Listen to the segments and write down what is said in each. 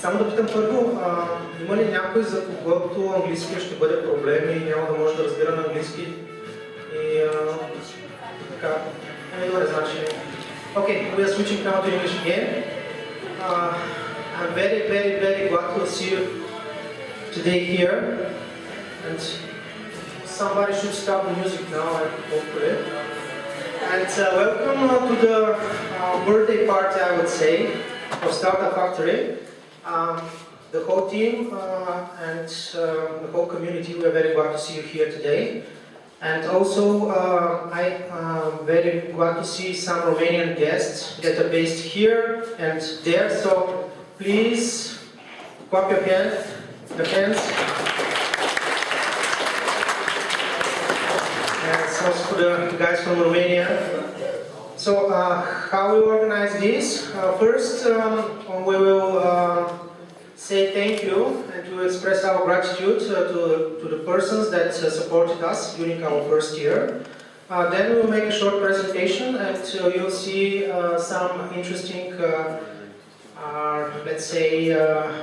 Само да питам първо, има ли някой, за когото английски ще бъде проблем и няма да може да разбира на английски? И така, добре, значи. Okay, we are switching now to English again. I'm very glad to see you today here. And somebody should stop the music now, hopefully. And welcome to the birthday party, I would say, of Startup Factory. The whole team and the whole community, we are very glad to see you here today. And also, I am very glad to see some Romanian guests that are based here and there. So please clap your hands. And so for the guys from Romania. So how we organize this? First, we will say thank you and to express our gratitude to the persons that supported us during our first year. Then we will make a short presentation and you'll see some interesting, let's say,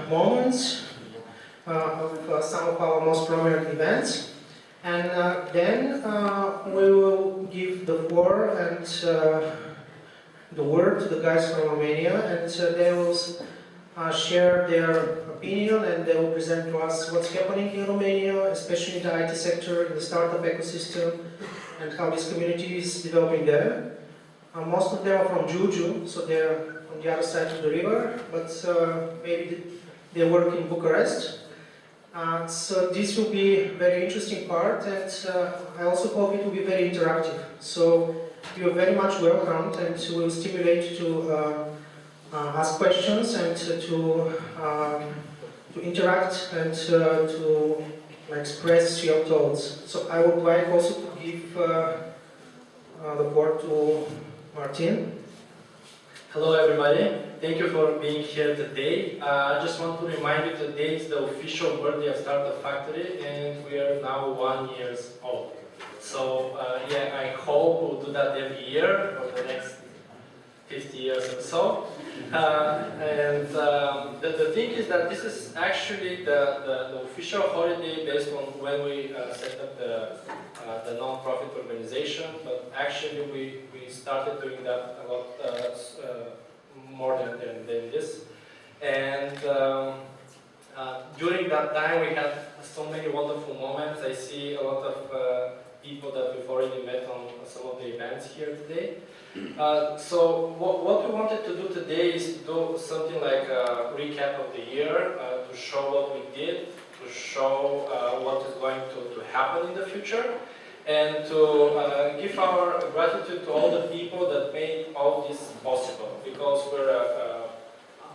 moments of some of our most prominent events. And then we will give the floor and the word to the guys from Romania, and they will share their opinion and they will present to us what's happening in Romania, especially in the IT sector, in the startup ecosystem, and how this community is developing there. Most of them are from Giurgiu, so they're on the other side of the river, but maybe they work in Bucharest. So this will be a very interesting part, and I also hope it will be very interactive. So you are very much welcomed, and we will stimulate to ask questions and to interact and to express your thoughts. So I would like also to give the word to Martin. Hello everybody, thank you for being here today. I just want to remind you today is the official birthday of Startup Factory and we are now 1 year old. So yeah, I hope we'll do that every year for the next 50 years or so. The thing is that this is actually the official holiday based on when we set up the non-profit organization, but actually we started doing that a lot more than this. And during that time we had so many wonderful moments. I see a lot of people that we've already met on some of the events here today. So what we wanted to do today is do something like a recap of the year, to show what we did, to show what is going to happen in the future, and to give our gratitude to all the people that made all this possible, because we're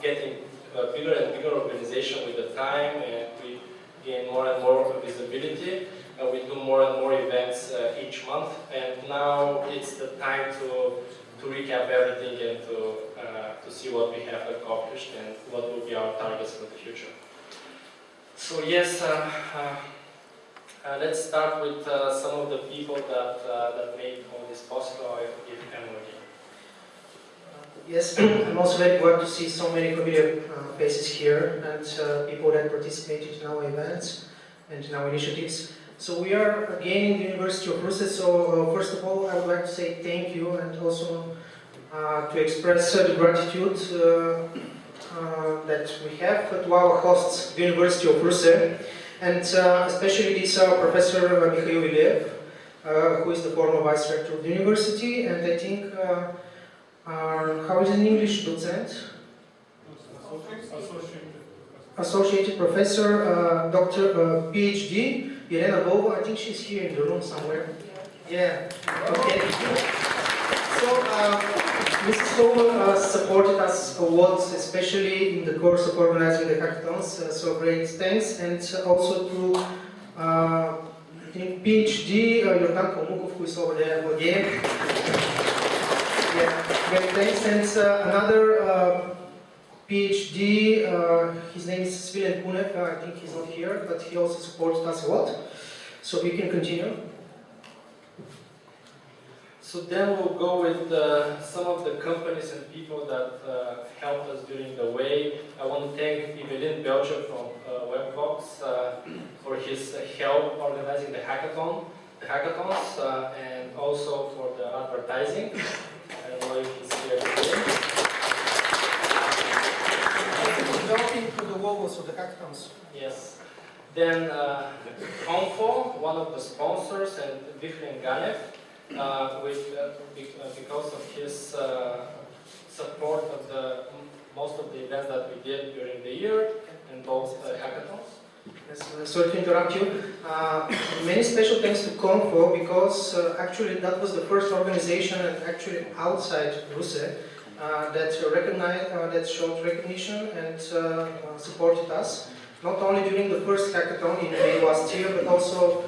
getting a bigger and bigger organization with the time, and we gain more and more visibility. We do more and more events each month, and now it's the time to recap everything and to see what we have accomplished and what will be our targets for the future. So yes, let's start with some of the people that made all this possible. I will give Emma again. Yes, I'm also very glad to see so many familiar faces here and people that participated in our events and in our initiatives. So we are again in the University of Russia, so first of all I would like to say thank you and also to express the gratitude that we have to our hosts, the University of Russia, and especially this Professor Mikhail Iliev, who is the former Vice Rector of the University, and I think, how is it in English, docent? Associated Professor, Dr. PhD, Irena Volva. I think she's here in the room somewhere. Yeah, okay. So, Mrs. Volva supported us a lot, especially in the course of organizing the hackathons, so great thanks. And also to PhD, Yordan Kalmukov, who is over there again. Yeah, great thanks. And another PhD, his name is Svilen Punev. I think he's not here, but he also supported us a lot. So we can continue. So then we'll go with some of the companies and people that helped us during the way. I want to thank Evelyn Belcher from Webbox for his help organizing the hackathons, and also for the advertising. I don't know if he's here today. Developing the logos of the hackathons. Yes. Then Confo, one of the sponsors, and Vikhren Ganev, because of his support of most of the events that we did during the year and both hackathons. Yes, sorry to interrupt you. Many special thanks to Confo because actually that was the first organization and actually outside Russia that showed recognition and supported us. Not only during the first hackathon in May last year, but also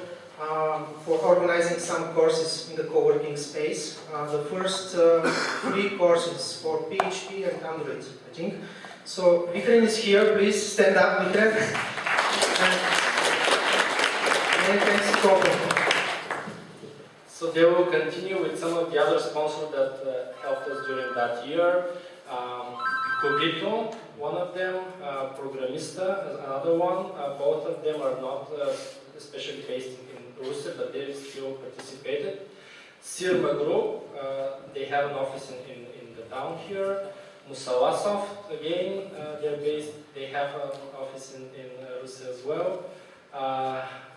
for organizing some courses in the co-working space. The first 3 courses for PHP and Android, I think. So Vikhren is here, please stand up, Vikhren. Many thanks to Confo. So they will continue with some of the other sponsors that helped us during that year. Cogito, one of them, Programista, another one. Both of them are not especially based in Russia, but they still participated. Sirma Group, they have an office in the town here. Musawasoft, again, they have an office in Russia as well.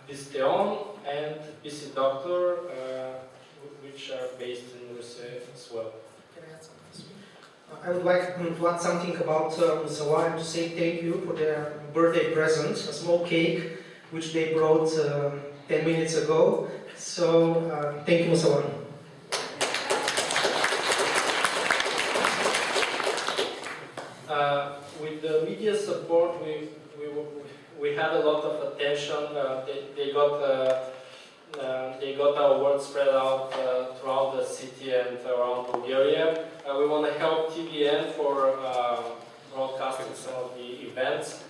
Visteon and PC Doctor, which are based in Russia as well. I would like to add something about Musawa and to say thank you for their birthday present, a small cake which they brought 10 minutes ago. So thank you, Musawa. With the media support, we had a lot of attention. They got our word spread out throughout the city and around Bulgaria. We want to help TVN for broadcasting some of the events.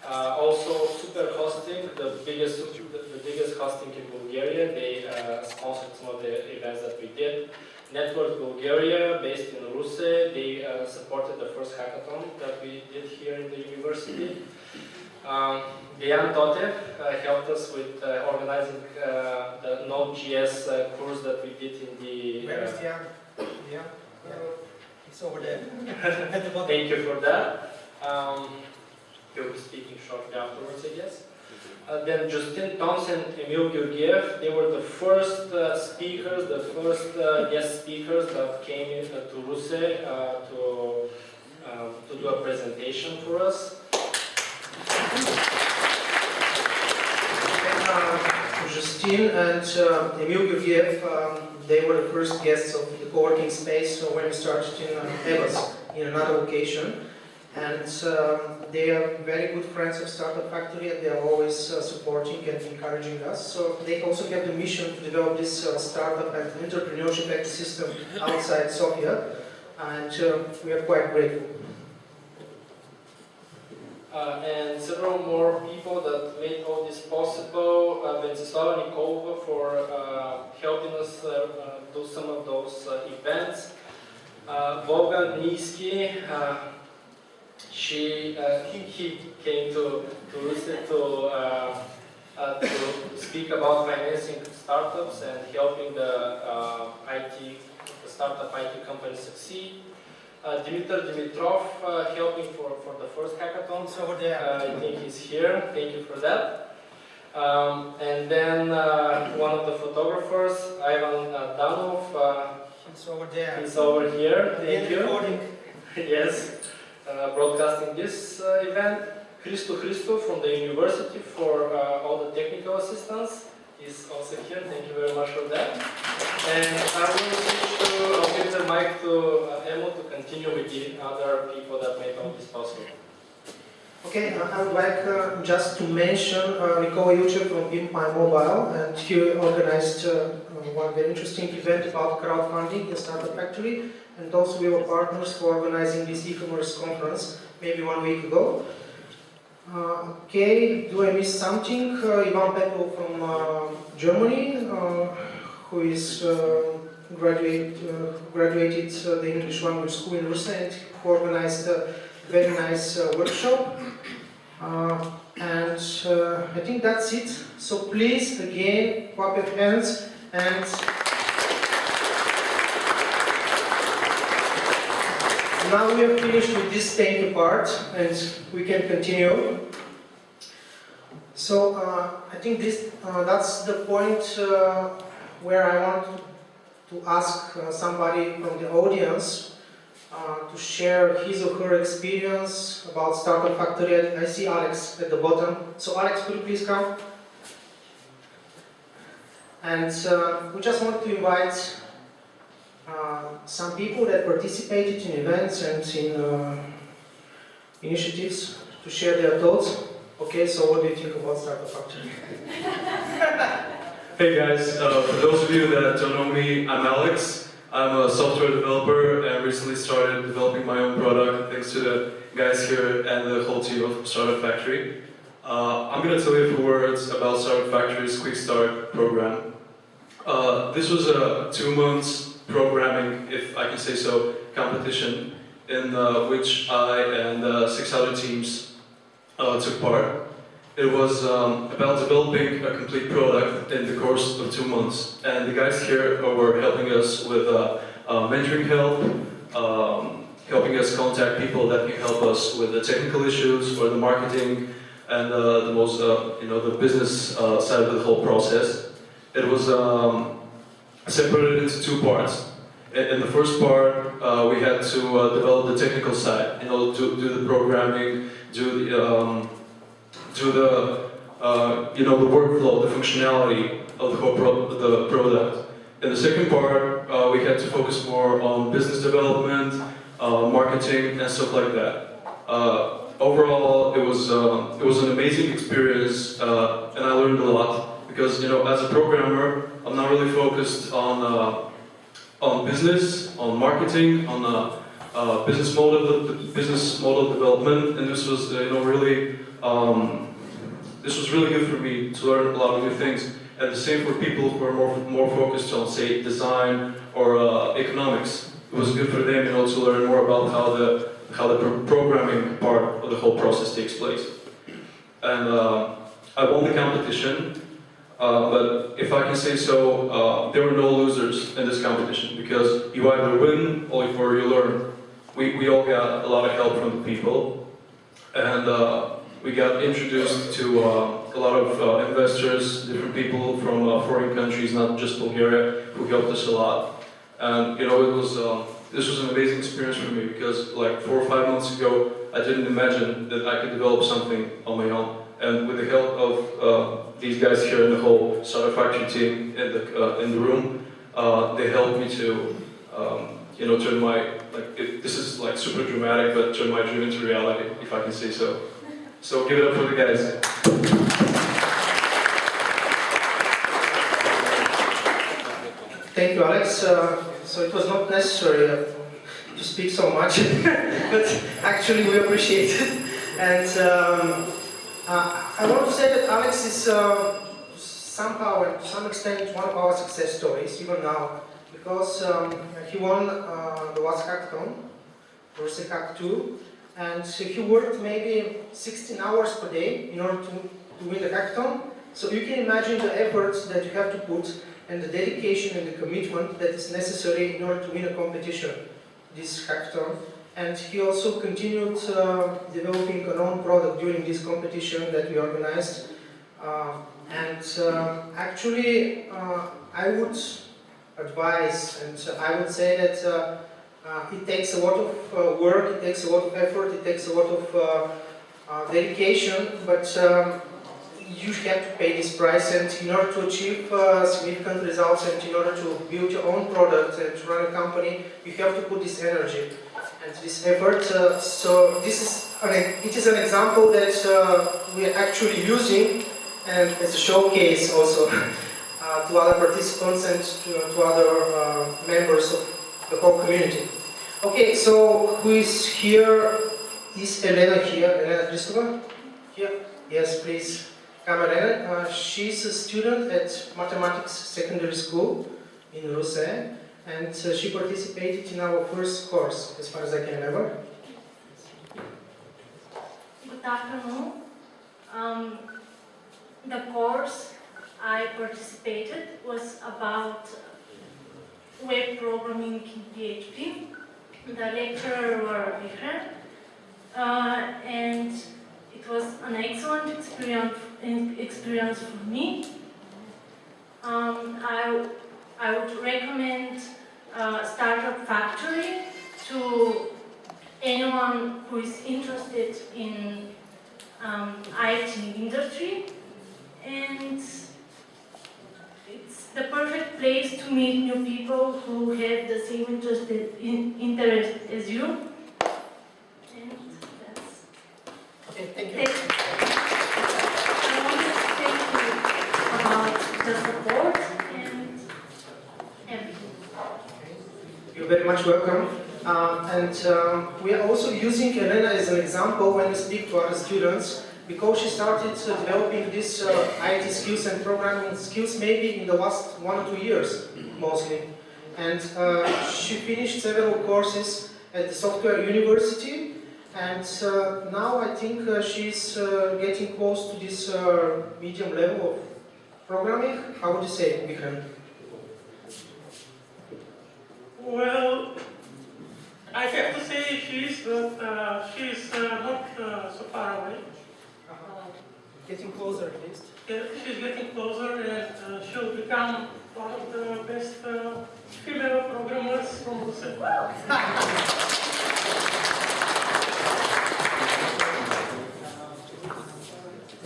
Also, Super Hosting, the biggest hosting in Bulgaria, they sponsored some of the events that we did. Network Bulgaria, based in Russia, they supported the first hackathon that we did here in the university. Dejan Totev helped us with organizing the Node.js course that we did in the... Where is Dejan? Yeah, it's over there. Thank you for that. He'll be speaking shortly afterwards, I guess. Then Justin Thompson and Emil Georgiev, they were the first speakers, the first guest speakers that came to Russia to do a presentation for us. Justin and Emil Georgiev, they were the first guests of the co-working space when we started in Evas, in another location. And they are very good friends of Startup Factory and they are always supporting and encouraging us. So they also have the mission to develop this startup and entrepreneurship ecosystem outside Sofia. And we are quite grateful. And several more people that made all this possible. Venceslava Nikolova for helping us do some of those events. Volga Niski, he came to Russia to speak about financing startups and helping the startup IT company succeed. Dimitar Dimitrov helping for the first hackathon. So there. I think he's here. Thank you for that. And then one of the photographers, Ivan Danov. It's over there. He's over here. Thank you. Recording. Yes. Broadcasting this event. Christo from the university for all the technical assistance. He's also here. Thank you very much for that. And I'll give the mic to Emo to continue with the other people that made all this possible. Okay, I would like just to mention Nikola Yuchev from BeamPy Mobile, and he organized one very interesting event about crowdfunding in Startup Factory, and also we were partners for organizing this e-commerce conference maybe 1 week ago. Okay, do I miss something? Ivan Pepel from Germany, who is graduated the English language school in Russia, and who organized a very nice workshop. And I think that's it. So please, again, clap your hands. And now we are finished with this thank you part, and we can continue. So I think that's the point where I want to ask somebody from the audience to share his or her experience about Startup Factory. I see Alex at the bottom. So Alex, could you please come? And we just want to invite some people that participated in events and in initiatives to share their thoughts. Okay, so what do you think about Startup Factory? Hey guys, for those of you that don't know me, I'm Alex. I'm a software developer and recently started developing my own product thanks to the guys here and the whole team of Startup Factory. I'm going to tell you a few words about Startup Factory's Quick Start program. This was a 2 months programming, if I can say so, competition in which I and 6 other teams took part. It was about developing a complete product in the course of 2 months, and the guys here were helping us with mentoring help, helping us contact people that can help us with the technical issues or the marketing and the most, the business side of the whole process. It was separated into 2 parts. In the first part, we had to develop the technical side, do the programming, do the workflow, the functionality of the whole product. In the second part, we had to focus more on business development, marketing, and stuff like that. Overall, it was an amazing experience, and I learned a lot because as a programmer, I'm not really focused on business, on marketing, on business model development, and this was really good for me to learn a lot of new things. And the same for people who are more focused on, say, design or economics. It was good for them, to learn more about how the programming part of the whole process takes place. And I won the competition, but if I can say so, there were no losers in this competition because you either win or you learn. We all got a lot of help from the people, and we got introduced to a lot of investors, different people from foreign countries, not just Bulgaria, who helped us a lot. And this was an amazing experience for me because like 4 or 5 months ago, I didn't imagine that I could develop something on my own. And with the help of these guys here and the whole Startup Factory team in the room, they helped me to turn my this is like super dramatic, but turn my dream into reality, if I can say so. So give it up for the guys. Thank you, Alex. So it was not necessary to speak so much, but actually we appreciate it. And I want to say that Alex is somehow, and to some extent, one of our success stories, even now, because he won the last hackathon, Russia Hack 2, and he worked maybe 16 hours per day in order to win the hackathon. So you can imagine the efforts that you have to put and the dedication and the commitment that is necessary in order to win a competition, this hackathon. And he also continued developing a own product during this competition that we organized. Actually, I would advise, and I would say that it takes a lot of work, it takes a lot of effort, it takes a lot of dedication, but you have to pay this price, and in order to achieve significant results and in order to build your own product and to run a company, you have to put this energy and this effort. So it is an example that we are actually using and as a showcase also to other participants and to other members of the whole community. Okay, so who is here? Is Elena here? Elena Kristova? Here? Yes, please. Come, Elena. She's a student at Mathematics Secondary School. in Ruse, and she participated in our first course, as far as I can remember. Good afternoon. The course I participated was about web programming in PHP. The lecturer were different, and it was an excellent experience for me. I would recommend Startup Factory to anyone who is interested in IT industry, and it's the perfect place to meet new people who have the same interest as you. And that's Okay, thank you. it. I want to thank you about the support and everything. You're very much welcome. We are also using Elena as an example when we speak to other students, because she started developing these IT skills and programming skills maybe in the last 1 or 2 years, mostly. And she finished several courses at the software university, and now I think she's getting close to this medium level of programming. How would you say, Vikram? Well, I have to say she's not so far away. Getting closer at least. She's getting closer, and she'll become one of the best female programmers from Russia.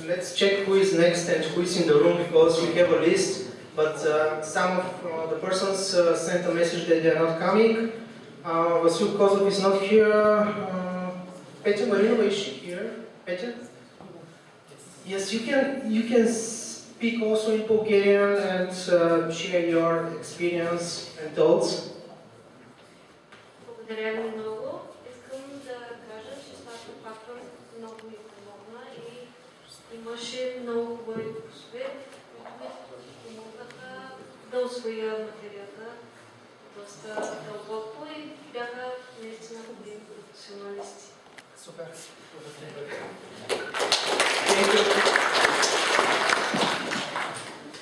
Let's check who is next and who is in the room, because we have a list, but some of the persons sent a message that they are not coming. Vasil Kozlov is not here. Petya Marinova, is she here? Petya? Yes, you can speak also in Bulgarian and share your experience and thoughts. Благодаря ви много. Искам да кажа, че Startup Factory много ми помогна и имаше много хубави курсове, които ми помогнаха да усвоя материята доста дълбоко и бяха наистина добри професионалисти. Super. Thank you.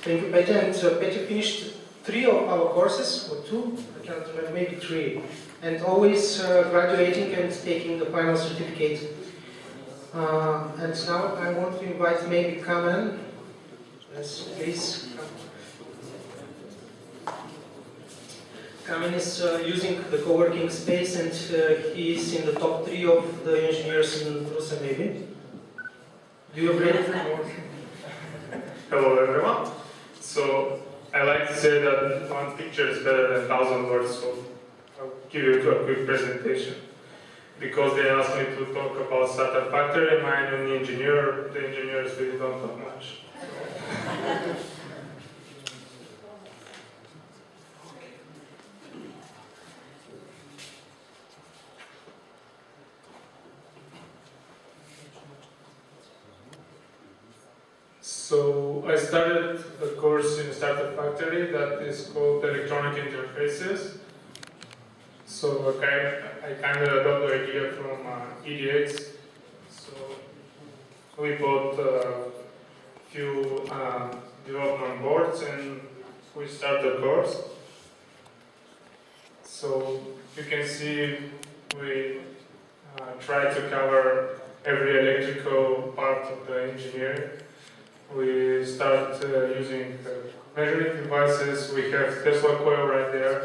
Thank you, Petya. And Petya finished 3 of our courses, or 2, I can't remember, maybe 3. And always graduating and taking the final certificate. And now I want to invite maybe Kamen. Yes, please. Kamen is using the co-working space, and he is in the top 3 of the engineers in Russia, maybe. Do you agree? Hello everyone. So I like to say that one picture is better than 1,000 words, so I'll give you a quick presentation. Because they asked me to talk about Startup Factory, and I'm an engineer, the engineers really don't talk much. So I started a course in Startup Factory that is called Electronic Interfaces. So I kind of adopted the idea from EDX. So we bought a few development boards and we started the course. So you can see we try to cover every electrical part of the engineering. We start using measuring devices. We have Tesla coil right there.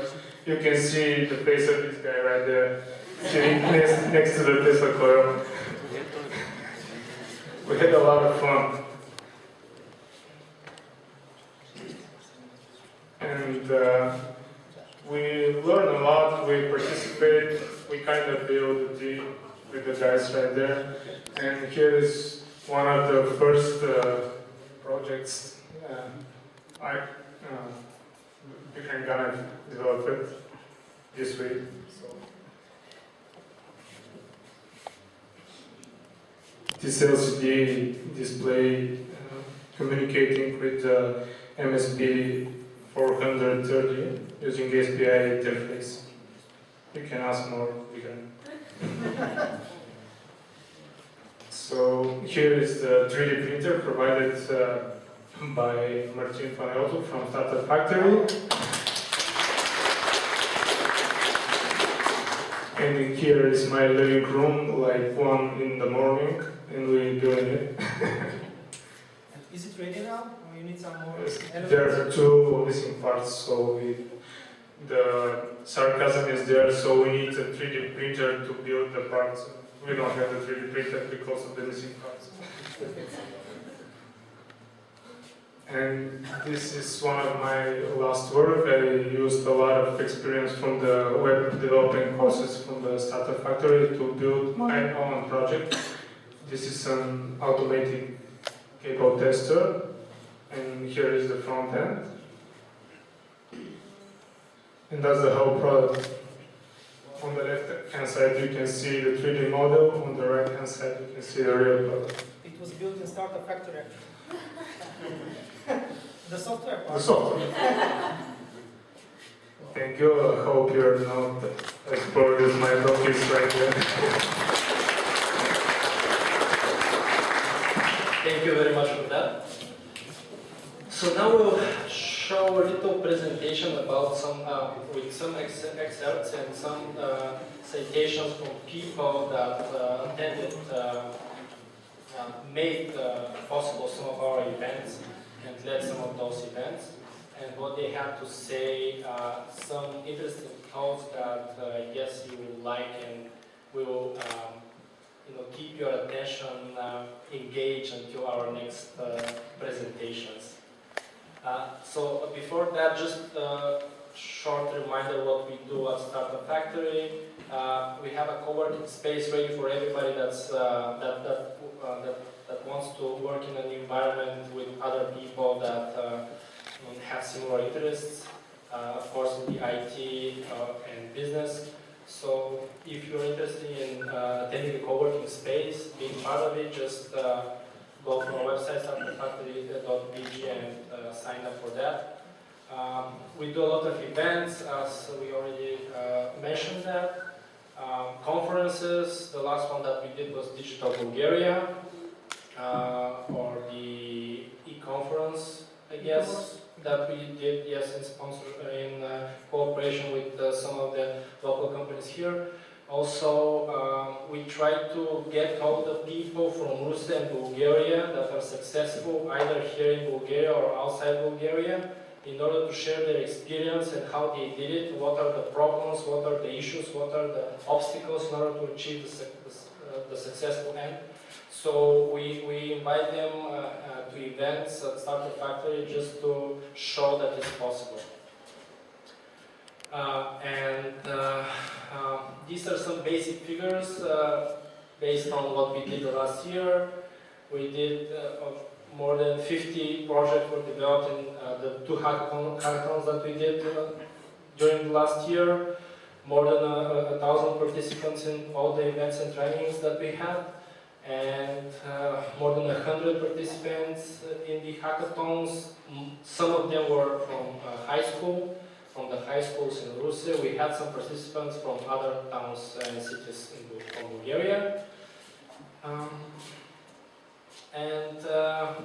You can see the face of this guy right there, sitting next to the Tesla coil. We had a lot of fun. And we learn a lot, we participate, we kind of build a team with the guys right there. And here is one of the first projects I'm gonna develop it this week. So. This LCD display communicating with the MSP 430 using SPI interface. You can ask more. You can. So here is the 3D printer provided by Martin van Eltel from Startup Factory. And here is my living room, like 1 in the morning, and we're doing it. Is it ready now? Or you need some more? There are 2 missing parts, so the sarcasm is there, so we need a 3D printer to build the parts. We don't have a 3D printer because of the missing parts. And this is one of my last work. I used a lot of experience from the web developing courses from the Startup Factory to build my own project. This is an automated cable tester, and here is the front end. And that's the whole product. On the left hand side you can see the 3D model, on the right hand side you can see the real product. It was built in Startup Factory. The software part. The software. Thank you. I hope you're not as bored as my rockets right there. Thank you very much for that. So now we'll show a little presentation about with some excerpts and some citations from people that attended, made possible some of our events and led some of those events, and what they have to say, some interesting thoughts that I guess you will like and will keep your attention engaged until our next presentations. So before that, just a short reminder what we do at Startup Factory. We have a co-working space ready for everybody that wants to work in an environment with other people that have similar interests, of course in the IT and business. So if you're interested in attending the co-working space, being part of it, just go to our website, startupfactory.bg, and sign up for that. We do a lot of events, as we already mentioned that. Conferences, the last one that we did was Digital Bulgaria, or the e-conference, I guess, that we did, yes, in cooperation with some of the local companies here. Also, we try to get hold of people from Russia and Bulgaria that are successful either here in Bulgaria or outside Bulgaria, in order to share their experience and how they did it, what are the problems, what are the issues, what are the obstacles in order to achieve the successful end. So we invite them to events at Startup Factory just to show that it's possible. These are some basic figures based on what we did last year. We did more than 50 projects were developed in the 2 hackathons that we did during the last year. More than 1,000 participants in all the events and trainings that we had. And more than 100 participants in the hackathons. Some of them were from high school, from the high schools in Russia. We had some participants from other towns and cities from Bulgaria.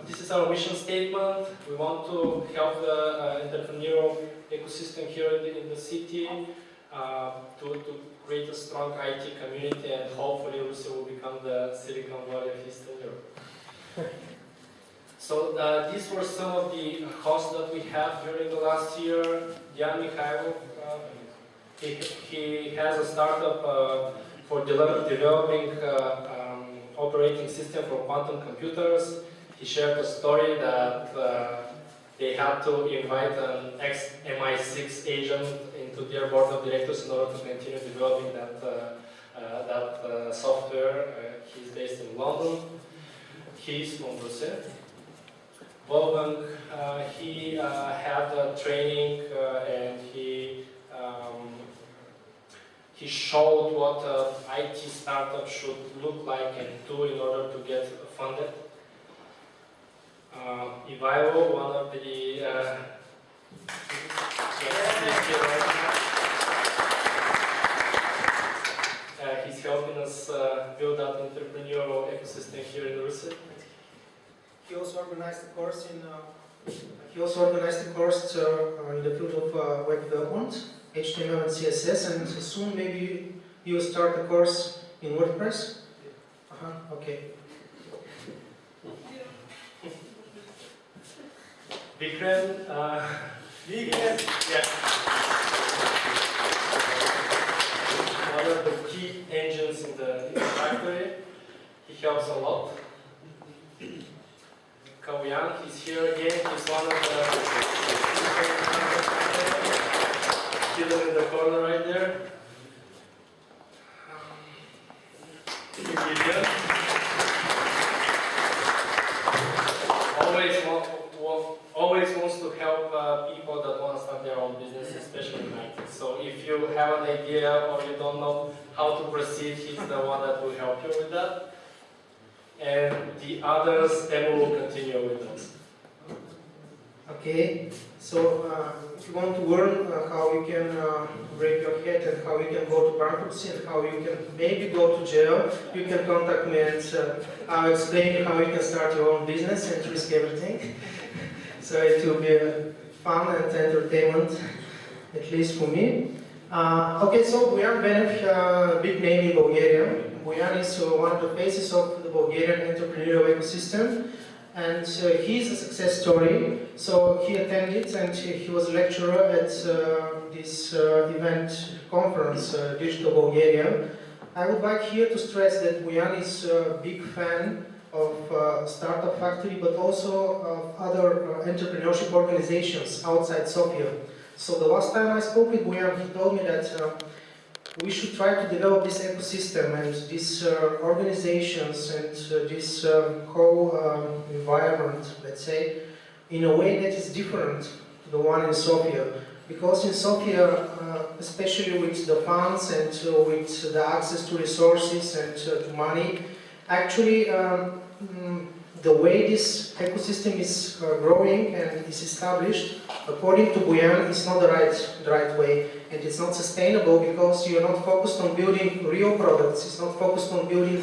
This is our mission statement. We want to help the entrepreneurial ecosystem here in the city to create a strong IT community, and hopefully Russia will become the Silicon Valley of Eastern Europe. So these were some of the hosts that we had during the last year. Jan Mikhailov, he has a startup for developing operating system for quantum computers. He shared a story that they had to invite an ex-MI6 agent into their board of directors in order to continue developing that software. He's based in London. He's from Russia. Wolfgang, he had a training and he showed what an IT startup should look like and do in order to get funded. Ivailo, one of the He's here right now. He's helping us build up entrepreneurial ecosystem here in Russia. He also organized a course in the field of web development, HTML and CSS, and soon maybe you will start a course in WordPress. Okay. Vikram, yeah. One of the key engines in the factory. He helps a lot. Kauyan, he's here again. He's one of the hidden in the corner right there. Gideon. Always wants to help people that want to start their own business, especially in IT. So if you have an idea or you don't know how to proceed, he's the one that will help you with that. And the others, Emu will continue with us. Okay, so if you want to learn how you can break your head and how you can go to bankruptcy and how you can maybe go to jail, you can contact me and I'll explain how you can start your own business and risk everything. So it will be fun and entertainment, at least for me. Okay, so Bojan Benev, a big name in Bulgaria. Bojan is one of the faces of the Bulgarian entrepreneurial ecosystem. And he's a success story. So he attended and he was a lecturer at this event conference, Digital Bulgaria. I would like here to stress that Bojan is a big fan of Startup Factory, but also of other entrepreneurship organizations outside Sofia. So the last time I spoke with Bojan, he told me that we should try to develop this ecosystem and these organizations and this whole environment, let's say, in a way that is different to the one in Sofia. Because in Sofia, especially with the funds and with the access to resources and to money, actually the way this ecosystem is growing and is established, according to Bojan, is not the right way. And it's not sustainable because you're not focused on building real products, it's not focused on building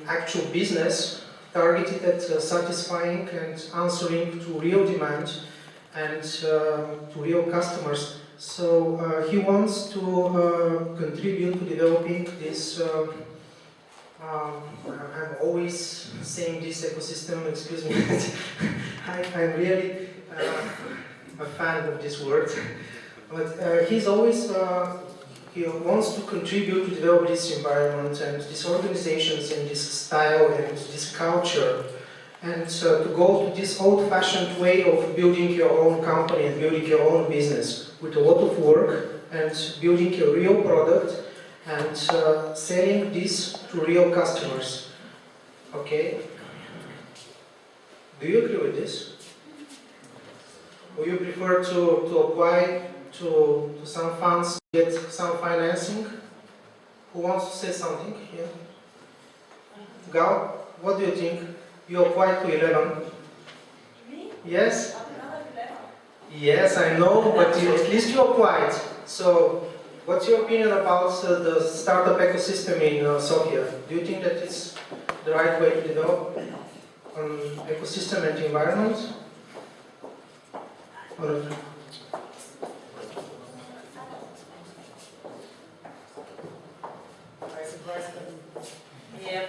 actual business targeted at satisfying and answering to real demand and to real customers. So he wants to contribute to developing this, I'm always saying this ecosystem, excuse me, I'm really a fan of this word, but he's always, he wants to contribute to develop this environment and these organizations and this style and this culture, and to go to this old-fashioned way of building your own company and building your own business with a lot of work and building a real product and selling this to real customers. Okay? Do you agree with this? Or you prefer to apply to some funds, get some financing? Who wants to say something here? Gal, what do you think? You applied to 11. Me? Yes? I'm not 11. Yes, I know, but at least you applied. So, what's your opinion about the startup ecosystem in Sofia? Do you think that it's the right way to develop an ecosystem and environment? Or I surprised them. Yep.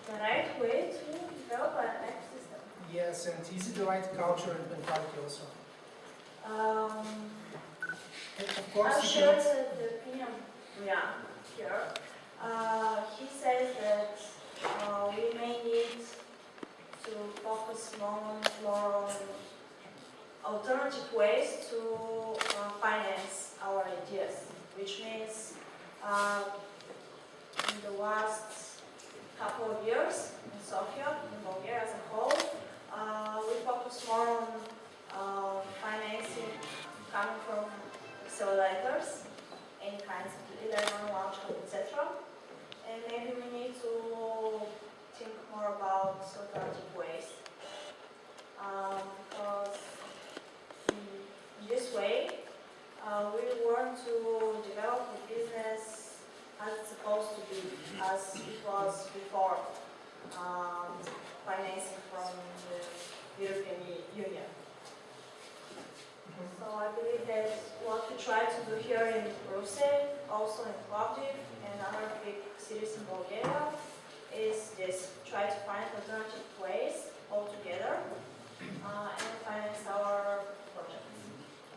The right way to develop an ecosystem. yes, and is it the right culture and mentality also? And of course, I'll if share you- the opinion here. He says that we may need to focus more on alternative ways to finance our ideas, which means in the last couple of years in Sofia, in Bulgaria as a whole, we focus more on financing coming from accelerators, any kinds of 11, Launchpad, etc. And maybe we need to think more about alternative ways. because in this way we want to develop the business as it's supposed to be, as it was before financing from the European Union. So I believe that what we try to do here in Brussels, also in Plovdiv and other big cities in Bulgaria, is this: try to find alternative ways altogether and finance our projects.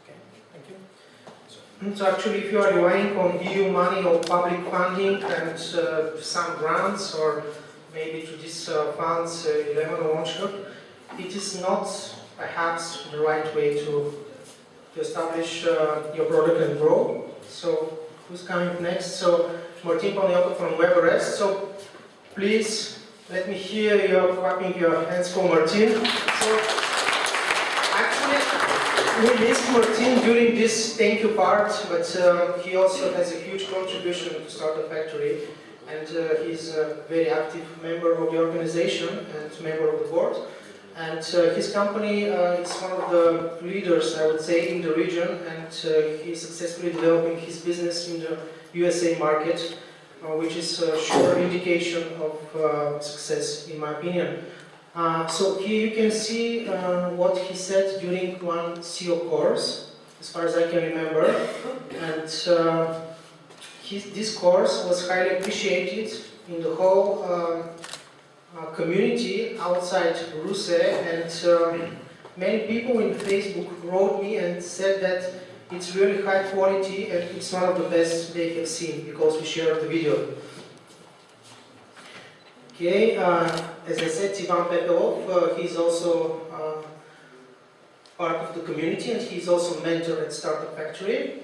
Okay, thank you. So actually, if you are relying on EU money or public funding and some grants, or maybe to these funds, 11 or Launchpad, it is not perhaps the right way to establish your product and grow. So who's coming next? So Martin Panioko from WebRest. So please let me hear you clapping your hands for Martin. So actually, we missed Martin during this thank you part, but he also has a huge contribution to Startup Factory, and he's a very active member of the organization and member of the board. And his company is one of the leaders, I would say, in the region, and he's successfully developing his business in the USA market, which is a sure indication of success, in my opinion. So here you can see what he said during one CEO course, as far as I can remember. And this course was highly appreciated in the whole community outside Russia, and many people in Facebook wrote me and said that it's really high quality and it's one of the best they have seen because we shared the video. Okay, as I said, Ivan Pepelov, he's also part of the community, and he's also a mentor at Startup Factory.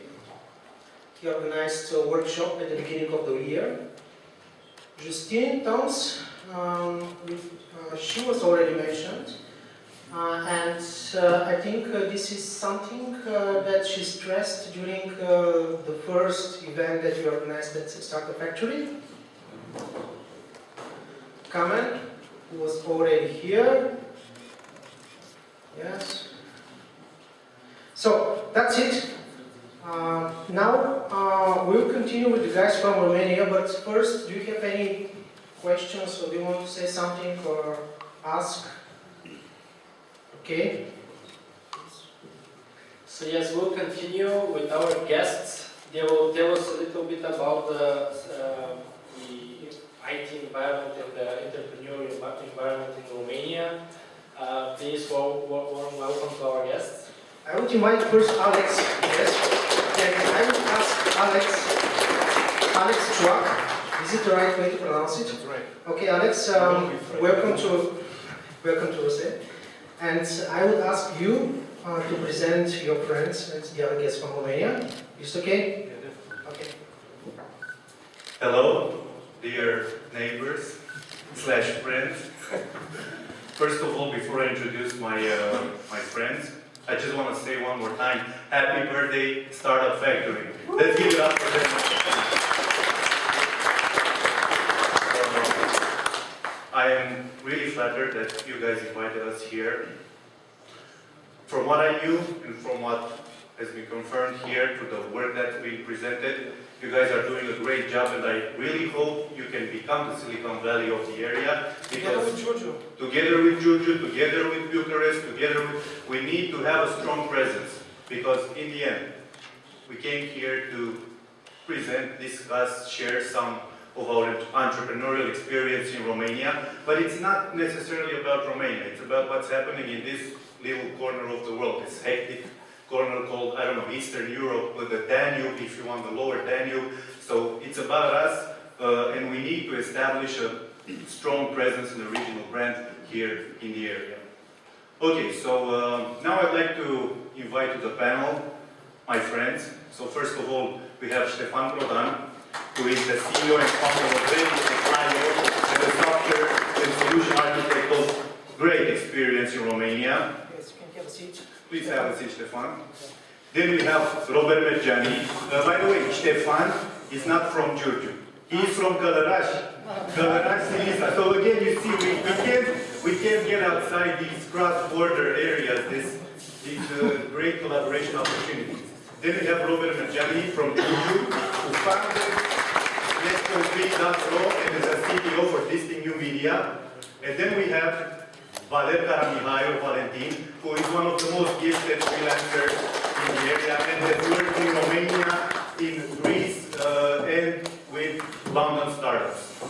He organized a workshop at the beginning of the year. Justine Toms, she was already mentioned, and I think this is something that she stressed during the first event that we organized at Startup Factory. Kamen, who was already here. Yes. So that's it. Now we'll continue with the guys from Romania, but first, do you have any questions, or do you want to say something or ask? Okay. So yes, we'll continue with our guests. They will tell us a little bit about the IT environment and the entrepreneurial environment in Romania. Please warm welcome to our guests. I would invite first Alex, yes, and I would ask Alex Chwak. Is it the right way to pronounce it? That's right. Okay, Alex, welcome to Rosé. And I would ask you to present your friends and the other guests from Romania. Is it okay? Yeah, definitely. Okay. Hello, dear neighbors / friends. First of all, before I introduce my friends, I just want to say one more time, happy birthday, Startup Factory. Let's give it up for them. I am really flattered that you guys invited us here. From what I knew and from what has been confirmed here through the work that's being presented, you guys are doing a great job, and I really hope you can become the Silicon Valley of the area. Together with Giorgio. Together with Giurgiu, together with Bucharest, we need to have a strong presence, because in the end, we came here to present, discuss, share some of our entrepreneurial experience in Romania, but it's not necessarily about Romania, it's about what's happening in this little corner of the world, this hectic corner called, I don't know, Eastern Europe, with the Danube, if you want, the lower Danube. So it's about us, and we need to establish a strong presence in the regional brand here in the area. Okay, so now I'd like to invite to the panel my friends. So first of all, we have Ștefan Prodan, who is the CEO and founder of Venus and a software and solution architect of great experience in Romania. Yes, you can have a seat. Please have a seat, Ștefan. Then we have Robert Mergeani. By the way, Ștefan is not from Giurgiu. He is from Călărași. Călărași, Silița. So again, you see, we we can't get outside these cross-border areas, these great collaboration opportunities. Then we have Robert Najani from Juju, who founded Let'sConcrete.ro and is a CTO for Distinct New Media. And then we have Valer Karamihai, Valentin, who is one of the most gifted freelancers in the area and has worked in Romania, in Greece, and with London startups.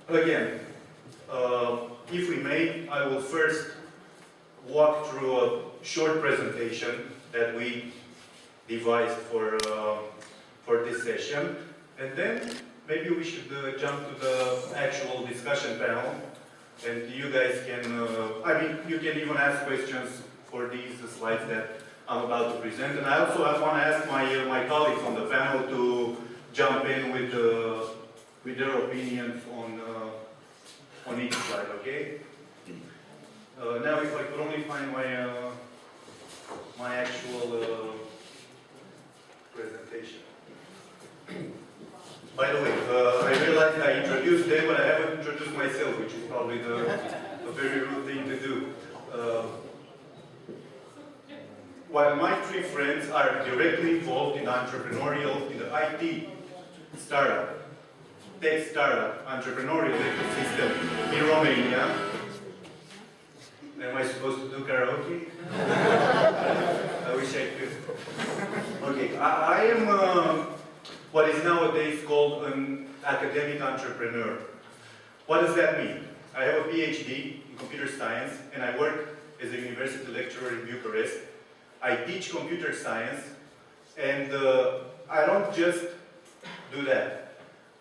Again, if we may, I will first walk through a short presentation that we devised for this session, and then maybe we should jump to the actual discussion panel, and you guys can, you can even ask questions for these slides that I'm about to present, and I also want to ask my colleagues on the panel to jump in with their opinions on each slide, okay? Now, if I could only find my actual presentation. By the way, I realized I introduced them, but I haven't introduced myself, which is probably a very rude thing to do. While my three friends are directly involved in in the IT startup, tech startup, entrepreneurial ecosystem in Romania. Am I supposed to do karaoke? I wish I could. Okay, I am what is nowadays called an academic entrepreneur. What does that mean? I have a PhD in computer science and I work as a university lecturer in Bucharest. I teach computer science and I don't just do that.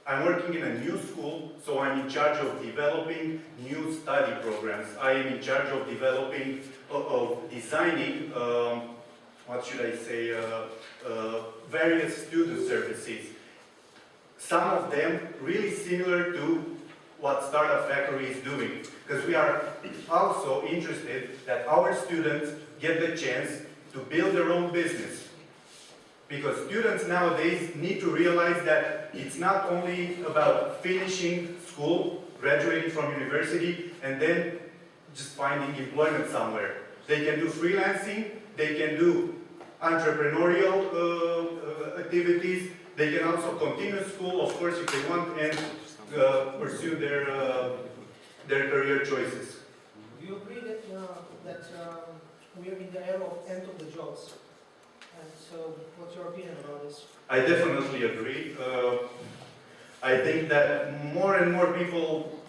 I'm working in a new school, so I'm in charge of developing new study programs. I am in charge of developing, designing, what should I say, various student services. Some of them really similar to what Startup Factory is doing, because we are also interested that our students get the chance to build their own business. Because students nowadays need to realize that it's not only about finishing school, graduating from university, and then just finding employment somewhere. They can do freelancing, they can do entrepreneurial activities, they can also continue school, of course, if they want, and pursue their career choices. Do you agree that we are in the era of end of the jobs? And so, what's your opinion about this? I definitely agree. I think that more and more people,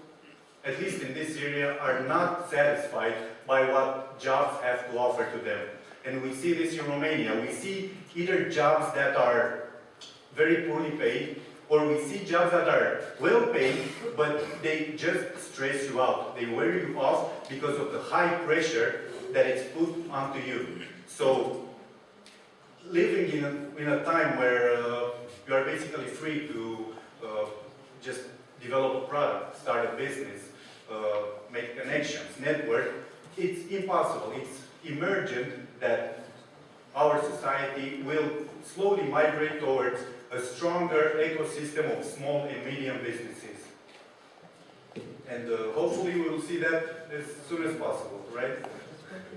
at least in this area, are not satisfied by what jobs have to offer to them. And we see this in Romania. We see either jobs that are very poorly paid, or we see jobs that are well paid, but they just stress you out. They wear you off because of the high pressure that is put onto you. So, living in a time where you are basically free to just develop a product, start a business, make connections, network, it's impossible. It's emergent that our society will slowly migrate towards a stronger ecosystem of small and medium businesses. And hopefully we will see that as soon as possible, right?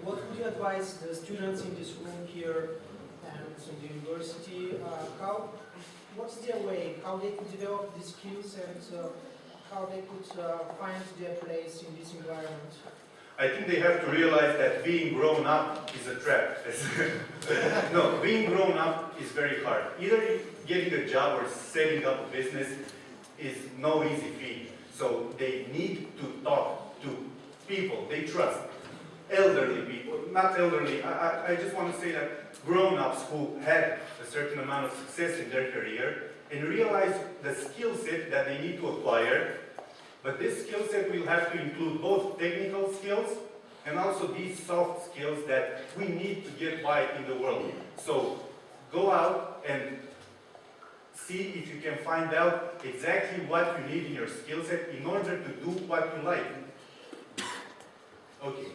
What would you advise the students in this room here and in the university, what's their way, how they could develop these skills and how they could find their place in this environment? I think they have to realize that being grown up is a trap. No, being grown up is very hard. Either getting a job or setting up a business is no easy feat. So they need to talk to people they trust. Elderly people, not elderly, I just want to say that grown-ups who had a certain amount of success in their career and realize the skill set that they need to acquire, but this skill set will have to include both technical skills and also these soft skills that we need to get by in the world. So go out and see if you can find out exactly what you need in your skill set in order to do what you like. Okay.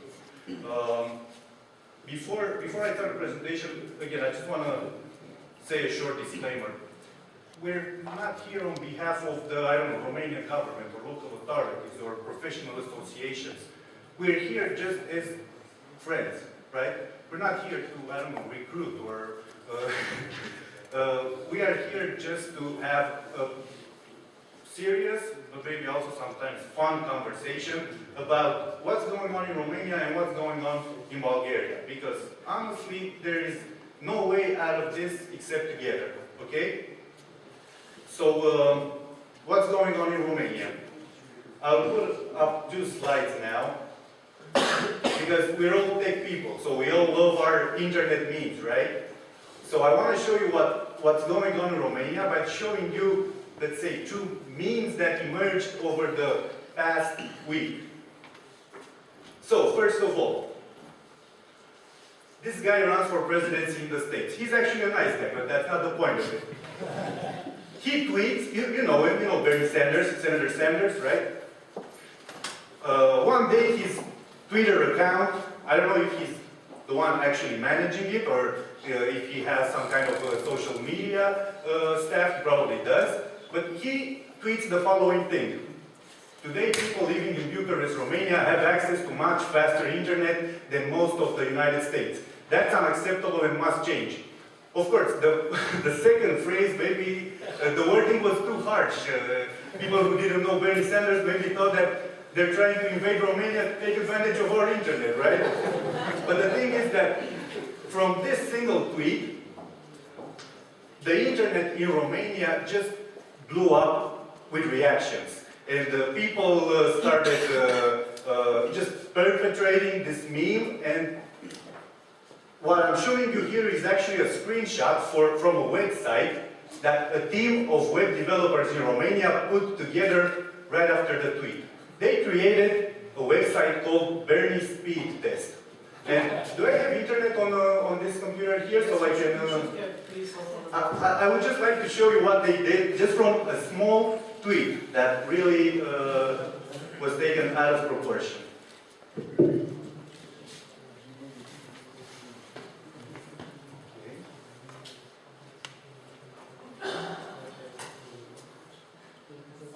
Before I start the presentation, again, I just want to say a short disclaimer. we're not here on behalf of the, I don't know, Romanian government or local authorities or professional associations. We're here just as friends, right? We're not here to, I don't know, recruit or, we are here just to have a serious, but maybe also sometimes fun conversation about what's going on in Romania and what's going on in Bulgaria. Because honestly, there is no way out of this except together, okay? So, what's going on in Romania? I'll put up 2 slides now, because we're all tech people, so we all love our internet memes, right? So I want to show you what's going on in Romania by showing you, let's say, 2 memes that emerged over the past week. So, first of all, this guy runs for presidency in the States. He's actually a nice guy, but that's not the point of it. He tweets, you know him, you know Bernie Sanders, Senator Sanders, right? One day his Twitter account, I don't know if he's the one actually managing it or if he has some kind of social media staff, he probably does, but he tweets the following thing. Today, people living in Bucharest, Romania have access to much faster internet than most of the United States. That's unacceptable and must change. Of course, the second phrase, maybe the wording was too harsh. People who didn't know Bernie Sanders maybe thought that they're trying to invade Romania to take advantage of our internet, right? But the thing is that from this single tweet, the internet in Romania just blew up with reactions. And people started just perpetrating this meme, and what I'm showing you here is actually a screenshot from a website that a team of web developers in Romania put together right after the tweet. They created a website called Bernie Speed Test. And do I have internet on this computer here so I can... I would just like to show you what they did just from a small tweet that really was taken out of proportion.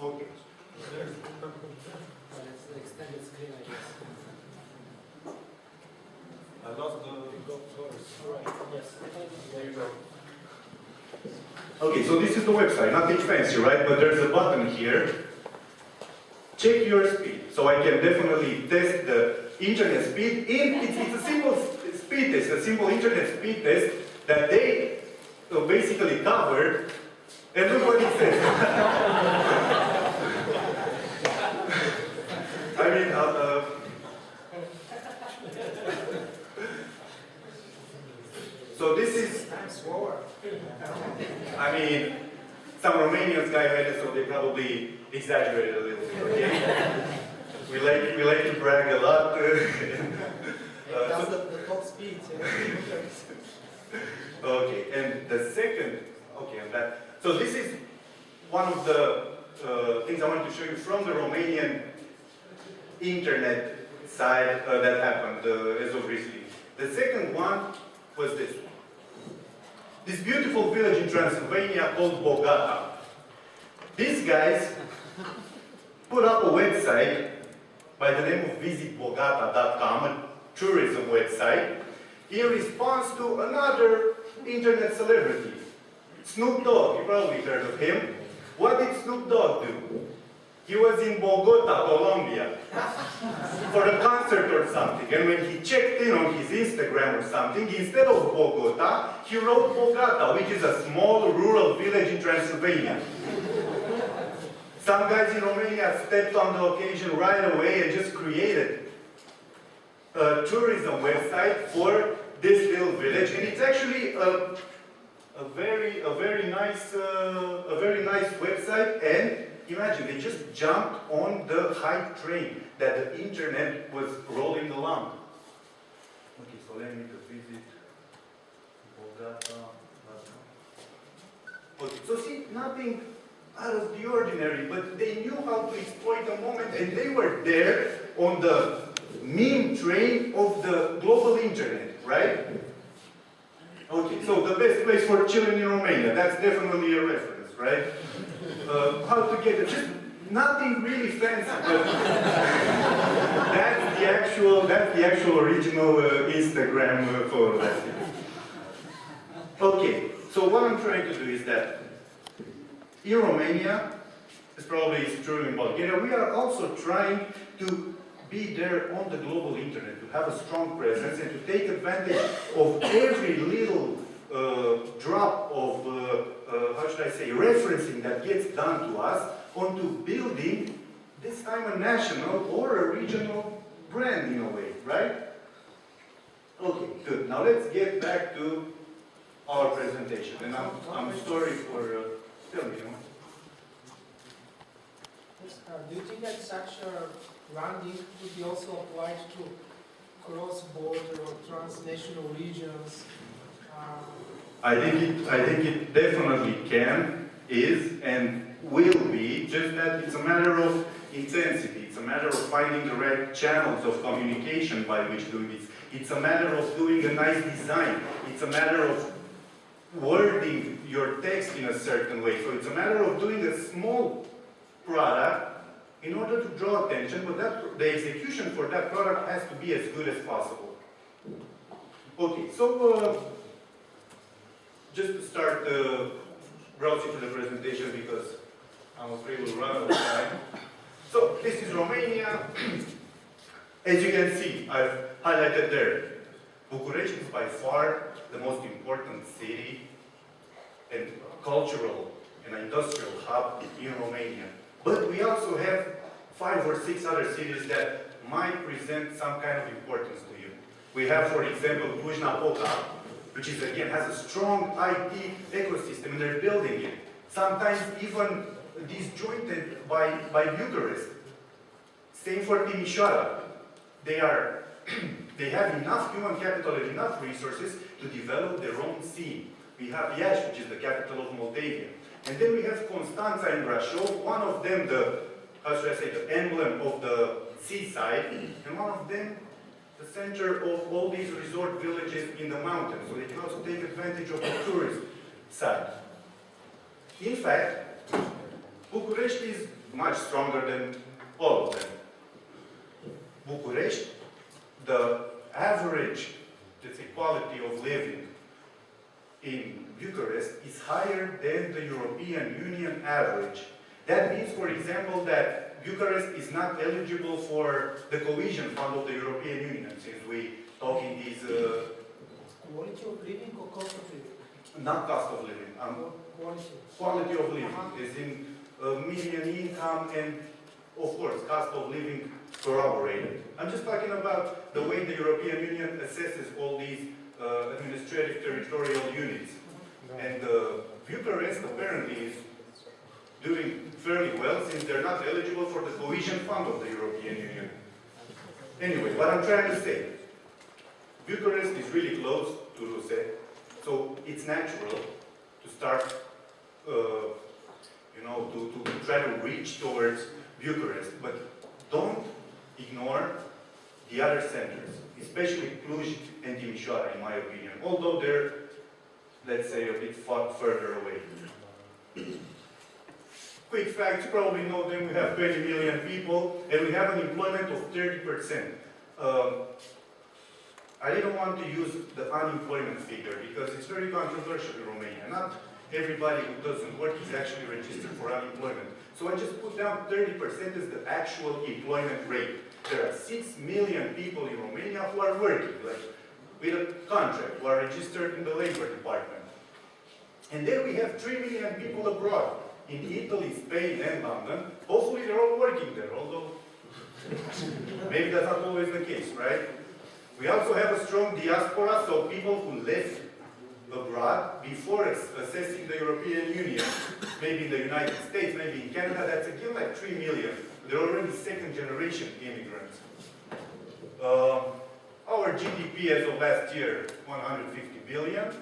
Okay. I lost the... There you go. Okay, so this is the website, nothing fancy, right? But there's a button here. Check your speed. So I can definitely test the internet speed. It's a simple speed test, a simple internet speed test that they basically covered. And look what it says. I mean, so this is... I'm slower. I mean, some Romanians guy read it, so they probably exaggerated a little bit, okay? we like to brag a lot. That's the top speed. Okay, and the second, okay, and that. So this is one of the things I wanted to show you from the Romanian internet side that happened as of recently. The second one was this one. This beautiful village in Transylvania called Bogata. These guys put up a website by the name of visitbogata.com, a tourism website, in response to another internet celebrity, Snoop Dogg. You probably heard of him. What did Snoop Dogg do? He was in Bogota, Colombia, for a concert or something. And when he checked in on his Instagram or something, instead of Bogota, he wrote Bogata, which is a small rural village in Transylvania. Some guys in Romania stepped on the occasion right away and just created a tourism website for this little village. And it's actually a very nice website. And imagine, they just jumped on the hype train that the internet was rolling along. Okay, so let me just visit Bogata. Okay, so see, nothing out of the ordinary, but they knew how to exploit the moment, and they were there on the meme train of the global internet, right? Okay, so the best place for children in Romania, that's definitely a reference, right? How to get it, just nothing really fancy, but that's the actual original Instagram photo. Okay, so what I'm trying to do is that in Romania, this probably is true in Bulgaria, we are also trying to be there on the global internet, to have a strong presence and to take advantage of every little drop of, how should I say, referencing that gets done to us onto building, this time a national or a regional brand in a way, right? Okay, good. Now let's get back to our presentation. And I'm sorry for, tell me, Do you think that such a branding would be also applied to cross-border or transnational regions? I think it definitely can, is, and will be, just that it's a matter of intensity. It's a matter of finding the right channels of communication by which doing this. It's a matter of doing a nice design. It's a matter of wording your text in a certain way. So it's a matter of doing a small product in order to draw attention, but the execution for that product has to be as good as possible. Okay, so just to start browsing through the presentation because I'm afraid we'll run out of time. So this is Romania. As you can see, I've highlighted there. Bucharest is by far the most important city and cultural and industrial hub in Romania. But we also have 5 or 6 other cities that might present some kind of importance to you. We have, for example, Cluj-Napoca, which is again has a strong IT ecosystem and they're building it. Sometimes even disjointed by Bucharest. Same for Timișoara. They have enough human capital and enough resources to develop their own scene. We have Iași, which is the capital of Moldavia. And then we have Constanța and Brașov, one of them how should I say, the emblem of the seaside, and one of them the center of all these resort villages in the mountains, so they can also take advantage of the tourist side. In fact, Bucharest is much stronger than all of them. Bucharest, the average, let's say, quality of living in Bucharest is higher than the European Union average. That means, for example, that Bucharest is not eligible for the cohesion fund of the European Union, since we talk in these... Quality of living or cost of living? Not cost of living. Quality of living, is in median income and, of course, cost of living corroborated. I'm just talking about the way the European Union assesses all these administrative territorial units. And Bucharest apparently is doing fairly well since they're not eligible for the cohesion fund of the European Union. Anyway, what I'm trying to say, Bucharest is really close to Ruse, so it's natural to start, to try to reach towards Bucharest, but don't ignore the other centers, especially Cluj and Timișoara, in my opinion, although they're, let's say, a bit further away. Quick facts, you probably know them, we have 20 million people, and we have an employment of 30%. I didn't want to use the unemployment figure because it's very controversial in Romania. Not everybody who doesn't work is actually registered for unemployment. So I just put down 30% as the actual employment rate. There are 6 million people in Romania who are working, like with a contract, who are registered in the labor department. And then we have 3 million people abroad, in Italy, Spain, and London. Hopefully they're all working there, although maybe that's not always the case, right? We also have a strong diaspora, so people who live abroad before assessing the European Union, maybe in the United States, maybe in Canada, that's again like 3 million. They're already second-generation immigrants. Our GDP as of last year, 150 billion.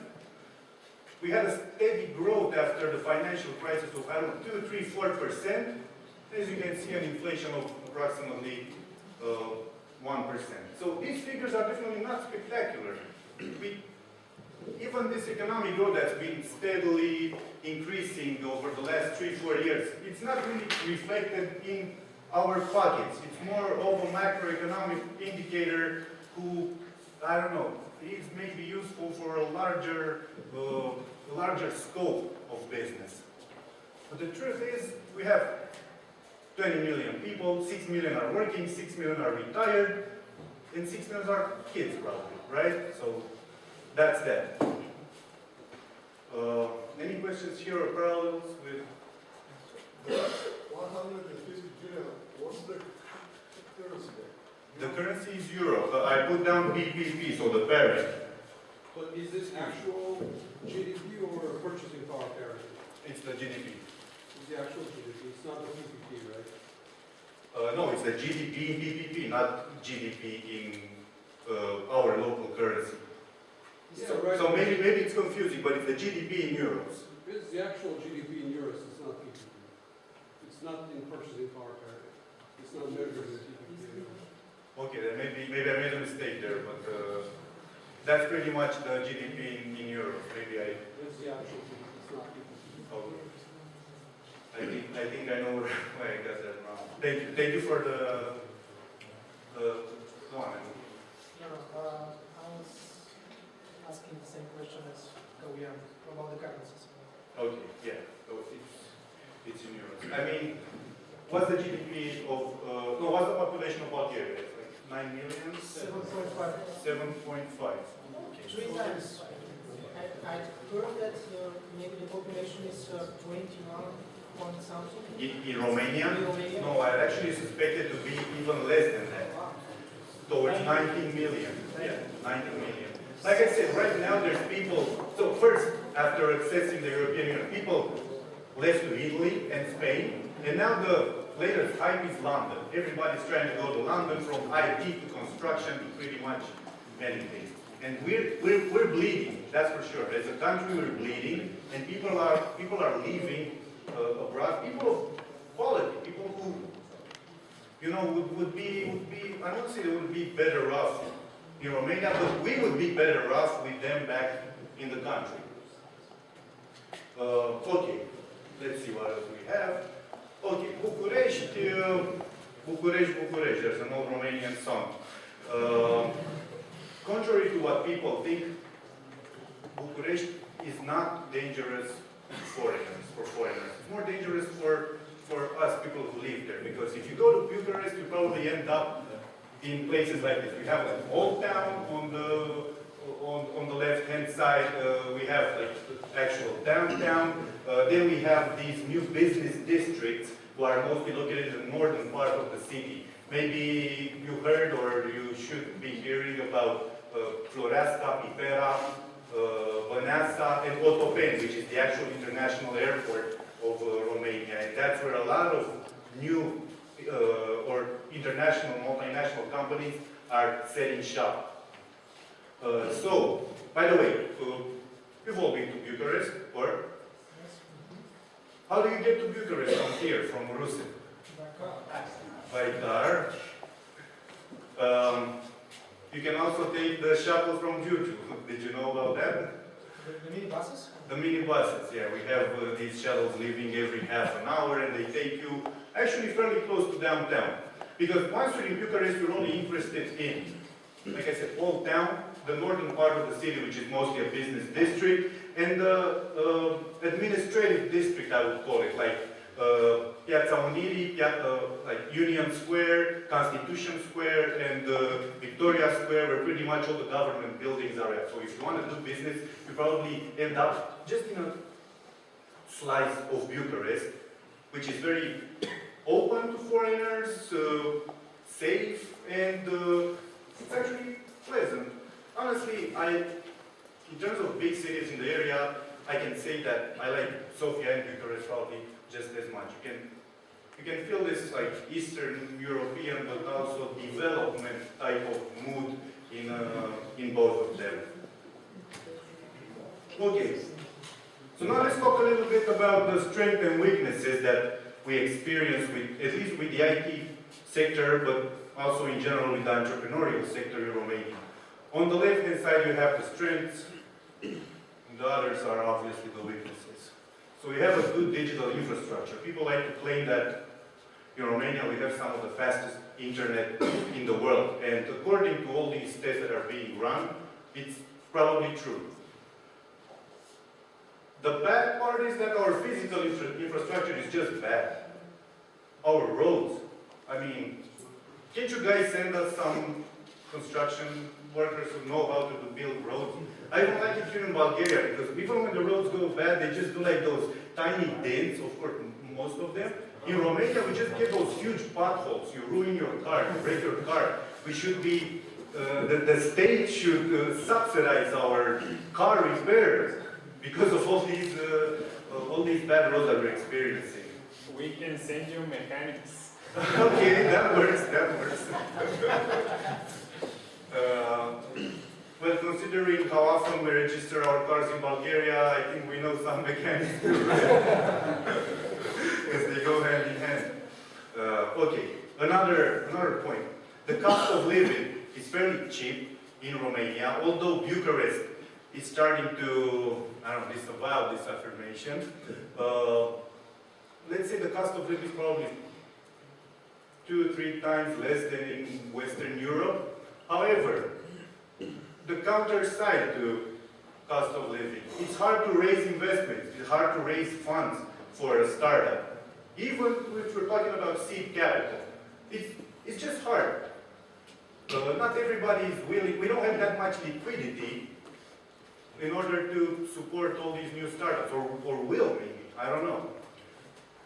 We had a steady growth after the financial crisis of, I don't know, 2, 3, 4%. As you can see, an inflation of approximately 1%. So these figures are definitely not spectacular. Even this economic growth that's been steadily increasing over the last 3-4 years, it's not really reflected in our pockets. It's more of a macroeconomic indicator who, I don't know, is maybe useful for a larger scope of business. But the truth is, we have 20 million people, 6 million are working, 6 million are retired, and 6 million are kids probably, right? So that's that. Any questions here or parallels with? 150 billion, what's the currency there? The currency is euro. I put down BPP, so the parent. But is this actual GDP or purchasing power parity? It's the GDP. It's the actual GDP, it's not the PPP, right? No, it's the GDP in BPP, not GDP in our local currency. Yeah, So, right. so maybe it's confusing, but it's the GDP in euros. It's the actual GDP in euros, it's not PPP. It's not in purchasing power parity. It's not measured in PPP. Okay, then maybe I made a mistake there, but that's pretty much the GDP in euros. Maybe I. It's the actual GDP, it's not PPP. Oh, I think I know why I got that wrong. Thank you for the one. I was asking the same question as Kauyan about the currencies. Okay, yeah. So it's in euros. I mean, what's the GDP of no? What's the population of Bulgaria? It's like 9 million. 7.5. 7.5. Three times. I heard that maybe the population is 21 point something. In Romania? In Romania? No, I actually suspect it to be even less than that. Towards 19 million. Yeah, 19 million. Like I said, right now there's people, so first, after accessing the European Union, people left to Italy and Spain, and now the latest hype is London. Everybody's trying to go to London, from IT to construction to pretty much anything. And we're bleeding, that's for sure. As a country, we're bleeding, and people are leaving abroad. People of quality, people who, you know, would be. I won't say they would be better off in Romania, but we would be better off with them back in the country. Okay, let's see what else we have. Okay, București, București. There's an old Romanian song. Contrary to what people think, București is not dangerous for foreigners. It's more dangerous for us people who live there, because if you go to Bucharest, you probably end up in places like this. We have like Old Town on the left-hand side. We have like actual downtown. Then we have these new business districts who are mostly located in the northern part of the city. Maybe you heard or you should be hearing about Floreasca, Pipera, Băneasa, and Otopeni, which is the actual international airport of Romania. And that's where a lot of new or international, multinational companies are setting shop. So, by the way, you've all been to Bucharest, or? How do you get to Bucharest from here, from Rusin? By car. You can also take the shuttle from Giurgiu. Did you know about that? The minibuses? The minibuses, yeah. We have these shuttles leaving every half an hour, and they take you actually fairly close to downtown. Because once you're in Bucharest, you're only interested in, like I said, Old Town, the northern part of the city, which is mostly a business district, and the administrative district, I would call it, like Piața Unirii, like Union Square, Constitution Square, and Victoria Square, where pretty much all the government buildings are at. So if you want to do business, you probably end up just in a slice of Bucharest, which is very open to foreigners, safe, and it's actually pleasant. Honestly, in terms of big cities in the area, I can say that I like Sofia and Bucharest probably just as much. You can feel this like Eastern European, but also development type of mood in both of them. Okay, so now let's talk a little bit about the strengths and weaknesses that we experience with, at least with the IT sector, but also in general with the entrepreneurial sector in Romania. On the left-hand side, you have the strengths, and the others are obviously the weaknesses. So we have a good digital infrastructure. People like to claim that in Romania we have some of the fastest internet in the world. And according to all these tests that are being run, it's probably true. The bad part is that our physical infrastructure is just bad. Our roads. I mean, can't you guys send us some construction workers who know how to build roads? I don't like it here in Bulgaria because even when the roads go bad, they just do like those tiny dents, of course, most of them. In Romania, we just get those huge potholes. You ruin your car, you break your car. We should be, the state should subsidize our car repairs because of all these bad roads that we're experiencing. We can send you mechanics. Okay, that works, that works. Well, considering how often we register our cars in Bulgaria, I think we know some mechanics too, right? As they go hand in hand. Okay, another point. The cost of living is fairly cheap in Romania, although Bucharest is starting to, I don't know, disavow this affirmation. Let's say the cost of living is probably 2 or 3 times less than in Western Europe. However, the counter side to cost of living, it's hard to raise investments, it's hard to raise funds for a startup. Even if we're talking about seed capital, it's just hard. Not everybody is willing, we don't have that much liquidity in order to support all these new startups, or will maybe, I don't know.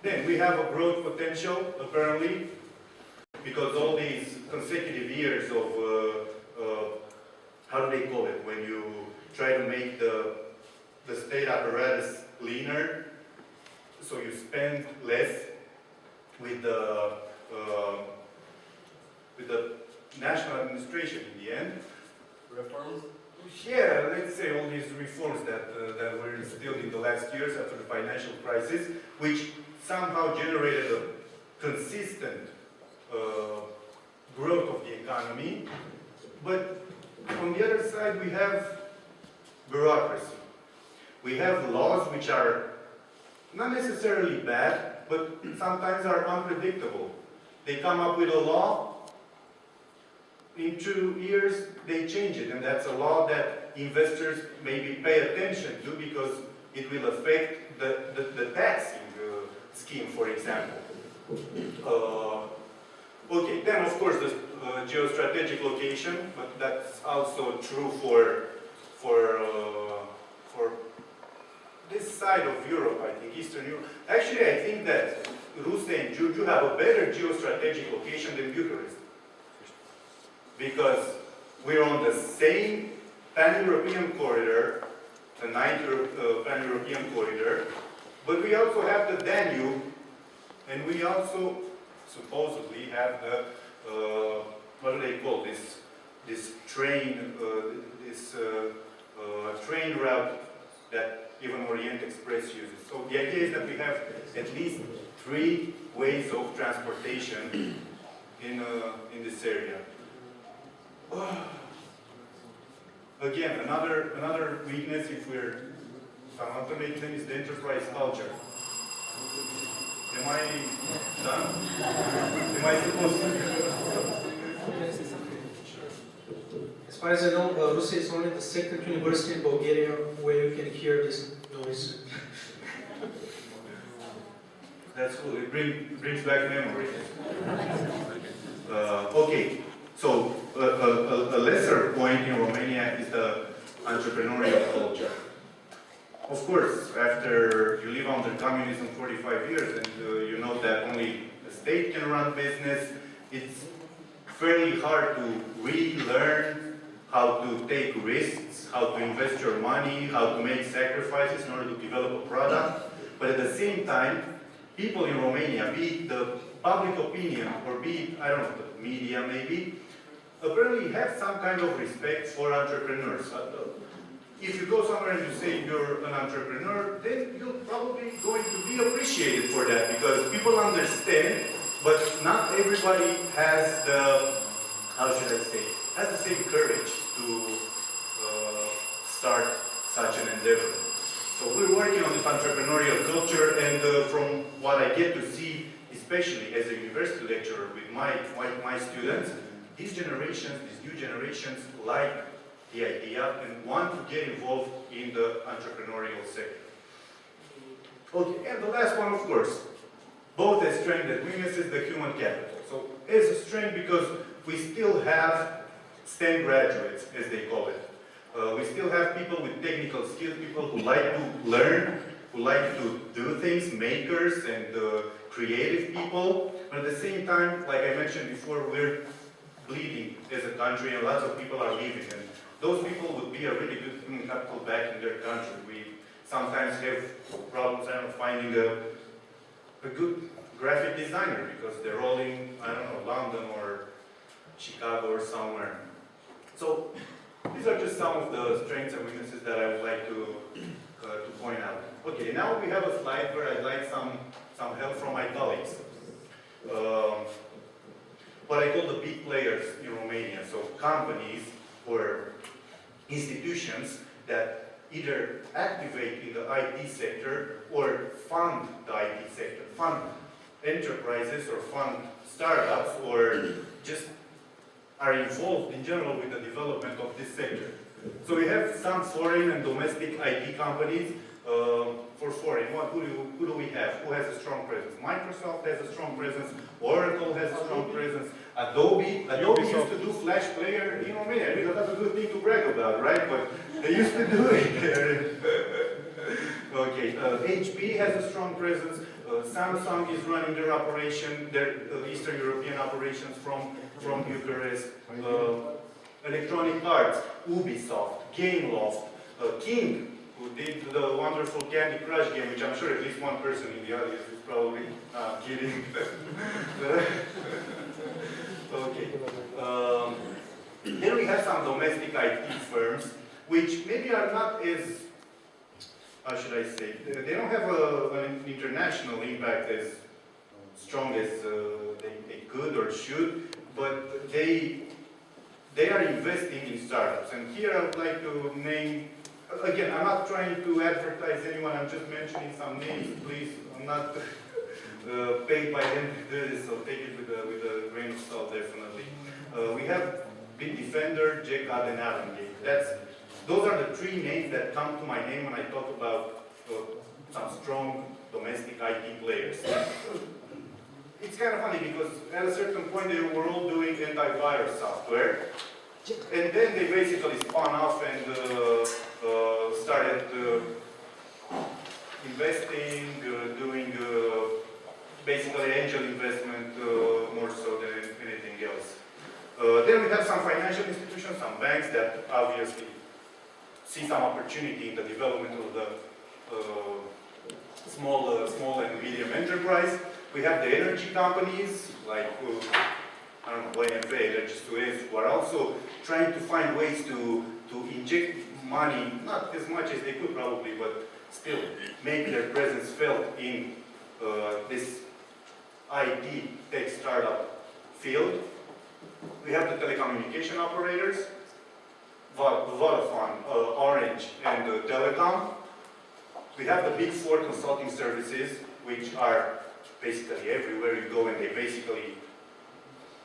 Then we have a growth potential, apparently, because all these consecutive years of, how do they call it, when you try to make the state apparatus leaner, so you spend less with the national administration in the end. Reforms? Yeah, let's say all these reforms that were instilled in the last years after the financial crisis, which somehow generated a consistent growth of the economy. But on the other side, we have bureaucracy. We have laws which are not necessarily bad, but sometimes are unpredictable. They come up with a law, in 2 years they change it, and that's a law that investors maybe pay attention to because it will affect the taxing scheme, for example. Okay, then of course the geostrategic location, but that's also true for this side of Europe, I think, Eastern Europe. Actually, I think that Russe and Giurgiu have a better geostrategic location than Bucharest. Because we're on the same pan-European corridor, the 9th pan-European corridor, but we also have the Danube, and we also supposedly have the, what do they call this train, train route that even Orient Express uses. So the idea is that we have at least 3 ways of transportation in this area. Again, another weakness, if I want to make them, is the enterprise culture. Am I done? Am I supposed to? As far as I know, Russia is only the second university in Bulgaria where you can hear this noise. That's cool. It brings back memories. Okay, so a lesser point in Romania is the entrepreneurial culture. Of course, after you live under communism 45 years and you know that only the state can run business, it's fairly hard to relearn how to take risks, how to invest your money, how to make sacrifices in order to develop a product. But at the same time, people in Romania, be it the public opinion or be it, I don't know, the media maybe, apparently have some kind of respect for entrepreneurs. If you go somewhere and you say you're an entrepreneur, then you're probably going to be appreciated for that because people understand, but not everybody has the, how should I say, has the same courage to start such an endeavor. So we're working on this entrepreneurial culture, and from what I get to see, especially as a university lecturer with my students, these new generations like the idea and want to get involved in the entrepreneurial sector. Okay, and the last one, of course, both as strength and weakness, is the human capital. So as a strength because we still have STEM graduates, as they call it. We still have people with technical skills, people who like to learn, who like to do things, makers and creative people. But at the same time, like I mentioned before, we're bleeding as a country and lots of people are leaving. And those people would be a really good human capital back in their country. We sometimes have problems finding a good graphic designer because they're all in, I don't know, London or Chicago or somewhere. So these are just some of the strengths and weaknesses that I would like to point out. Okay, now we have a slide where I'd like some help from my colleagues. What I call the big players in Romania, so companies or institutions that either activate in the IT sector or fund the IT sector, fund enterprises or fund startups or just are involved in general with the development of this sector. So we have some foreign and domestic IT companies. For foreign, who do we have? Who has a strong presence? Microsoft has a strong presence. Oracle has a strong presence. Adobe used to do Flash Player in Romania. It's not a good thing to brag about, right? But they used to do it. Okay, HP has a strong presence. Samsung is running their operation, their Eastern European operations from Bucharest. Electronic Arts, Ubisoft, Gameloft, King, who did the wonderful Candy Crush game, which I'm sure at least one person in the audience is probably kidding. Okay. Then we have some domestic IT firms, which maybe are not as, how should I say, they don't have an international impact as strong as they could or should, but they are investing in startups. And here I would like to name, again, I'm not trying to advertise anyone, I'm just mentioning some names, please. I'm not paid by them to do this, so take it with a grain of salt, definitely. We have Bitdefender, JCOD, and Avangate. Those are the three names that come to my name when I talk about some strong domestic IT players. It's kind of funny because at a certain point they were all doing antivirus software, and then they basically spun off and started investing, doing basically angel investment more so than anything else. Then we have some financial institutions, some banks that obviously see some opportunity in the development of the small and medium enterprise. We have the energy companies like I don't know, YNFA, Energy Suez, who are also trying to find ways to inject money, not as much as they could probably, but still make their presence felt in this IT tech startup field. We have the telecommunication operators, Vodafone, Orange, and Telecom. We have the big four consulting services, which are basically everywhere you go, and they basically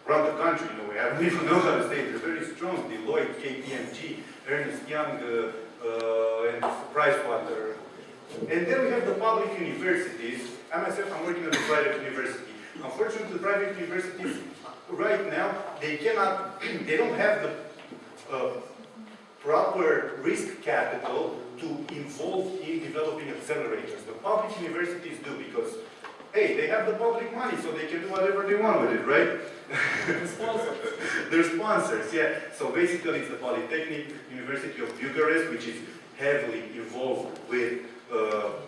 run the country. You know, we haven't even know how to say it. They're very strong. Deloitte, KPMG, Ernst Young, and Pricewater. And then we have the public universities. I myself, I'm working at a private university. Unfortunately, the private universities right now, they don't have the proper risk capital to involve in developing accelerators. The public universities do because, hey, they have the public money, so they can do whatever they want with it, right? Sponsors. They're sponsors, yeah. So basically, it's the Polytechnic University of Bucharest, which is heavily involved with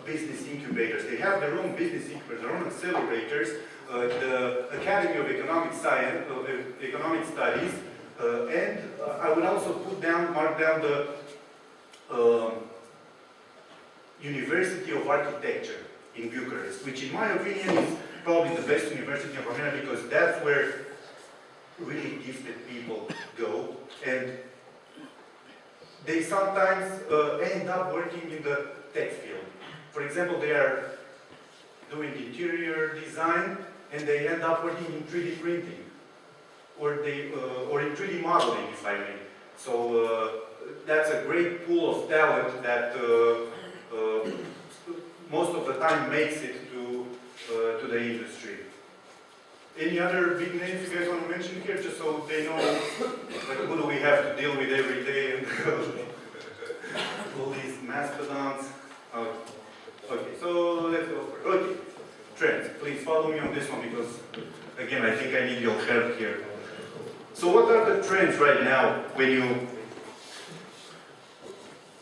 business incubators. They have their own business incubators, their own accelerators. The Academy of Economic Science, Economic Studies, and I would also mark down the University of Architecture in Bucharest, which in my opinion is probably the best university in Romania because that's where really gifted people go, and they sometimes end up working in the tech field. For example, they are doing interior design and they end up working in 3D printing or in 3D modeling, if I may. So that's a great pool of talent that most of the time makes it to the industry. Any other big names you guys want to mention here, just so they know like, who do we have to deal with every day and all these mastodons. Okay, so let's go for it. Okay, trends. Please follow me on this one because, again, I think I need your help here. So what are the trends right now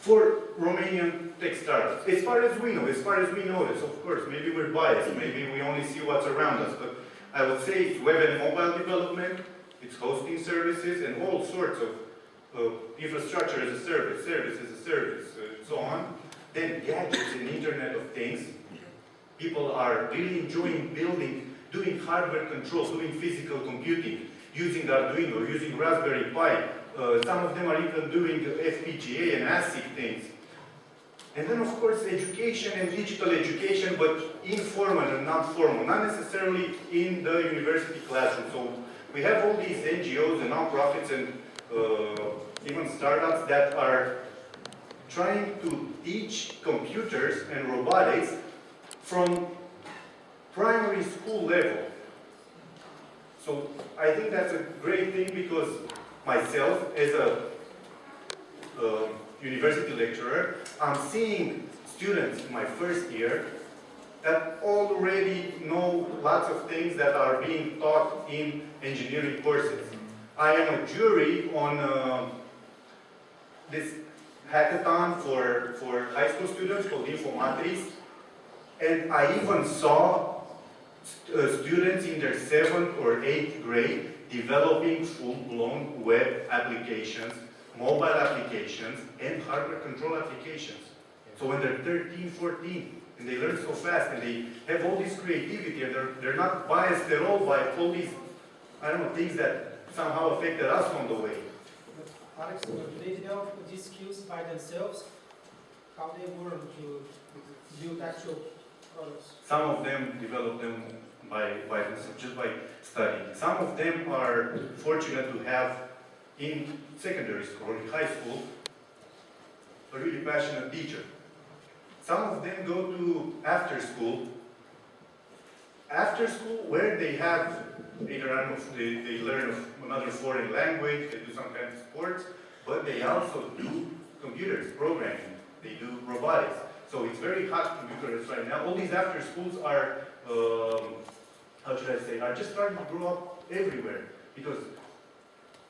for Romanian tech startups? As far as we know, as far as we notice, of course, maybe we're biased, maybe we only see what's around us, but I would say it's web and mobile development, it's hosting services, and all sorts of infrastructure as a service, service as a service, so on. Then gadgets and Internet of Things. People are really enjoying doing hardware control, doing physical computing, using Arduino, using Raspberry Pi. Some of them are even doing FPGA and ASIC things. And then, of course, education and digital education, but informal and not formal, not necessarily in the university classroom. So we have all these NGOs and nonprofits and even startups that are trying to teach computers and robotics from primary school level. So I think that's a great thing because myself, as a university lecturer, I'm seeing students in my first year that already know lots of things that are being taught in engineering courses. I am a jury on this hackathon for high school students called Infomatris, and I even saw students in their 7th or 8th grade developing full-blown web applications, mobile applications, and hardware control applications. So when they're 13, 14, and they learn so fast, and they have all this creativity, and they're not biased at all by all these, I don't know, things that somehow affected us on the way. Alex, do they develop these skills by themselves? How they learn to build actual products? Some of them develop them by themselves, just by studying. Some of them are fortunate to have in secondary school or in high school a really passionate teacher. Some of them go to after school where they have either, I don't know, they learn another foreign language, they do some kind of sports, but they also do computers, programming, they do robotics. So it's very hot in Bucharest right now. All these after schools are, how should I say, are just starting to grow up everywhere because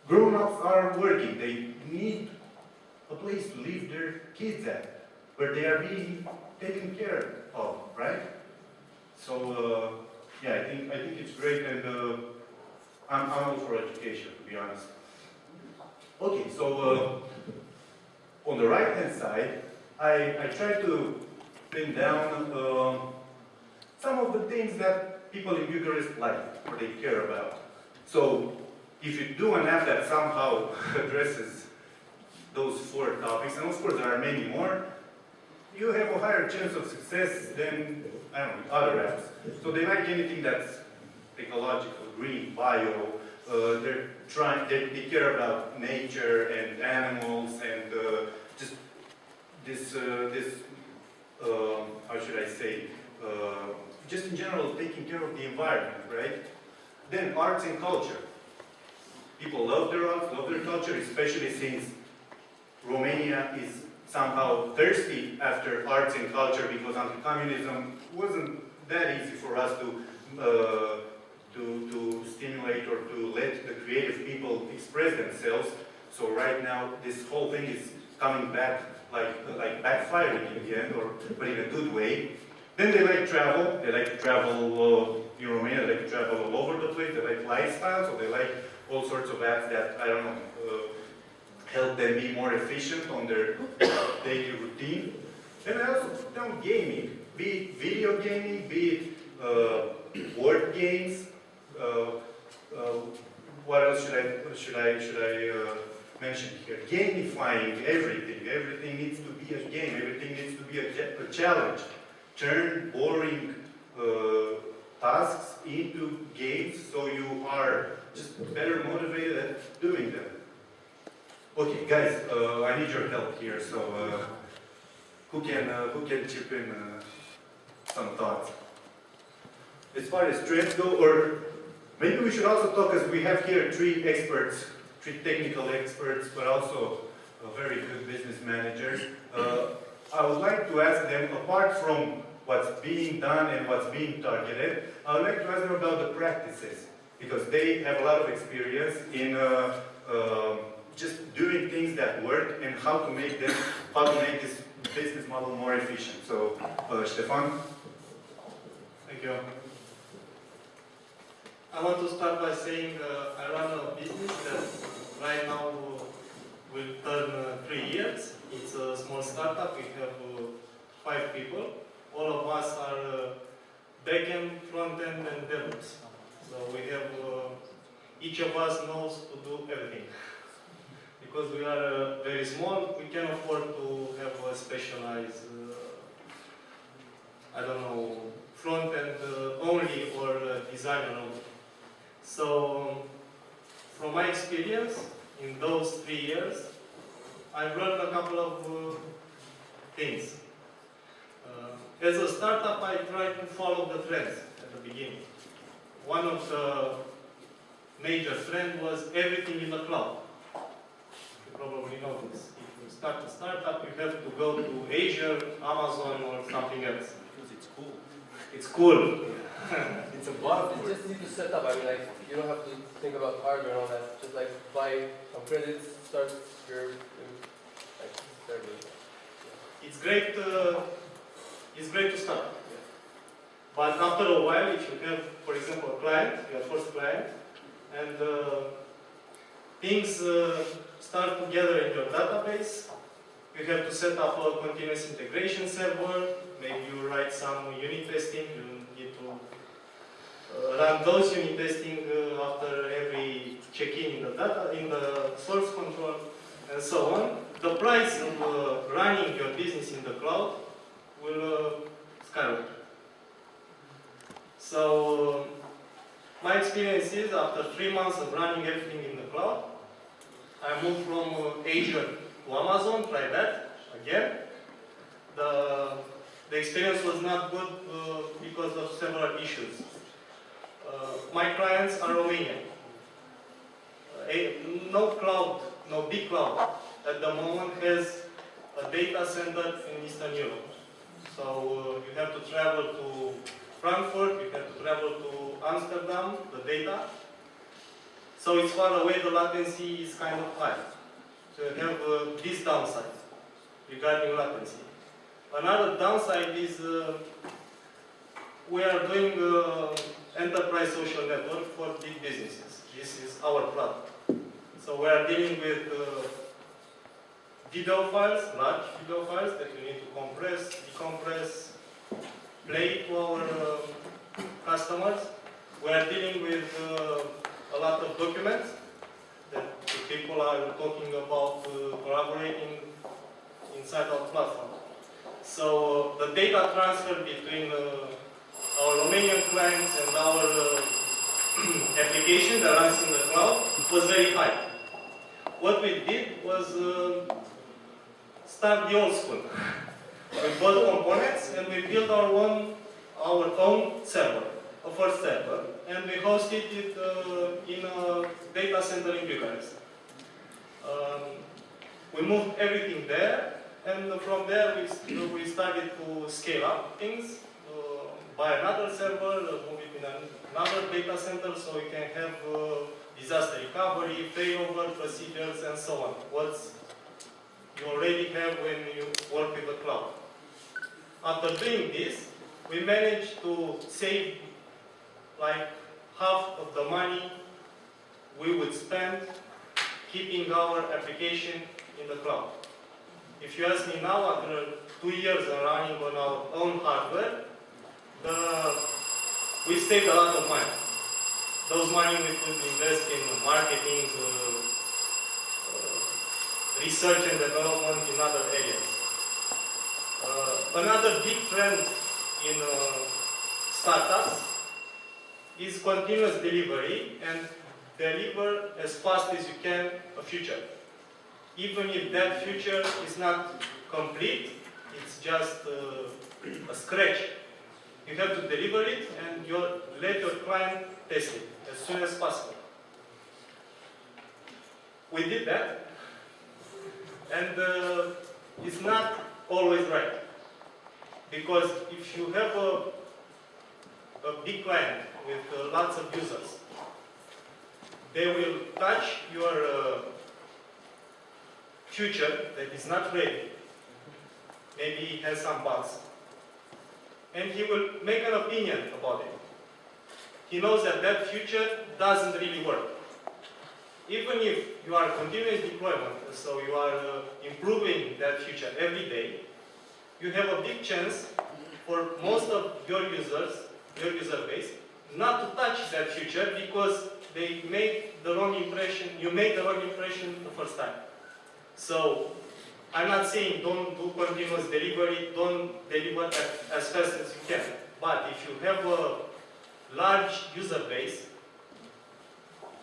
grown-ups are working. They need a place to leave their kids at, where they are being taken care of, right? So yeah, I think it's great, and I'm all for education, to be honest. Okay, so on the right-hand side, I try to pin down some of the things that people in Bucharest like or they care about. So if you do an app that somehow addresses those 4 topics, and of course there are many more, you have a higher chance of success than, I don't know, other apps. So they like anything that's ecological, green, bio. They care about nature and animals and just this how should I say, just in general taking care of the environment, right? Then arts and culture. People love their arts, love their culture, especially since Romania is somehow thirsty after arts and culture because under communism wasn't that easy for us to stimulate or to let the creative people express themselves. So right now this whole thing is coming back like backfiring in the end, but in a good way. Then they like travel. They like to travel in Romania. They like to travel all over the place. They like lifestyle, so they like all sorts of apps that, I don't know, help them be more efficient on their daily routine. And I also put down gaming, be it video gaming, be it board games. What else should I mentioned here. Gamifying everything. Everything needs to be a game. Everything needs to be a challenge. Turn boring tasks into games so you are just better motivated at doing them. Okay, guys, I need your help here. So, who can chip in some thoughts? As far as trends go, or maybe we should also talk, as we have here three experts, three technical experts, but also very good business managers. I would like to ask them, apart from what's being done and what's being targeted, I would like to ask them about the practices, because they have a lot of experience in just doing things that work and how to make this business model more efficient. So, Stefan? Thank you. I want to start by saying I run a business that right now will turn 3 years. It's a small startup. We have 5 people. All of us are back-end, front-end, and DevOps. So we have, each of us knows to do everything. Because we are very small, we can afford to have a specialized, I don't know, front-end only or designer only. So, from my experience, in those 3 years, I've learned a couple of things. As a startup, I tried to follow the trends at the beginning. One of the major trends was everything in the cloud. You probably know this. If you start a startup, you have to go to Azure, Amazon, or something else. Because it's cool. It's cool. It's a bot. You just need to set up. I mean, like, you don't have to think about hardware and all that. Just like buy some credits, start your like service. It's great to start. But after a while, if you have, for example, a client, your first client, and things start to gather in your database, you have to set up a continuous integration server. Maybe you write some unit testing. You need to run those unit testing after every check-in in the data, in the source control, and so on. The price of running your business in the cloud will skyrocket. So my experience is, after 3 months of running everything in the cloud, I moved from Azure to Amazon. Try that again. The experience was not good because of several issues. My clients are Romanian. No cloud, no big cloud at the moment has a data center in Eastern Europe. So you have to travel to Frankfurt, you have to travel to Amsterdam, the data. So it's far away, the latency is kind of high. So you have this downside regarding latency. Another downside is we are doing enterprise social network for big businesses. This is our product. So we are dealing with video files, large video files that you need to compress, decompress, play to our customers. We are dealing with a lot of documents that the people are talking about collaborating inside our platform. So the data transfer between our Romanian clients and our application that runs in the cloud was very high. What we did was start the old school. We bought components and we built our own server, a first server, and we hosted it in a data center in Bucharest. We moved everything there, and from there we started to scale up things, buy another server, move it in another data center so we can have disaster recovery, failover procedures, and so on. What you already have when you work with the cloud. After doing this, we managed to save like half of the money we would spend keeping our application in the cloud. If you ask me now, after 2 years of running on our own hardware, we saved a lot of money. Those money we could invest in marketing, research and development in other areas. Another big trend in startups is continuous delivery and deliver as fast as you can a feature. Even if that feature is not complete, it's just a scratch. You have to deliver it and let your client test it as soon as possible. We did that, and it's not always right. Because if you have a big client with lots of users, they will touch your feature that is not ready. Maybe it has some bugs. And he will make an opinion about it. He knows that that feature doesn't really work. Even if you are continuous deployment, so you are improving that feature every day, you have a big chance for most of your users, your user base, not to touch that feature because they made the wrong impression, you made the wrong impression the first time. So, I'm not saying don't do continuous delivery, don't deliver as fast as you can. But if you have a large user base,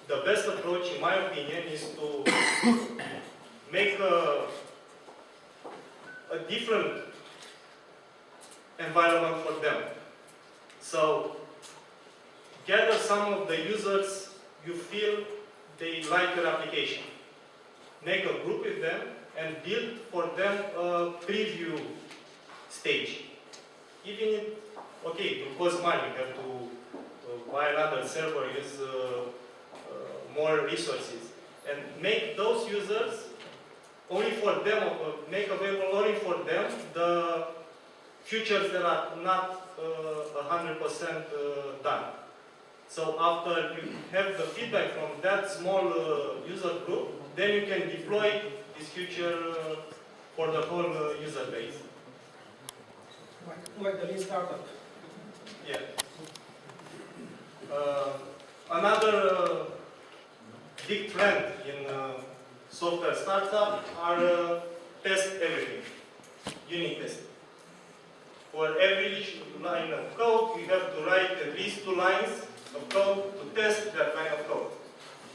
the best approach, in my opinion, is to make a different environment for them. So, gather some of the users you feel they like your application. Make a group with them and build for them a preview stage. Even if, okay, it will cost money, you have to buy another server, use more resources. And make those users only for them, make available only for them the features that are not 100% done. So after you have the feedback from that small user group, then you can deploy this feature for the whole user base. Like the lean startup. Yeah. Another big trend in software startup are test everything, unit testing. For every line of code, you have to write at least 2 lines of code to test that line of code.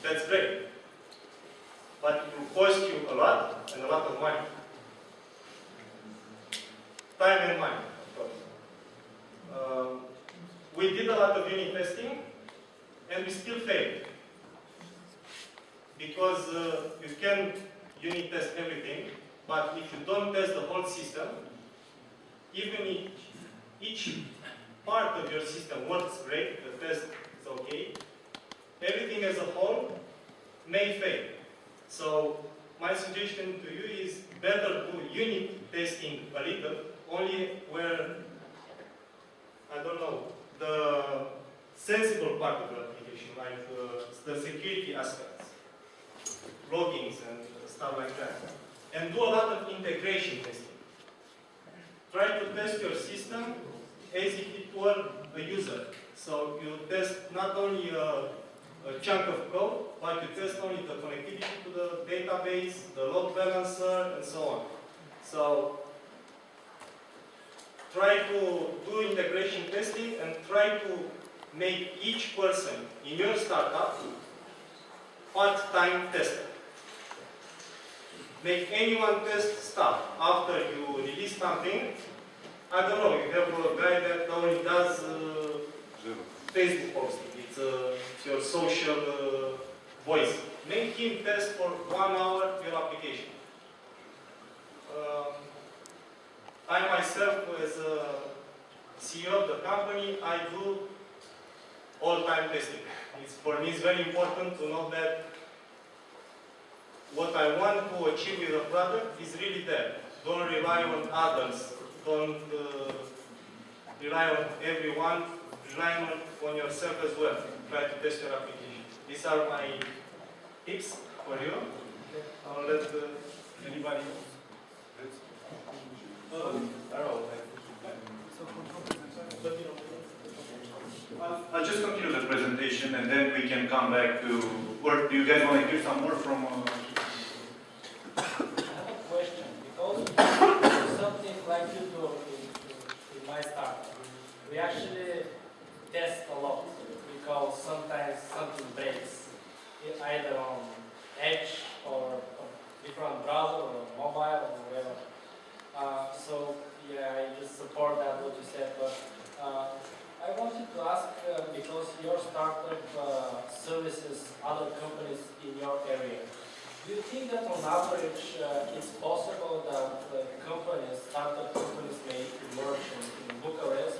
That's great. But it will cost you a lot and a lot of money. Time and money, of course. We did a lot of unit testing and we still failed. Because you can unit test everything, but if you don't test the whole system, even if each part of your system works great, the test is okay, everything as a whole may fail. So my suggestion to you is better do unit testing a little, only where, I don't know, the sensible part of your application, like the security aspects, logins and stuff like that. And do a lot of integration testing. Try to test your system as if it were a user. So you test not only a chunk of code, but you test only the connectivity to the database, the load balancer, and so on. So try to do integration testing and try to make each person in your startup part-time tester. Make anyone test stuff after you release something. I don't know, you have a guy that only does Facebook posting. It's your social voice. Make him test for 1 hour your application. I myself, as a CEO of the company, I do all-time testing. For me, it's very important to know that what I want to achieve with a product is really there. Don't rely on others. Don't rely on everyone. Rely on yourself as well. Try to test your application. These are my tips for you. I'll let anybody else. I don't know. I'll just continue the presentation and then we can come back to, or do you guys want to hear some more from we actually test a lot because sometimes something breaks, either on Edge or different browser or mobile or whatever. So yeah, I just support that what you said, but I wanted to ask because your startup services other companies in your area. Do you think that on average it's possible that startup companies may emerge in Bucharest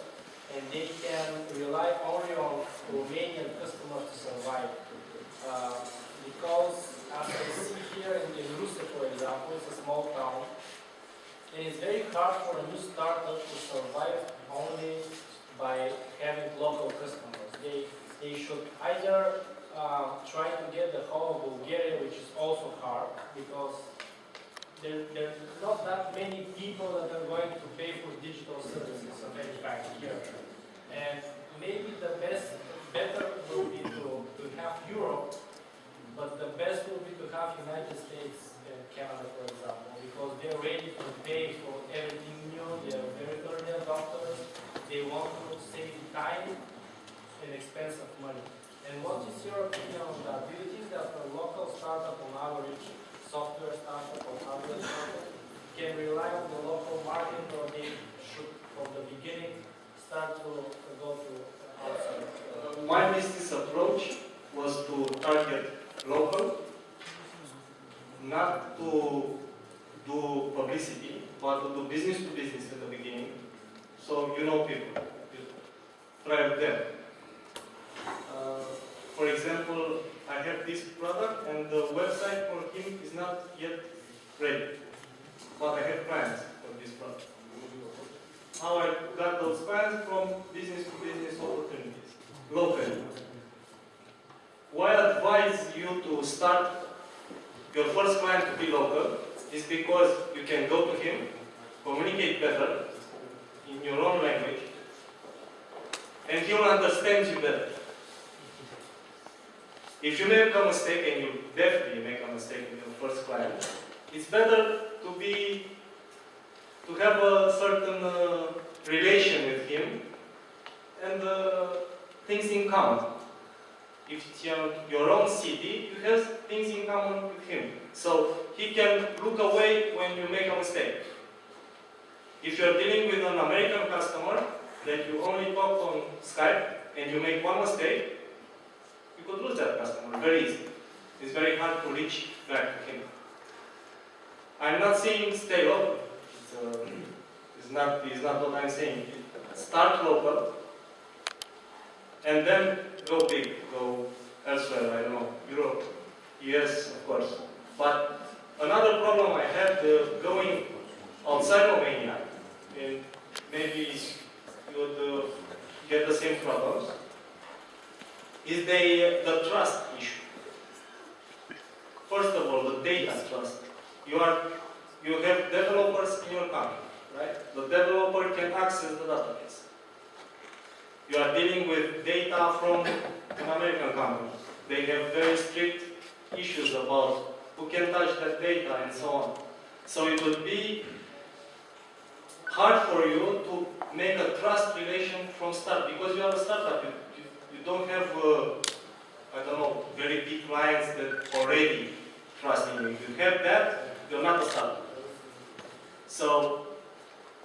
and they can rely only on Romanian customers to survive? Because as I see here in Ruse, for example, it's a small town, and it's very hard for a new startup to survive only by having local customers. They should either try to get the whole of Bulgaria, which is also hard because there's not that many people that are going to pay for digital services of any kind here. And maybe better will be to have Europe, but the best will be to have United States and Canada, for example, because they're ready to pay for everything new, they're very early adopters, they want to save time and expensive money. And what is your opinion on that? Do you think that a local startup on average, software startup or hardware startup, can rely on the local market, or they should from the beginning start to go to outside? My business approach was to target local, not to do publicity, but to do business to business at the beginning. So you know people, you try with them. For example, I have this product and the website for him is not yet ready, but I have plans for this product. How I got those plans from business to business opportunities, locally. Why I advise you to start your first client to be local is because you can go to him, communicate better in your own language, and he will understand you better. If you make a mistake, and you definitely make a mistake with your first client, it's better to have a certain relation with him and things in common. If it's your own city, you have things in common with him. So he can look away when you make a mistake. If you're dealing with an American customer that you only talk on Skype and you make one mistake, you could lose that customer very easily. It's very hard to reach back to him. I'm not saying stay local. It's not what I'm saying. Start local and then go big, go elsewhere, I don't know, Europe, US, of course. But another problem I had going outside Romania, and maybe you would get the same problems, is the trust issue. First of all, the data trust. You have developers in your country, right? The developer can access the database. You are dealing with data from an American company. They have very strict issues about who can touch that data and so on. So it would be hard for you to make a trust relation from start because you are a startup. You don't have, I don't know, very big clients that already trust in you. If you have that, you're not a startup. So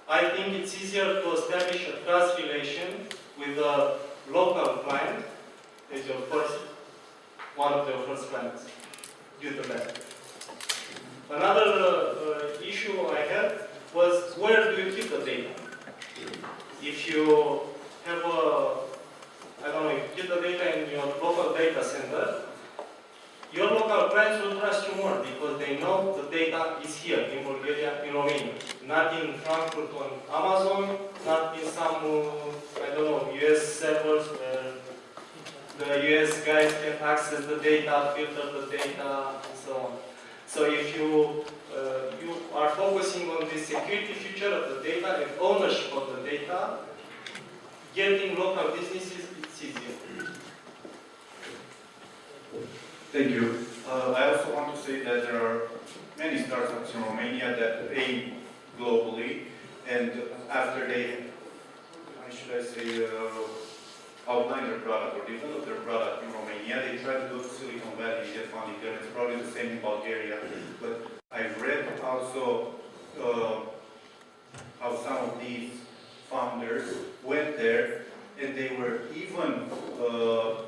I think it's easier to establish a trust relation with a local client as your one of your first clients due to that. Another issue I had was where do you keep the data? If you have I don't know, if you keep the data in your local data center, your local clients will trust you more because they know the data is here in Bulgaria, in Romania. Not in Frankfurt on Amazon, not in some, I don't know, US servers where the US guys can access the data, filter the data, and so on. So if you are focusing on the security feature of the data and ownership of the data, getting local businesses, it's easier. Thank you. I also want to say that there are many startups in Romania that aim globally, and after they how should I say, outline their product or develop their product in Romania. They try to go to Silicon Valley and get funding there. It's probably the same in Bulgaria. But I've read also how some of these founders went there and they were even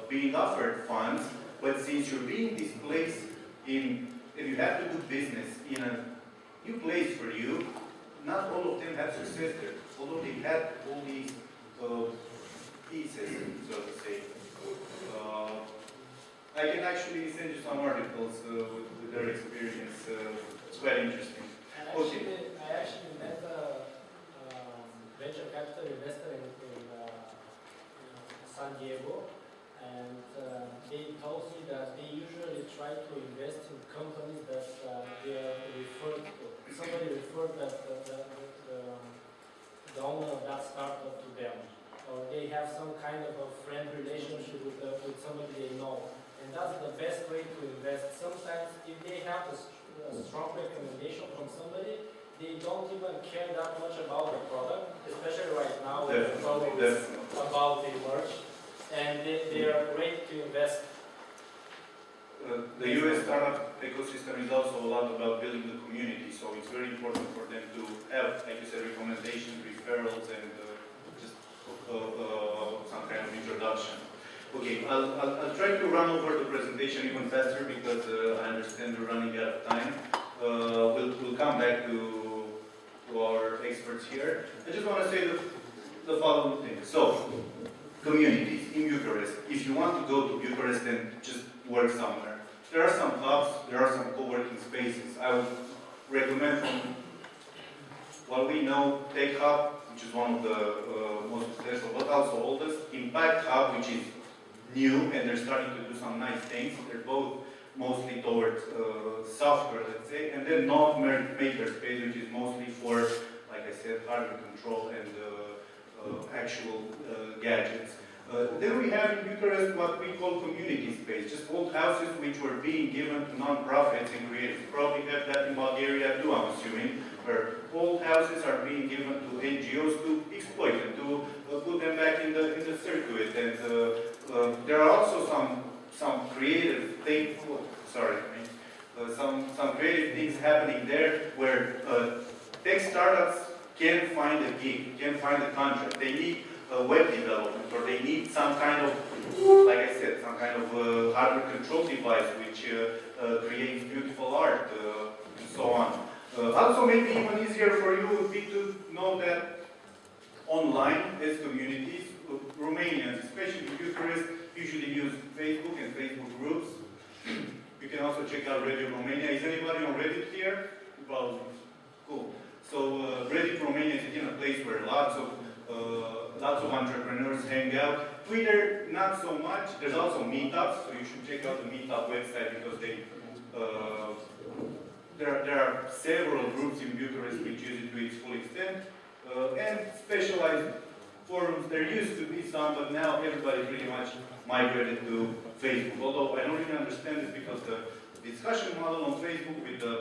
being offered funds, but since you're being displaced and you have to do business in a new place for you, not all of them had success there, although they had all these pieces, so to say. I can actually send you some articles with their experience. It's quite interesting. And I actually met a venture capital investor in San Diego, and they told me that they usually try to invest in companies that they are referred to. Somebody referred that the owner of that startup to them, or they have some kind of a friend relationship with somebody they know. And that's the best way to invest. Sometimes if they have a strong recommendation from somebody, they don't even care that much about the product, especially right now when the product is about to emerge, and they are ready to invest. The US startup ecosystem is also a lot about building the community, so it's very important for them to have, like you said, recommendations, referrals, and just some kind of introduction. Okay, I'll try to run over the presentation even faster because I understand we're running out of time. We'll come back to our experts here. I just want to say the following thing. So, communities in Bucharest. If you want to go to Bucharest and just work somewhere, there are some hubs, there are some co-working spaces. I would recommend from what we know, Tech Hub, which is one of the most successful, but also oldest, Impact Hub, which is new, and they're starting to do some nice things. They're both mostly towards software, let's say, and then Node Makerspace, which is mostly for, like I said, hardware control and actual gadgets. Then we have in Bucharest what we call community space, just old houses which were being given to non-profits and creators. You probably have that in Bulgaria too, I'm assuming, where old houses are being given to NGOs to exploit them, to put them back in the circuit. And there are also some creative things, some creative things happening there where tech startups can find a gig, can find a contract. They need web development, or they need some kind of, like I said, some kind of hardware control device which creates beautiful art and so on. Also, maybe even easier for you would be to know that online, as communities, Romanians, especially in Bucharest, usually use Facebook and Facebook groups. You can also check out Radio Romania. Is anybody on Reddit here? Well, cool. So Reddit Romania is again a place where lots of entrepreneurs hang out. Twitter, not so much. There's also meetups, so you should check out the meetup website because there are several groups in Bucharest which use it to its full extent. And specialized forums, there used to be some, but now everybody pretty much migrated to Facebook. Although I don't really understand this because the discussion model on Facebook with the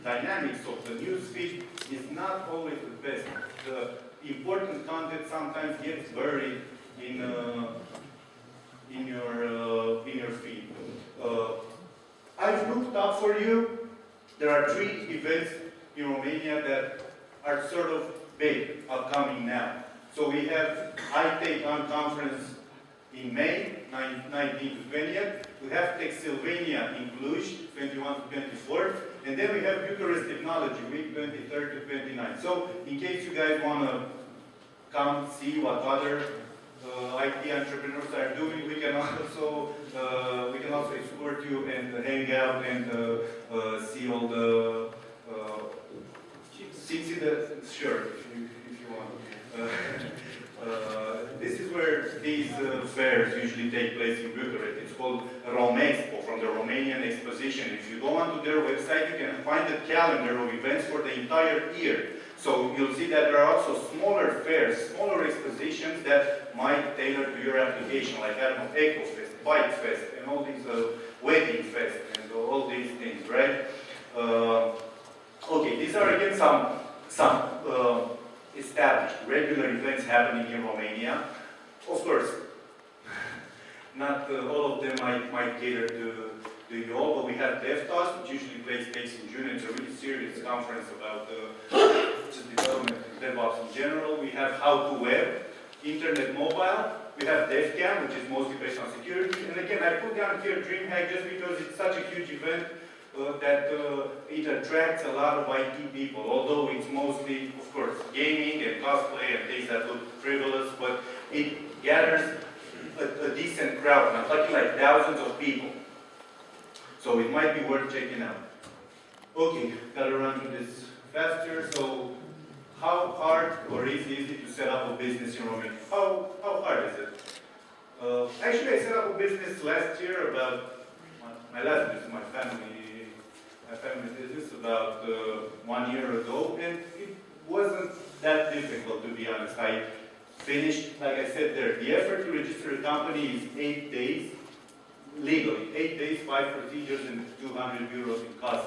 dynamics of the news feed is not always the best. The important content sometimes gets buried in your feed. I've looked up for you. There are 3 events in Romania that are sort of big, upcoming now. So we have iTech conference in May, 19th to 20th. We have Techsylvania in Cluj, 21 to 24. And then we have Bucharest Technology Week, 23rd to 29th. So in case you guys want to come see what other IT entrepreneurs are doing, we can also escort you and hang out and see all the sure, if you want. This is where these fairs usually take place in Bucharest. It's called Romexpo, from the Romanian Exposition. If you go onto their website, you can find a calendar of events for the entire year. So you'll see that there are also smaller fairs, smaller expositions that might tailor to your application, like I don't know, EcoFest, Bike Fest, and all these Wedding Fest, and all these things, right? Okay, these are again some established, regular events happening in Romania. Of course, not all of them might cater to you all, but we have DevTOS, which usually takes place in June. It's a really serious conference about just development and DevOps in general. We have How to Web, Internet Mobile. We have DevCam, which is mostly based on security. And again, I put down here DreamHack just because it's such a huge event that it attracts a lot of IT people, although it's mostly, of course, gaming and cosplay and things that look frivolous, but it gathers a decent crowd. I'm talking like thousands of people. So it might be worth checking out. Okay, gotta run through this faster. So how hard or is it to set up a business in Romania? How hard is it? Actually, I set up a business last year about my last business, my family business about 1 year ago, and it wasn't that difficult, to be honest. I finished, like I said there, the effort to register a company is 8 days, legally. 8 days, 5 procedures, and 200 euros in cost.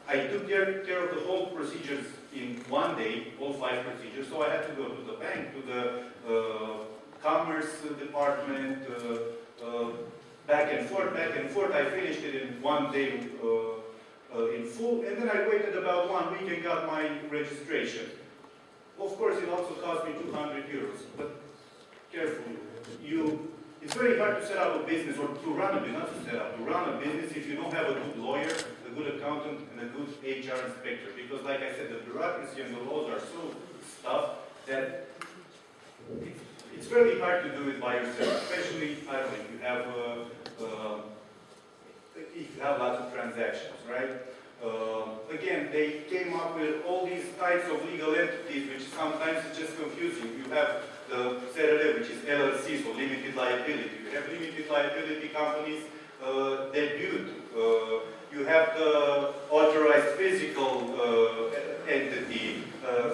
I took care of the whole procedures in 1 day, all 5 procedures, so I had to go to the bank, to the commerce department, back and forth. I finished it in 1 day in full, and then I waited about 1 week and got my registration. Of course, it also cost me 200 euros, but carefully. It's very hard to set up a business, or to run a business, not to set up, to run a business if you don't have a good lawyer, a good accountant, and a good HR inspector. Because like I said, the bureaucracy and the laws are so stuffed that it's very hard to do it by yourself, especially, I don't know, if you have lots of transactions, right? Again, they came up with all these types of legal entities, which sometimes is just confusing. You have the CRL, which is LLC, so limited liability. You have limited liability companies debut. You have the authorized physical entity,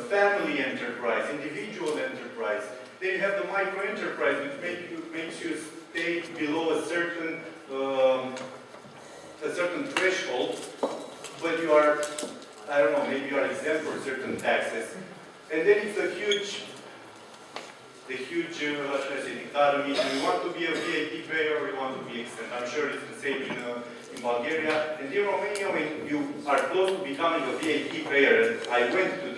family enterprise, individual enterprise. Then you have the micro enterprise, which makes you stay below a certain threshold, but you are, I don't know, maybe you are exempt for certain taxes. And then it's the huge, what should I say, dichotomy. Do we want to be a VAT payer or we want to be exempt? I'm sure it's the same in Bulgaria. And in Romania, when you are close to becoming a VAT payer, and I went to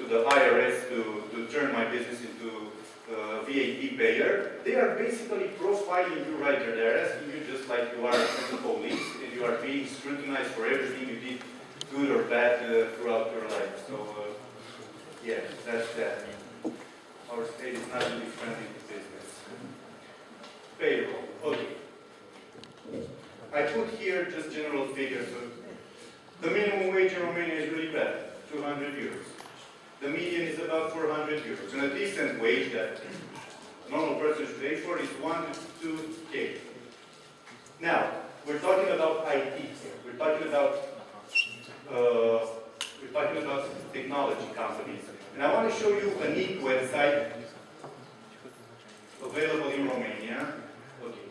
the IRS to turn my business into a VAT payer, they are basically profiling you right there. They're asking you just like you are the police, and you are being scrutinized for everything you did, good or bad, throughout your life. So, yeah, that's that. Our state is not really friendly to business. Payroll, okay. I put here just general figures. So the minimum wage in Romania is really bad, 200 euros. The median is about 400 euros. And a decent wage that a normal person should pay for is 1 to 2K. Now, we're talking about IT here. We're talking about technology companies. And I want to show you a neat website available in Romania. Okay,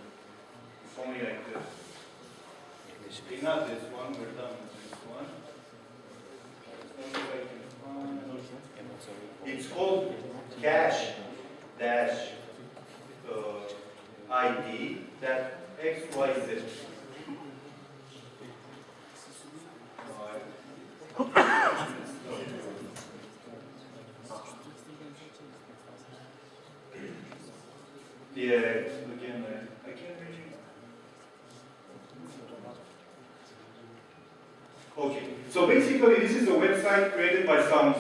if only I could. Okay, not this one, we're done with this one. Only I can find. It's called cash-ID.xyz. Yeah, again, I can't really. Okay, so basically this is a website created by some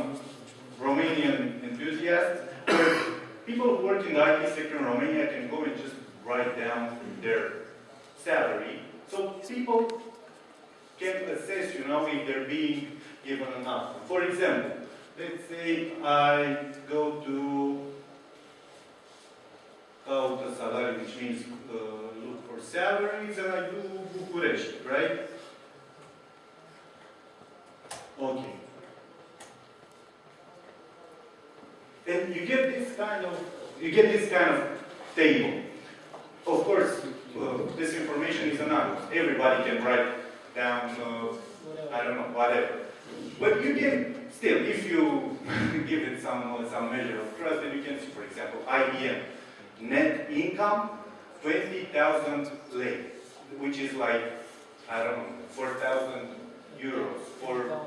Romanian enthusiasts where people who work in the IT sector in Romania can go and just write down their salary. So people can assess, if they're being given enough. For example, let's say I go to Caută Salariu, which means look for salaries, and I do București, right? Okay. And you get this kind of table. Of course, this information is anonymous. Everybody can write down, I don't know, whatever. But you can still, if you give it some some measure of trust, and you can see, for example, IBM, net income, 20,000 lei, which is like, I don't know, 4,000 euros, or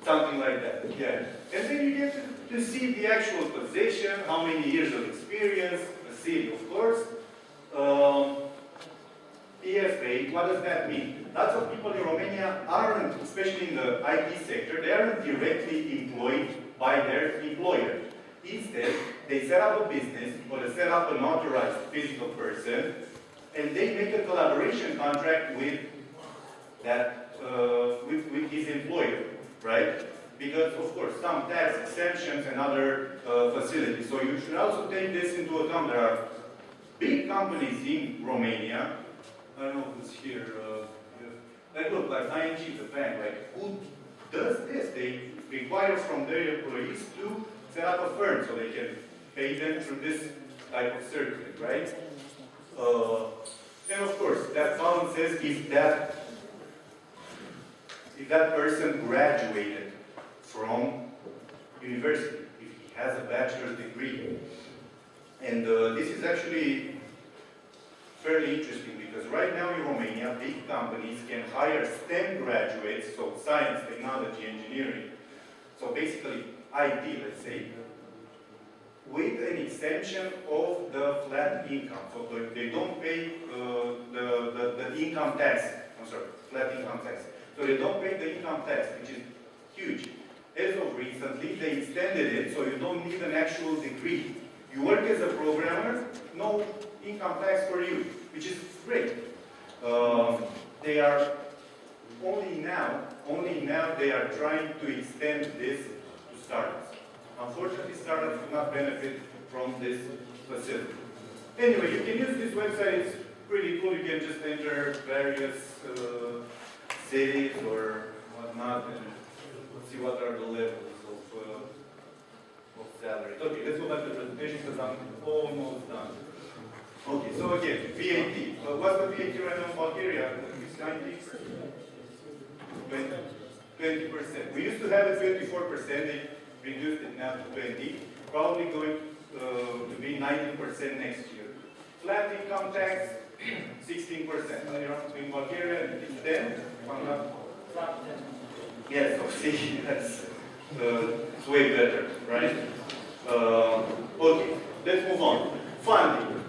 something like that, yeah. And then you get to see the actual position, how many years of experience, the city, of course. EFA, what does that mean? Lots of people in Romania aren't, especially in the IT sector, they aren't directly employed by their employer. Instead, they set up a business or they set up an authorized physical person, and they make a collaboration contract with that with his employer, right? Because of course some tax exemptions and other facilities. So you should also take this into account. There are big companies in Romania. I don't know who's here. Like look, like ING, the bank. Like who does this? They require from their employees to set up a firm so they can pay them through this type of circuit, right? And of course, that column says if that person graduated from university, if he has a bachelor's degree. And this is actually fairly interesting because right now in Romania, big companies can hire STEM graduates, so science, technology, engineering. So basically, IT, let's say, with an exemption of the flat income. So they don't pay the income tax. I'm sorry, flat income tax. So they don't pay the income tax, which is huge. As of recently, they extended it, so you don't need an actual degree. You work as a programmer, no income tax for you, which is great. They are only now they are trying to extend this to startups. Unfortunately, startups do not benefit from this facility. Anyway, you can use this website, it's pretty cool. You can just enter various cities or whatnot and see what are the levels of salary. Okay, let's go back to the presentation because I'm almost done. Okay, so again, VAT. What's the VAT right now in Bulgaria? It's 20%. We used to have it 24%, they reduced it now to 20%, probably going to be 19% next year. Flat income tax, 16%. In Bulgaria, it's 10%. Yes, see, that's it's way better, right? Okay, let's move on. Funding.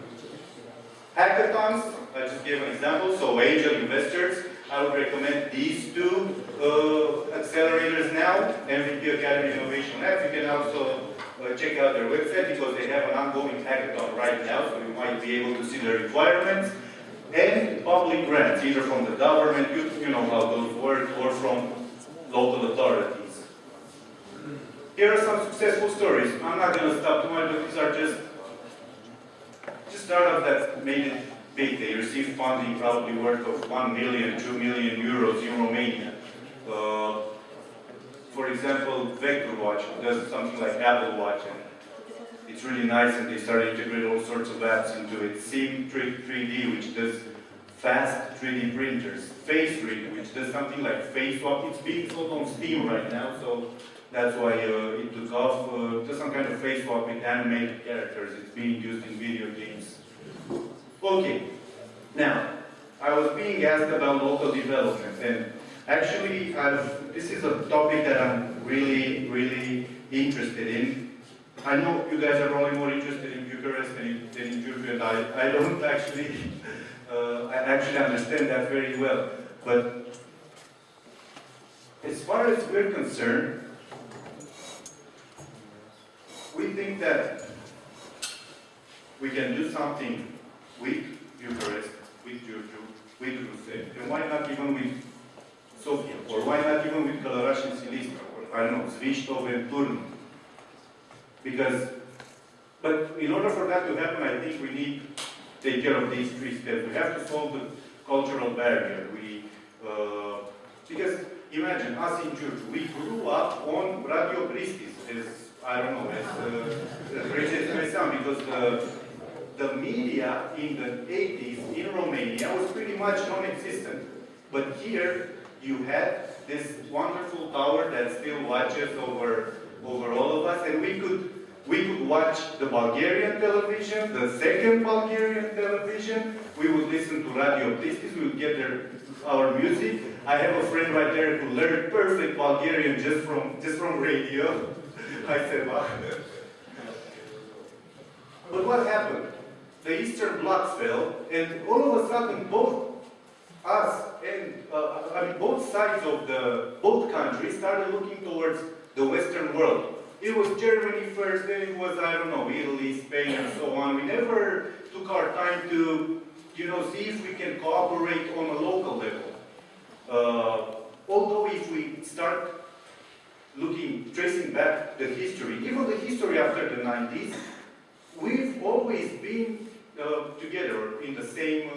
Hackathons, I just gave an example. So angel investors, I would recommend these two accelerators now, MVP Academy Innovation Labs. You can also check out their website because they have an ongoing hackathon right now, so you might be able to see the requirements. And public grants, either from the government, you know how those work, or from local authorities. Here are some successful stories. I'm not going to stop too much, but these are just startups that made it big. They received funding probably worth of 1 million, 2 million euros in Romania. For example, Vector Watch does something like Apple Watch, and it's really nice, and they started integrating all sorts of apps into it. Sim 3D, which does fast 3D printers. Face Read, which does something like face swap. It's being sold on Steam right now, so that's why it took off. Just some kind of face swap with animated characters. It's being used in video games. Okay, now, I was being asked about local development, and actually, this is a topic that I'm really, really interested in. I know you guys are probably more interested in Bucharest than in Giurgiu, and I don't actually, I actually understand that very well. But as far as we're concerned, we think that we can do something with Bucharest, with Giurgiu, with Russe, and why not even with Sofia, or why not even with Călăraș and Silistra, or I don't know, Svistov and Turnu. But in order for that to happen, I think we need to take care of these three steps. We have to solve the cultural barrier. Because imagine us in Giurgiu, we grew up on Radio Christis, as I don't know, as Princess Mesan, because the media in the 80s in Romania was pretty much non-existent. But here you had this wonderful tower that still watches over all of us, and we watch the Bulgarian television, the second Bulgarian television. We would listen to Radio Pistis, we would get our music. I have a friend right there who learned perfect Bulgarian just from radio. I said, wow. But what happened? The Eastern Bloc fell, and all of a sudden both us and both sides of both countries started looking towards the Western world. It was Germany first, then it was, I don't know, Italy, Spain, and so on. We never took our time to, see if we can cooperate on a local level. Although if we start tracing back the history, even the history after the 90s, we've always been together in the same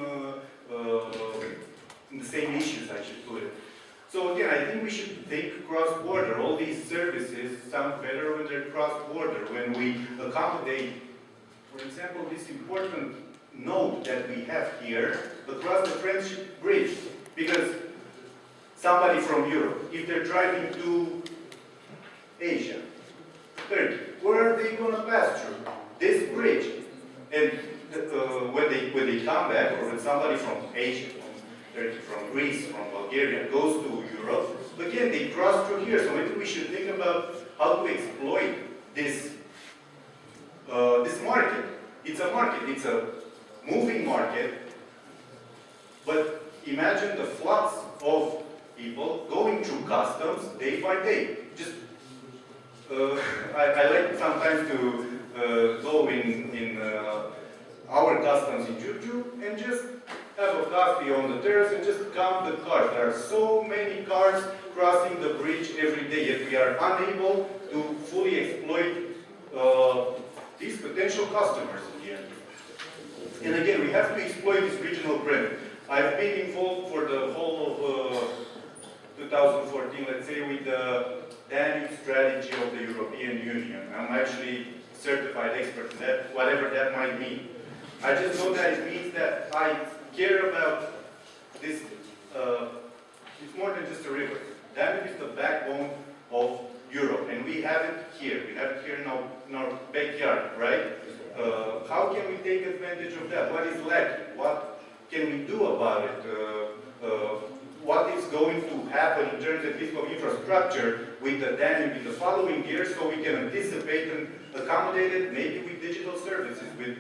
issues, I should put it. So again, I think we should think cross-border. All these services sound better when they're cross-border, when we accommodate, for example, this important node that we have here across the Friendship Bridge. Because somebody from Europe, if they're driving to Asia, Turkey, where are they going to pass through? This bridge. And when they come back, or when somebody from Asia, Turkey, from Greece, from Bulgaria, goes to Europe, again, they cross through here. So maybe we should think about how to exploit this market. It's a market, it's a moving market, but imagine the flux of people going through customs day by day. Just, I like sometimes to go in our customs in Juju and just have a coffee on the terrace and just count the cars. There are so many cars crossing the bridge every day, yet we are unable to fully exploit these potential customers in the end. And again, we have to exploit this regional brand. I've been involved for the whole of 2014, let's say, with the Danube strategy of the European Union. I'm actually a certified expert in that, whatever that might mean. I just know that it means that I care about this, it's more than just a river. Danube is the backbone of Europe, and we have it here. We have it here in our backyard, right? How can we take advantage of that? What is lacking? What can we do about it? What is going to happen in terms at least of infrastructure with the Danube in the following years, so we can anticipate and accommodate it, maybe with digital services, with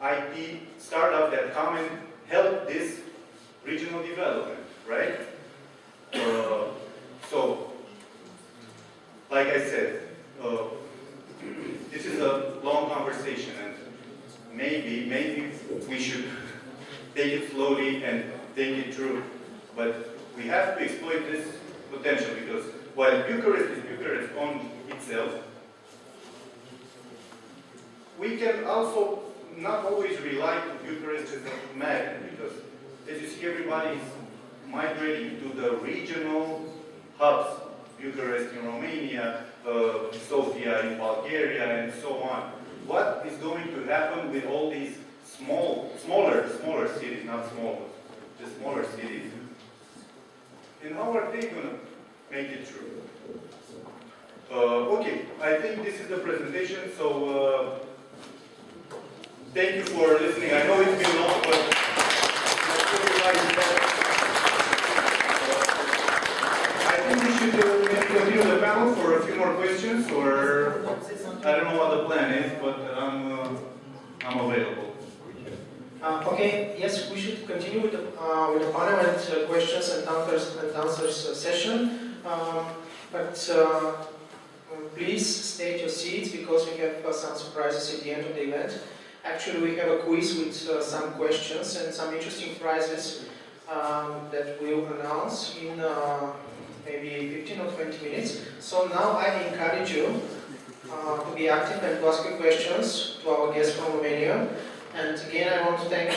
IT startups that come and help this regional development, right? So, like I said, this is a long conversation, and maybe we should take it slowly and think it through. But we have to exploit this potential, because while Bucharest is Bucharest on itself, we can also not always rely on Bucharest as a magnet, because as you see, everybody is migrating to the regional hubs, Bucharest in Romania, Sofia in Bulgaria, and so on. What is going to happen with all these smaller cities, not small, just smaller cities? And how are they going to make it true? Okay, I think this is the presentation, so thank you for listening. I know it's been long, but I think we should maybe continue the panel for a few more questions, or I don't know what the plan is, but I'm available. Okay, yes, we should continue with the panel and questions and answers session. But please state your seats, because we have some surprises at the end of the event. Actually, we have a quiz with some questions and some interesting prizes that we'll announce in maybe 15 or 20 minutes. So now I encourage you to be active and to ask your questions to our guests from Romania. And again, I want to thank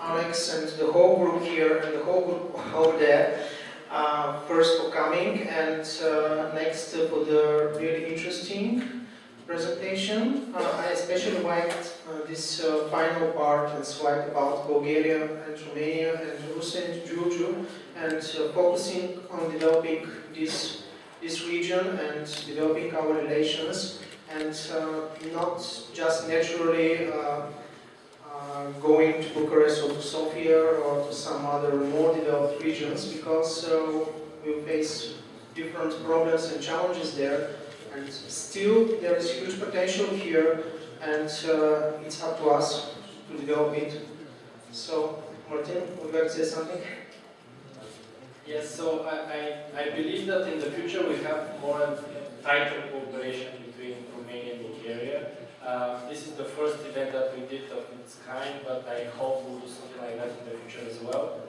Alex and the whole group here and the whole group over there, first for coming, and next for the really interesting presentation. I especially liked this final part and slide about Bulgaria and Romania and Russia and Georgia, and focusing on developing this region and developing our relations and not just naturally going to Bucharest or to Sofia or to some other more developed regions, because we face different problems and challenges there, and still there is huge potential here, and it's up to us to develop it. So, Martin, would you like to say something? Yes, so I believe that in the future we have more tighter cooperation between Romania and Bulgaria. This is the first event that we did of its kind, but I hope we'll do something like that in the future as well.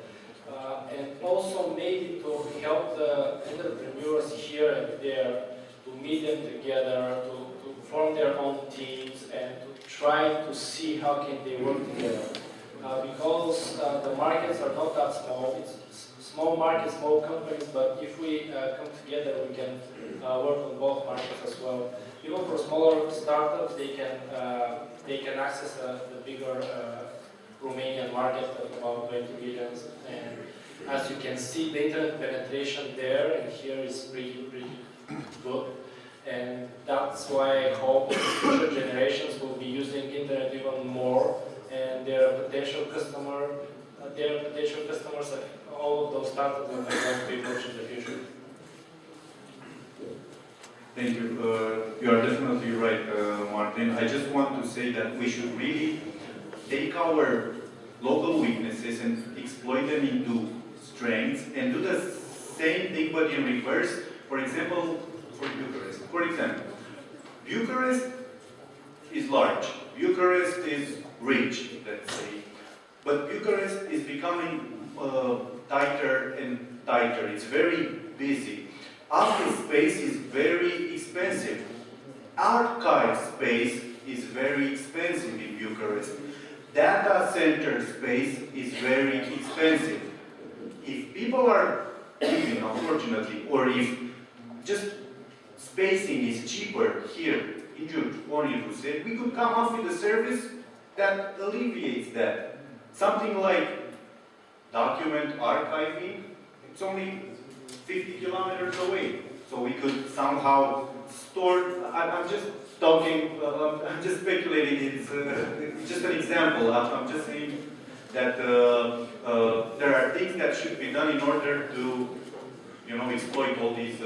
And also maybe to help the entrepreneurs here and there, to meet them together, to form their own teams, and to try to see how can they work together. Because the markets are not that small. It's small markets, small companies, but if we come together, we can work on both markets as well. Even for smaller startups, they can access the bigger Romanian market of about 20 billions. And as you can see, the internet penetration there and here is pretty good. And that's why I hope future generations will be using internet even more, and their potential customers, all of those startups will become people in the future. Thank you. You are definitely right, Martin. I just want to say that we should really take our local weaknesses and exploit them into strengths, and do the same thing but in reverse. For example, for Bucharest. For example, Bucharest is large. Bucharest is rich, let's say. But Bucharest is becoming tighter and tighter. It's very busy. Office space is very expensive. Archive space is very expensive in Bucharest. Data center space is very expensive. If people are living, unfortunately, or if just spacing is cheaper here in Giurgiu, we could come up with a service that alleviates that. Something like document archiving. It's only 50 kilometers away. So we could somehow store, I'm just talking, I'm just speculating, it's just an example. I'm just saying that there are things that should be done in order to, exploit all these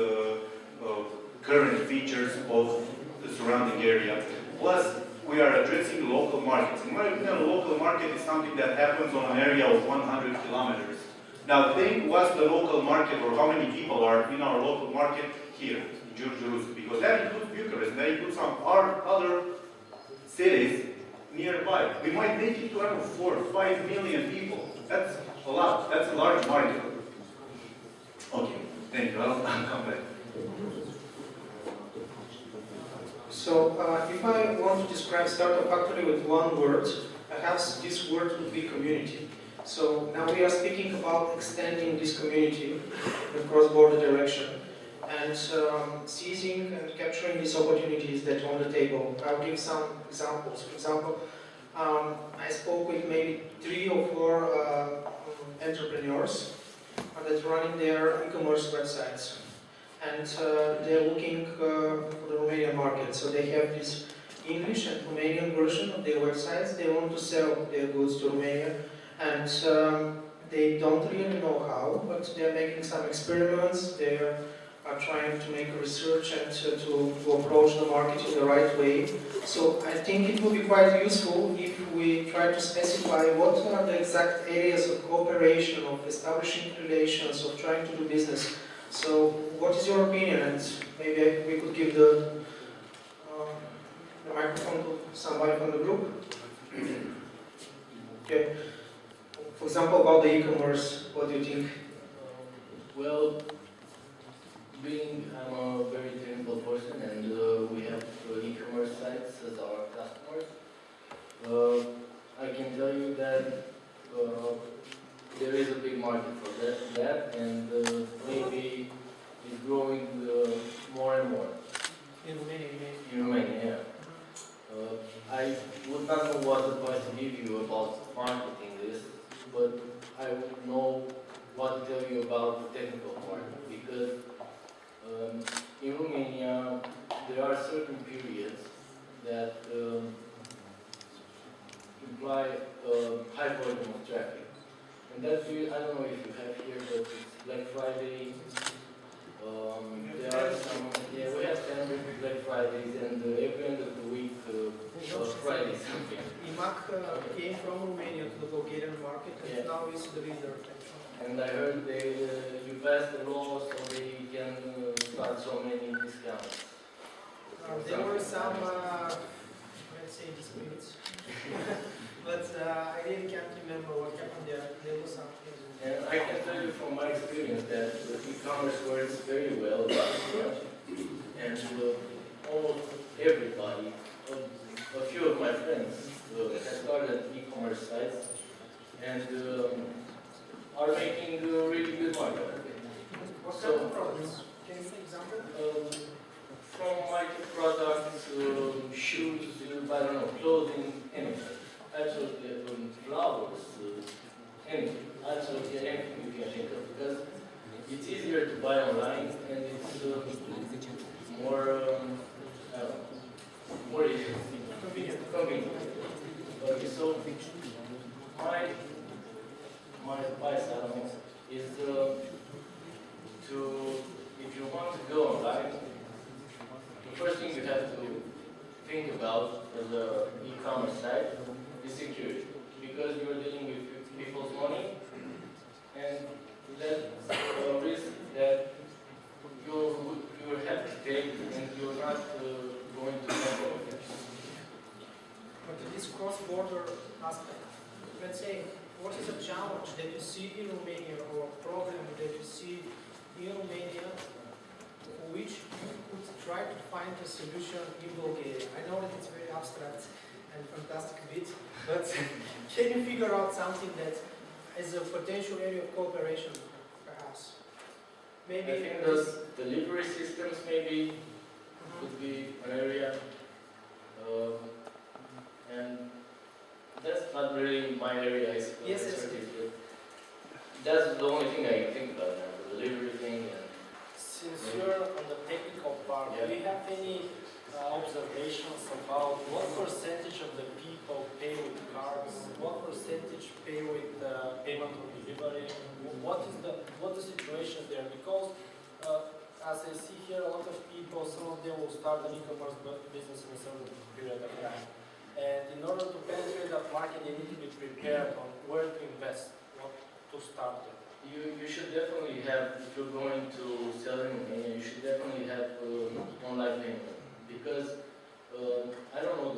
current features of the surrounding area. Plus, we are addressing local markets. In my opinion, a local market is something that happens on an area of 100 kilometers. Now think what's the local market, or how many people are in our local market here in Giurgiu, because that includes Bucharest, that includes some other cities nearby. We might make it to around 4 or 5 million people. That's a lot. That's a large market. Okay, thank you. I'll come back. So, if I want to describe Startup Factory with one word, perhaps this word would be community. So now we are speaking about extending this community in a cross-border direction, and seizing and capturing these opportunities that are on the table. I'll give some examples. For example, I spoke with maybe 3 or 4 entrepreneurs that are running their e-commerce websites, and they're looking for the Romanian market. So they have this English and Romanian version of their websites. They want to sell their goods to Romania, and they don't really know how, but they're making some experiments. They are trying to make research and to approach the market in the right way. So I think it would be quite useful if we try to specify what are the exact areas of cooperation, of establishing relations, of trying to do business. So what is your opinion? And maybe we could give the microphone to somebody from the group. Okay. For example, about the e-commerce, what do you think? Well, I'm a very technical person, and we have e-commerce sites as our customers. I can tell you that there is a big market for that, and maybe it's growing more and more. In Romania, in Romania, yeah. I would not know what advice to give you about marketing this, but I would know what to tell you about the technical part, because in Romania there are certain periods that imply high volume of traffic. And that period, I don't know if you have here, but it's Black Friday. There are some, yeah, we have standard Black Fridays and every end of the week, Friday something. IMAC came from Romania to the Bulgarian market and Yeah. now is the leader. And I heard you passed the law so they can start so many discounts. There were some, let's say, disputes, but I really can't remember what happened there. There was something. And I can tell you from my experience that e-commerce works very well, and almost everybody, a few of my friends have started e-commerce sites and are making really good money out of it. What kind of products? Can you give example? From micro products, shoes, I don't know, clothing, anything. Absolutely, flowers, anything. Absolutely anything you can think of, because it's easier to buy online and it's more, I don't know, more easy. Convenient. Okay, so my advice, I don't know, is if you want to go online, the first thing you have to think about as an e-commerce site is security, because you're dealing with people's money, and that's a risk that you have to take, and you're not going to handle it. But this cross-border aspect, let's say, what is a challenge that you see in Romania or a problem that you see in Romania for which you could try to find a solution in Bulgaria? I know that it's very abstract and fantastic bit, but can you figure out something that is a potential area of cooperation, perhaps? Maybe I think those delivery systems maybe could be an area, and that's not really my area. Yes. That's the only thing I think about now, the delivery thing. And Since you're on the technical part, Yeah. do you have any observations about what percentage of the people pay with cards? What percentage pay with payment on delivery? What the situation there? Because as I see here, a lot of people, some of them will start an e-commerce business in a certain period of time. And in order to penetrate that market, they need to be prepared on where to invest, what to start with. You should definitely have, if you're going to sell in Romania, you should definitely have online payment, because I don't know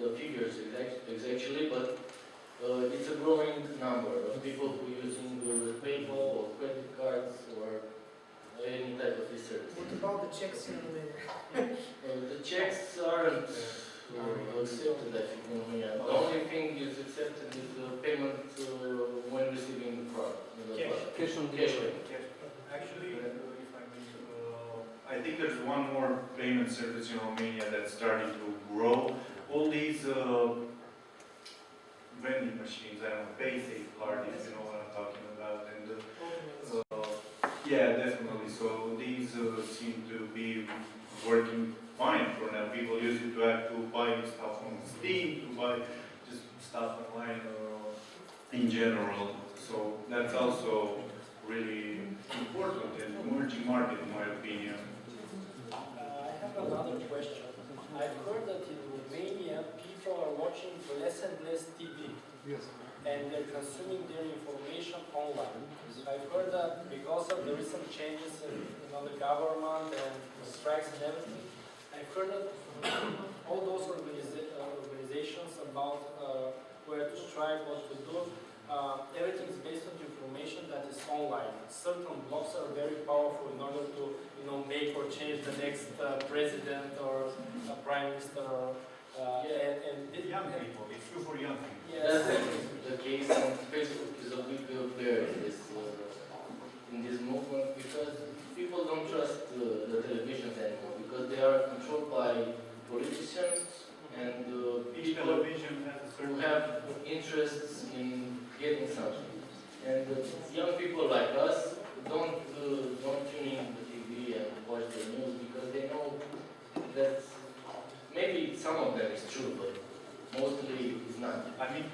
the figures exactly, but it's a growing number of people who are using PayPal or credit cards or any type of this service. what about the checks in Romania? The checks aren't accepted, I think, in Romania. The only thing is accepted is the payment when receiving the product. Cash on Cash delivery. payment. Actually, if I may, I think there's one more payment service in Romania that's starting to grow. All these vending machines, I don't know, PaySafe card, if you know what I'm talking about, and yeah, definitely. So these seem to be working fine for now. People use it to buy stuff on Steam, to buy just stuff online in general. So that's also really important and emerging market, in my opinion. I have another question. I've heard that in Romania, people are watching less and less TV. Yes. And they're consuming their information online. I've heard that because of the recent changes in the government and the strikes and everything, I've heard that all those organizations about where to strike, what to do, everything is based on information that is online. Certain blogs are very powerful in order to, make or change the next president or prime minister. And Young people, it's true for young people. That's definitely the case, and Facebook is a big player in this movement, because people don't trust the televisions anymore, because they are controlled by politicians and Each people television has a who certain... have interests in getting something. And young people like us don't tune in the TV and watch the news, because they know that maybe some of them is true, but mostly it's not. I mean,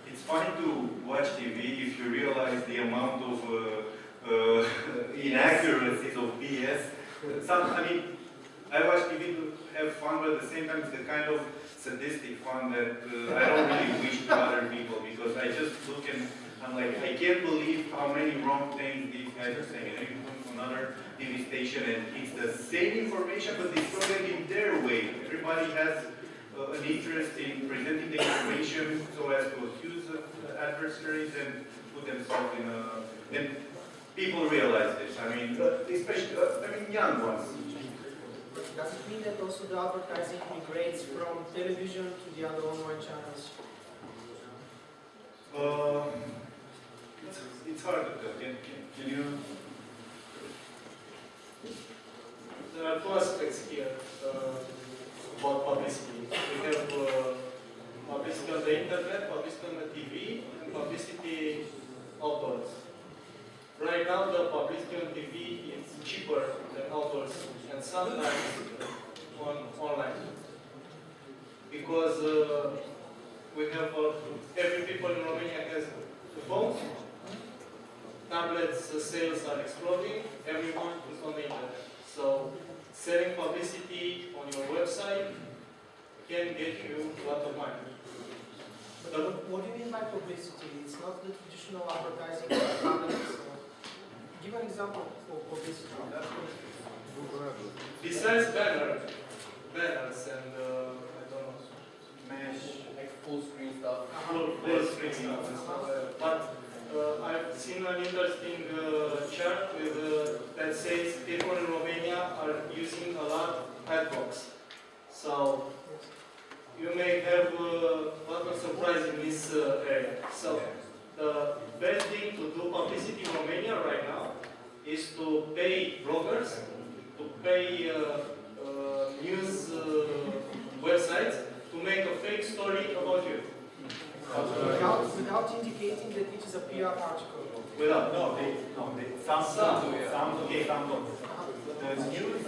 it's funny to watch TV if you realize the amount of inaccuracies of BS. I mean, I watch TV to have fun, but at the same time it's the kind of sadistic fun that I don't really wish to other people, because I just look and I'm like, I can't believe how many wrong things these guys are saying. And you go to another TV station and it's the same information, but they throw it in their way. Everybody has an interest in presenting the information so as to accuse adversaries and put themselves in a... And people realize this. I mean, especially, young ones. Does it mean that also the advertising migrates from television to the other online channels? It's hard to tell. Can you? There are two aspects here about publicity. We have publicity on the internet, publicity on the TV, and publicity outdoors. Right now, the publicity on TV is cheaper than outdoors, and sometimes online. Because we have, every people in Romania has a phone, tablets sales are exploding, everyone is on the internet. So, selling publicity on your website can get you a lot of money. But what do you mean by publicity? It's not the traditional advertising products. Give an example of publicity. Besides banners and I don't know, mesh, Like full screen stuff. full screen stuff and stuff like that. But I've seen an interesting chart with that says people in Romania are using a lot adblocks. So you may have a lot of surprise in this area. So the best thing to do publicity in Romania right now is to pay bloggers, to pay news websites to make a fake story about you. Without indicating that it is a PR article. Without. Some do. The news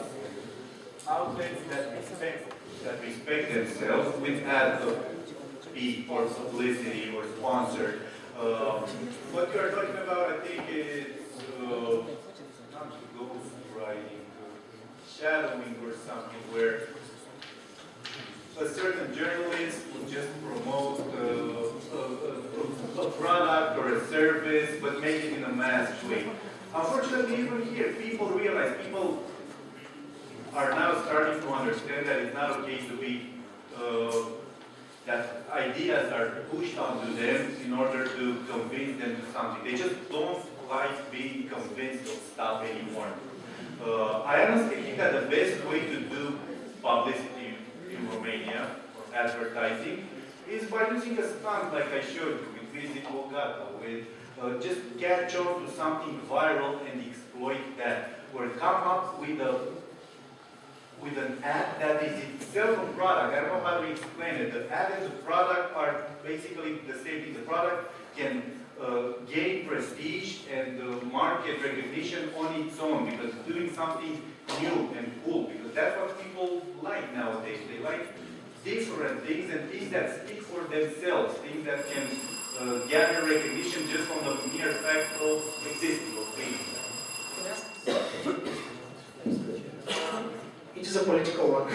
outlets that respect themselves with ads of speak or publicity or sponsored. What you are talking about, I think, is not ghostwriting, shadowing or something, where a certain journalist will just promote a product or a service, but make it in a masked way. Unfortunately, even here, people are now starting to understand that it's not okay to be, that ideas are pushed onto them in order to convince them to something. They just don't like being convinced of stuff anymore. I honestly think that the best way to do publicity in Romania, or advertising, is by using a stunt like I showed you with Visit Bogata, with just catch on to something viral and exploit that, or come up with an ad that is itself a product. I don't know how to explain it. The ad and the product are basically the same thing. The product can gain prestige and market recognition on its own because it's doing something new and cool, because that's what people like nowadays. They like different things and things that speak for themselves, things that can gather recognition just from the mere fact of existing, of being. It is a political one.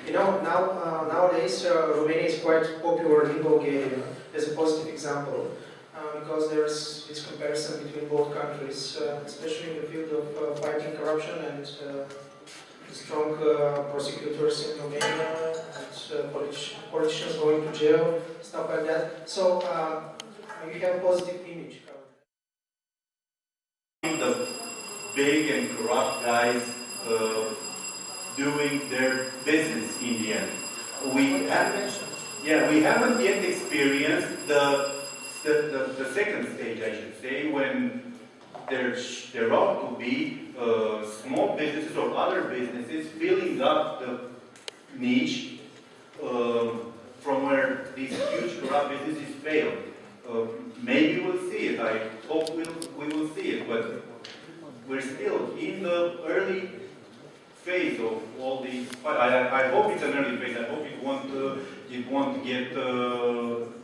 You know, nowadays Romania is quite popular in Bulgaria as a positive example because there's this comparison between both countries, especially in the field of fighting corruption and strong prosecutors in Romania and politicians going to jail, stuff like that. So you have a positive image. The big and corrupt guys doing their business in the end. We haven't yet experienced the second stage, I should say, when there ought to be small businesses or other businesses filling up the niche from where these huge corrupt businesses fail. Maybe we'll see it. I hope we will see it, but we're still in the early phase of all these I hope it's an early phase. I hope it won't get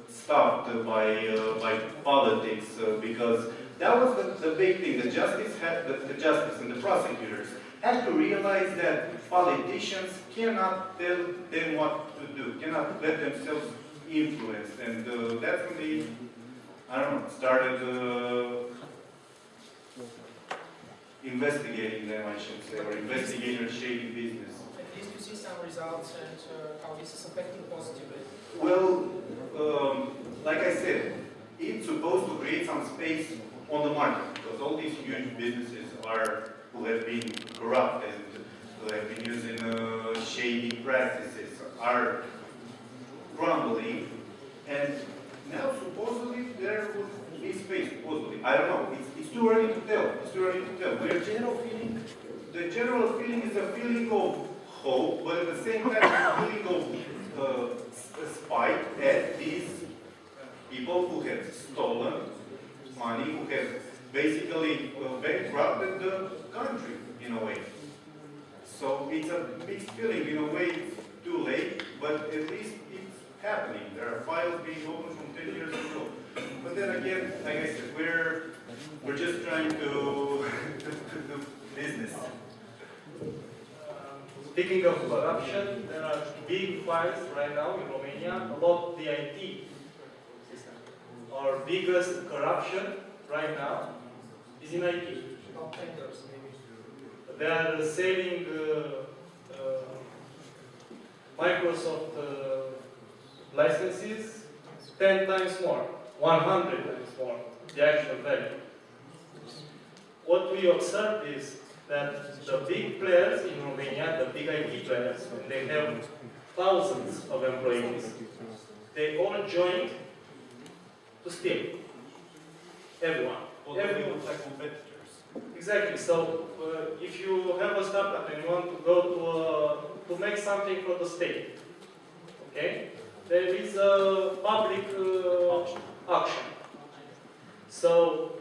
stopped by politics because that was the big thing. The justice and the prosecutors had to realize that politicians cannot tell them what to do, cannot let themselves influence, and that's when they, I don't know, started investigating them, I should say, or investigating shady business. At least you see some results and how this is affecting positively. Well, like I said, it's supposed to create some space on the market because all these huge businesses who have been corrupt and who have been using shady practices are crumbling, and now supposedly there would be space. Supposedly, I don't know. It's too early to tell. It's too early to tell. The general feeling is a feeling of hope, but at the same time, a feeling of spite at these people who have stolen money, who have basically bankrupted the country in a way. So it's a mixed feeling. In a way, it's too late, but at least it's happening. There are files being opened from 10 years ago. But then again, like I said, we're just trying to do business. Speaking of corruption, there are big files right now in Romania about the IT system. Our biggest corruption right now is in IT. About tenders, maybe. They are selling Microsoft licenses 10 times more, 100 times more, the actual value. What we observed is that the big players in Romania, the big IT players, when they have thousands of employees, they all joined to steal. Everyone. Everyone. Like competitors. Exactly. So if you have a startup and you want to go to make something for the state, okay, there is a public auction. So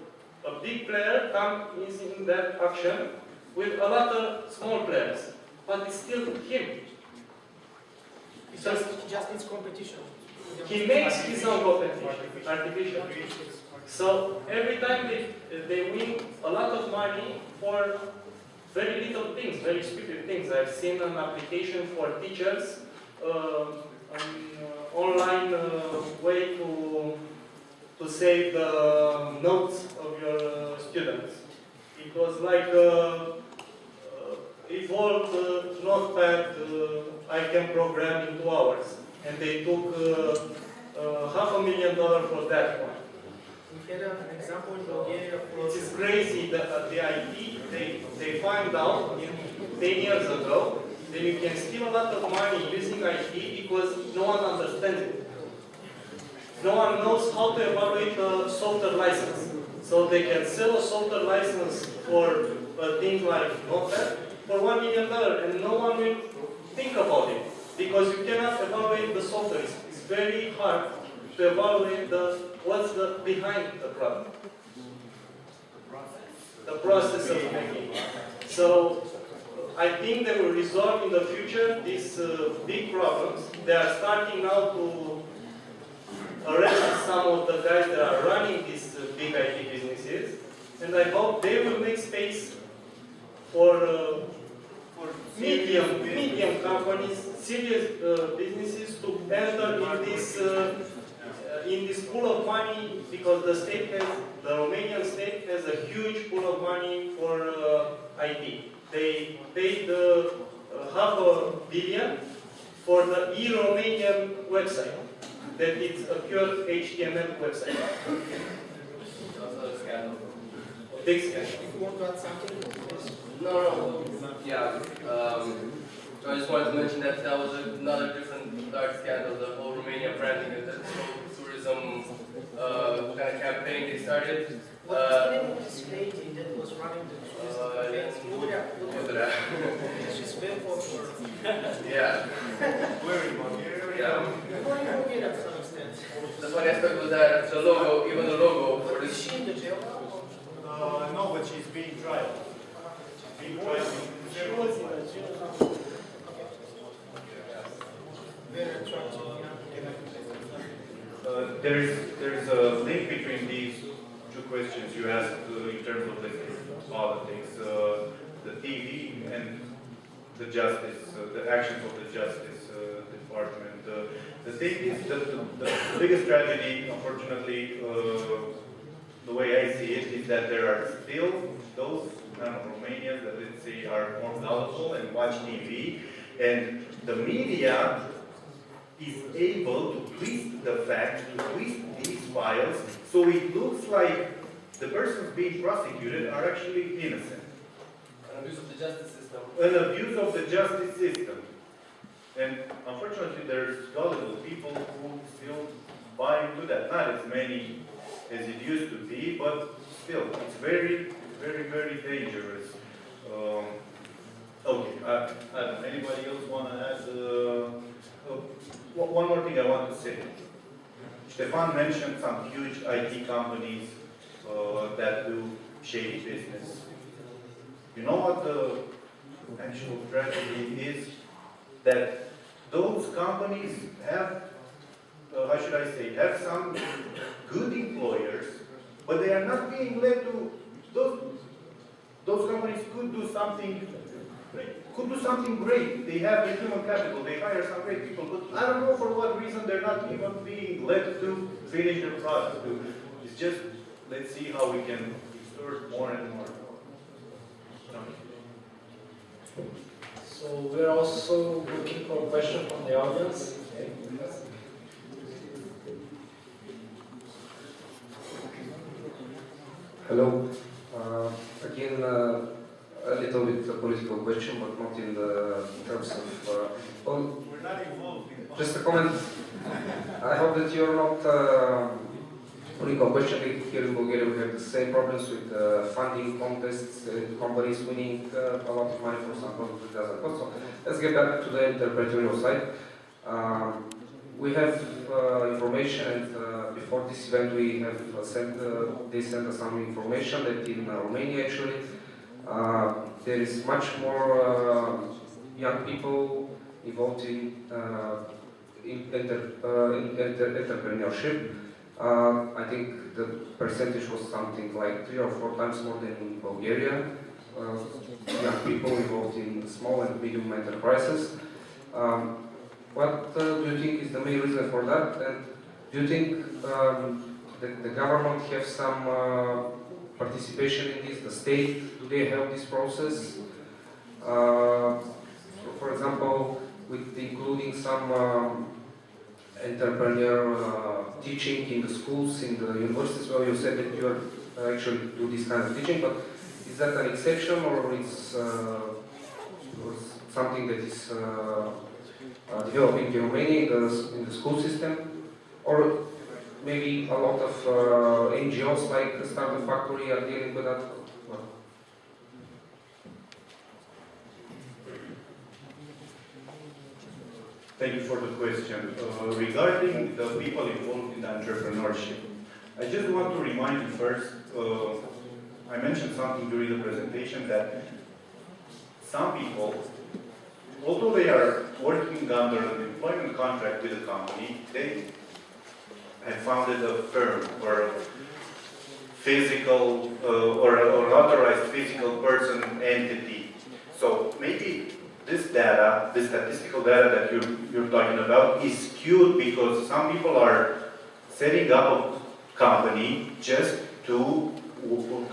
a big player comes in that auction with a lot of small players, but it's still him. He just needs competition. He makes his own competition, artificial. So every time they win a lot of money for very little things, very stupid things. I've seen an application for teachers, an online way to save the notes of your students. It was like evolved notepad I can program in 2 hours, and they took $500,000 for that one. We had an example in Bulgaria. It is crazy that the IT, they find out 10 years ago that you can steal a lot of money using IT because no one understands it. No one knows how to evaluate a software license. So they can sell a software license for things like Notepad for $1 million, and no one will think about it because you cannot evaluate the software. It's very hard to evaluate what's behind the product, the process of making it. So I think they will resolve in the future these big problems. They are starting now to arrest some of the guys that are running these big IT businesses, and I hope they will make space for medium companies, serious businesses to enter in this pool of money, because the Romanian state has a huge pool of money for IT. They paid $500 million for the e-Romanian website, that it's a pure HTML website. Also a scandal. Big scandal. If you want to add something, please. No. Yeah. I just wanted to mention that was another different dark scandal, the whole Romania branding and the tourism kind of campaign they started. What was the name of this lady that was running the tourism campaign? She's very popular. Yeah. Where in Bulgaria? Yeah. More in Bulgaria to some extent. The funny aspect was that the logo, even the logo for Is this. she in the jail now? No, but she's being tried. She's being tried. She was in a jail. there's a link between these two questions you asked in terms of the politics, the TV and the justice, the actions of the justice department. The thing is that the biggest tragedy, unfortunately, the way I see it, is that there are still those Romanians that, let's say, are more gullible and watch TV, and the media is able to twist the facts, to twist these files, so it looks like the persons being prosecuted are actually innocent. An abuse of the justice system. An abuse of the justice system. And unfortunately, there's gullible people who still buy into that. Not as many as it used to be, but still, it's very, very dangerous. Okay, I don't know. Anybody else want to add? One more thing I want to say. Stefan mentioned some huge IT companies that do shady business. You know what the actual tragedy is? That those companies have, how should I say, have some good employers, but they are not being led to, those companies could do something great. They have the human capital, they hire some great people, but I don't know for what reason they're not even being led to finish their product. It's just, let's see how we can extort more and more. So we're also looking for a question from the audience. Okay. Hello. Again, a little bit a political question, but not in the terms of. Well, We're not involved in just a comment. I hope that you're not. Political question. Here in Bulgaria, we have the same problems with funding contests, companies winning a lot of money for some product that doesn't cost. So let's get back to the entrepreneurial side. We have information, and before this event, we have they sent us some information that in Romania actually there is much more young people involved in entrepreneurship. I think the percentage was something like 3 or 4 times more than in Bulgaria. Young people involved in small and medium enterprises. What do you think is the main reason for that? And do you think the government have some participation in this? The state, do they help this process? For example, with including some entrepreneur teaching in the schools, in the universities. Well, you said that you are actually do this kind of teaching, but is that an exception or it's something that is developing in Romania in the school system? Or maybe a lot of NGOs like the Startup Factory are dealing with that? Thank you for the question. Regarding the people involved in entrepreneurship, I just want to remind you first, I mentioned something during the presentation that some people, although they are working under an employment contract with a company, they have founded a firm or a physical or an authorized physical person entity. So maybe this data, this statistical data that you're talking about is skewed because some people are setting up a company just to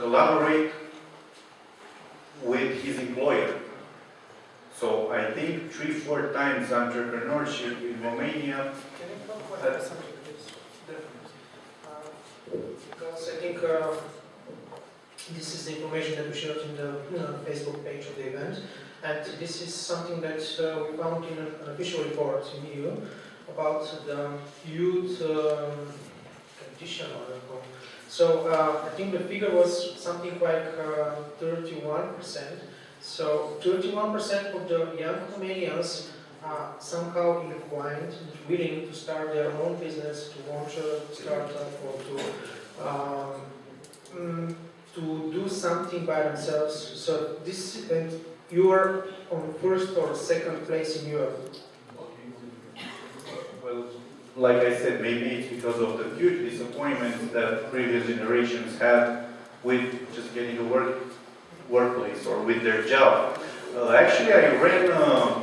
collaborate with his employer. So I think 3-4 times entrepreneurship in Romania. Can you clarify the subject of this difference? Because I think this is the information that we shared in the Facebook page of the event, and this is something that we found in an official report in EU about the youth condition. So I think the figure was something like 31%. So 31% of the young Romanians are somehow inclined, willing to start their own business, to launch a startup, or to do something by themselves. So this, and you are on first or second place in Europe. Well, like I said, maybe it's because of the huge disappointments that previous generations had with just getting a workplace or with their job. Actually, I ran a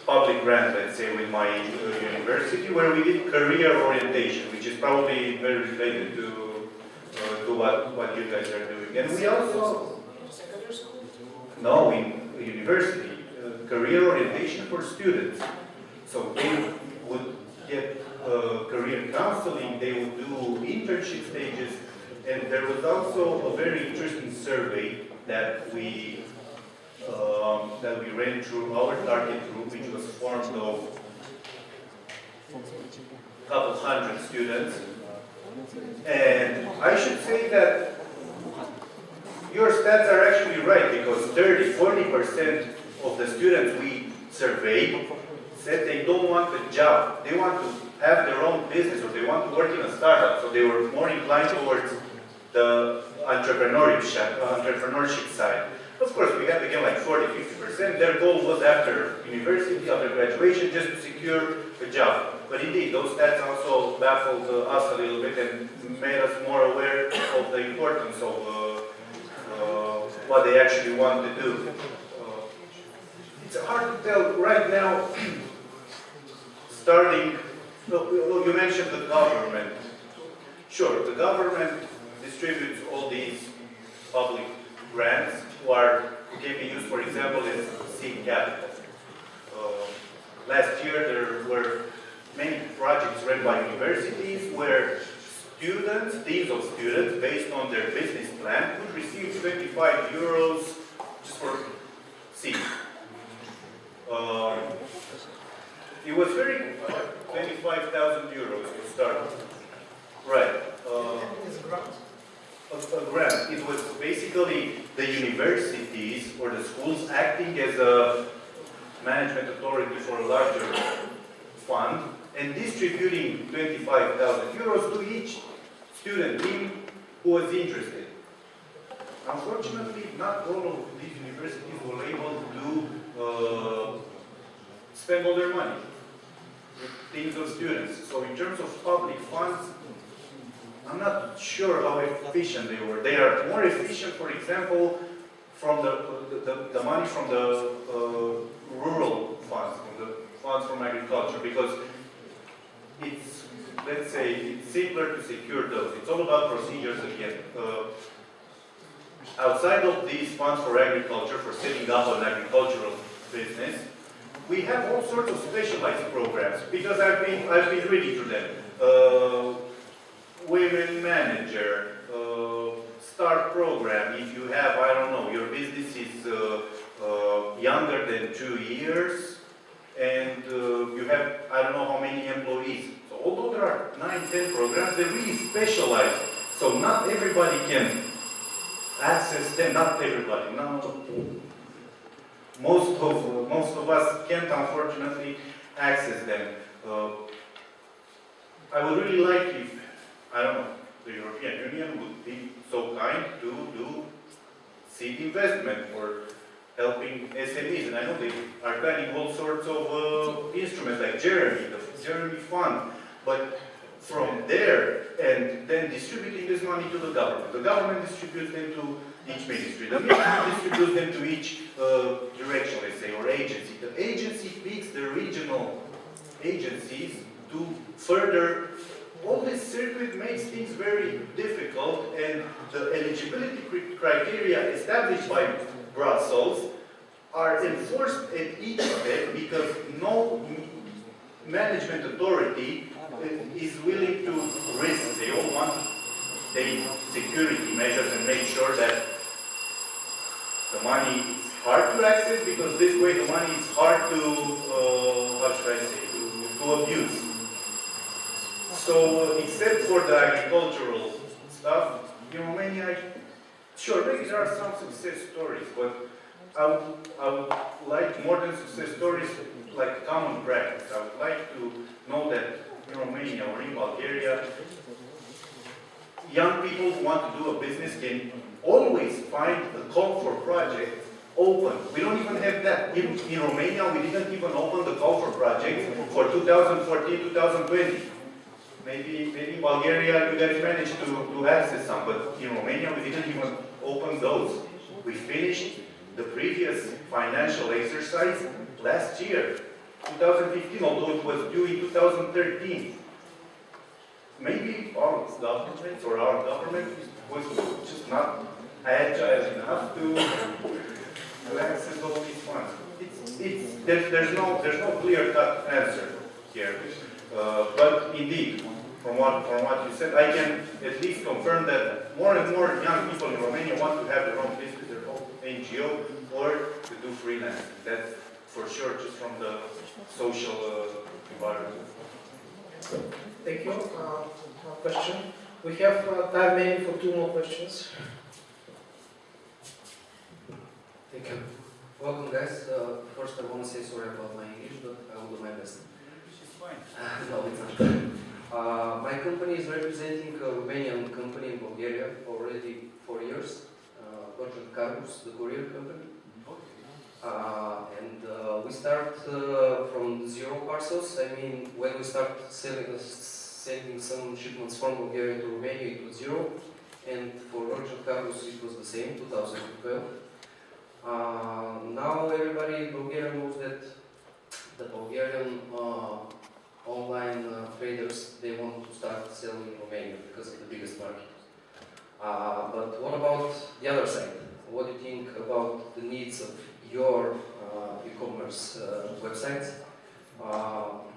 public grant, let's say, with my university, where we did career orientation, which is probably very related to what you guys are doing. And we also, no, in university, career orientation for students. So they would get career counseling, they would do internship stages, and there was also a very interesting survey that we ran through our target group, which was formed of a couple hundred students. And I should say that your stats are actually right, because 30–40% of the students we surveyed said they don't want a job. They want to have their own business, or they want to work in a startup. So they were more inclined towards the entrepreneurship side. Of course, we had again like 40–50%. Their goal was after university, after graduation, just to secure a job. But indeed, those stats also baffled us a little bit and made us more aware of the importance of what they actually want to do. It's hard to tell right now, starting, you mentioned the government. Sure, the government distributes all these public grants who can be used, for example, as seed capital. Last year there were many projects run by universities where students, teams of students, based on their business plan, could receive 25 euros just for seed. It was very 25,000 euros to start. Right. A grant. It was basically the universities or the schools acting as a management authority for a larger fund and distributing 25,000 euros to each student team who was interested. Unfortunately, not all of these universities were able to spend all their money with teams of students. So in terms of public funds, I'm not sure how efficient they were. They are more efficient, for example, from the money from the rural funds, from the funds from agriculture, because it's, let's say, it's simpler to secure those. It's all about procedures again. Outside of these funds for agriculture, for setting up an agricultural business, we have all sorts of specialized programs, because I've been reading through them. Women manager, start program. If you have, I don't know, your business is younger than 2 years, and you have, I don't know how many employees. So although there are 9–10 programs, they're really specialized. So not everybody can access them. Not everybody. No. Most of us can't, unfortunately, access them. I would really like if, I don't know, the European Union would be so kind to do seed investment for helping SMEs. And I know they are planning all sorts of instruments like Jeremy, the Jeremy Fund. But from there, and then distributing this money to the government. The government distributes them to each ministry. The ministry distributes them to each direction, let's say, or agency. The agency picks the regional agencies to further. All this circuit makes things very difficult, and the eligibility criteria established by Brussels are enforced at each step because no management authority is willing to risk. They all want to take security measures and make sure that the money is hard to access, because this way the money is hard to, how should I say, to abuse. So, except for the agricultural stuff, in Romania, sure, maybe there are some success stories, but I would like more than success stories, like common practice. I would like to know that in Romania or in Bulgaria, young people who want to do a business can always find a call for project open. We don't even have that. In Romania, we didn't even open the call for projects for 2014-2020. Maybe in Bulgaria you guys managed to access some, but in Romania we didn't even open those. We finished the previous financial exercise last year, 2015, although it was due in 2013. Maybe our government or our government was just not agile enough to access all these funds. There's no clear-cut answer here. But indeed, from what you said, I can at least confirm that more and more young people in Romania want to have their own business, their own NGO, or to do freelance. That's for sure, just from the social environment. Thank you. One question. We have time maybe for 2 more questions. Thank you. Welcome, guys. First, I want to say sorry about my English, but I will do my best. She's fine. No, it's not. My company is representing a Romanian company in Bulgaria already 4 years, Virgin Cargos, the courier company. And we start from 0 parcels. I mean, when we start sending some shipments from Bulgaria to Romania, it was 0. And for Virgin Cargos, it was the same, 2012. Now everybody in Bulgaria knows that the Bulgarian online traders, they want to start selling in Romania because of the biggest market. But what about the other side? What do you think about the needs of your e-commerce websites?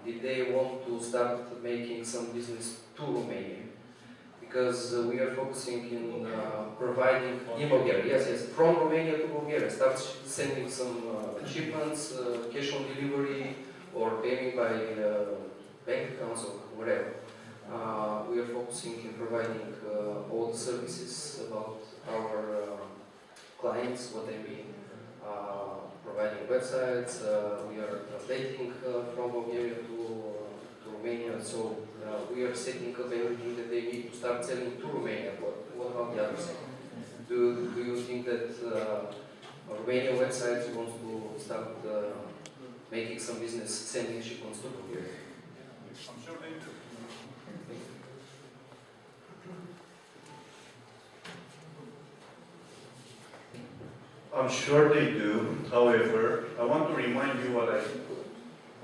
Did they want to start making some business to Romania? Because we are focusing in providing in Bulgaria, yes, from Romania to Bulgaria, start sending some shipments, cash on delivery, or paying by bank accounts or whatever. We are focusing in providing all the services about our clients, what they mean, providing websites, we are translating from Bulgaria to Romania, so we are setting up everything that they need to start selling to Romania. What about the other side? Do you think that Romanian websites want to start making some business sending shipments to Bulgaria? I'm sure they do. I'm sure they do. However, I want to remind you what I said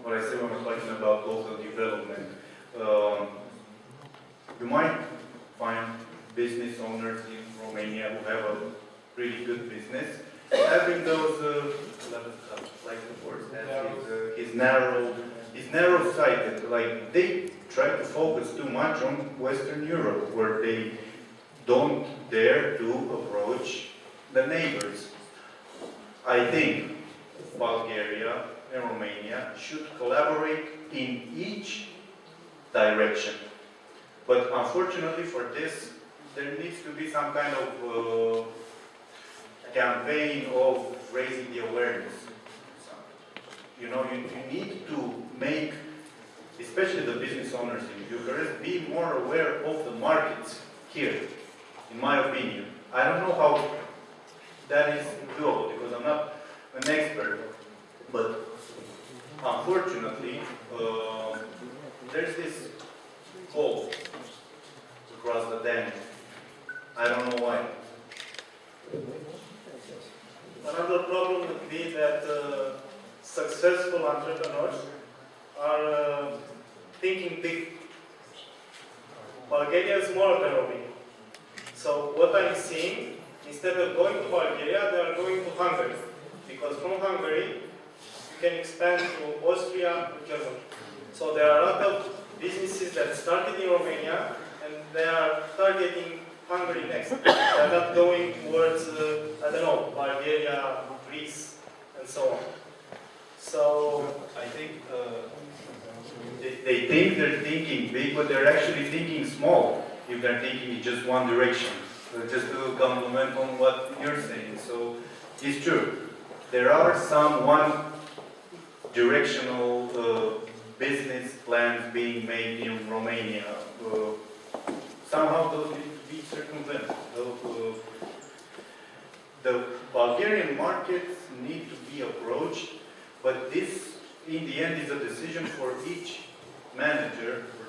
when I was talking about local development. You might find business owners in Romania who have a really good business, having those like the word is narrow-sighted. Like they try to focus too much on Western Europe, where they don't dare to approach the neighbors. I think Bulgaria and Romania should collaborate in each direction. But unfortunately for this, there needs to be some kind of campaign of raising the awareness. You know, you need to make, especially the business owners in Bucharest, be more aware of the markets here, in my opinion. I don't know how that is doable because I'm not an expert, but unfortunately, there's this hole across the Danube. I don't know why. Another problem would be that successful entrepreneurs are thinking big. Bulgaria is more than Romania. So what I'm seeing, instead of going to Bulgaria, they are going to Hungary. Because from Hungary, you can expand to Austria, to Germany. So there are a lot of businesses that started in Romania and they are targeting Hungary next. They are not going towards, I don't know, Bulgaria, Greece, and so on. So I think they think they're thinking big, but they're actually thinking small if they're thinking in just one direction. Just to compliment on what you're saying. So it's true. There are some one-directional business plans being made in Romania. Somehow those need to be circumvented. The Bulgarian markets need to be approached, but this, in the end, is a decision for each manager or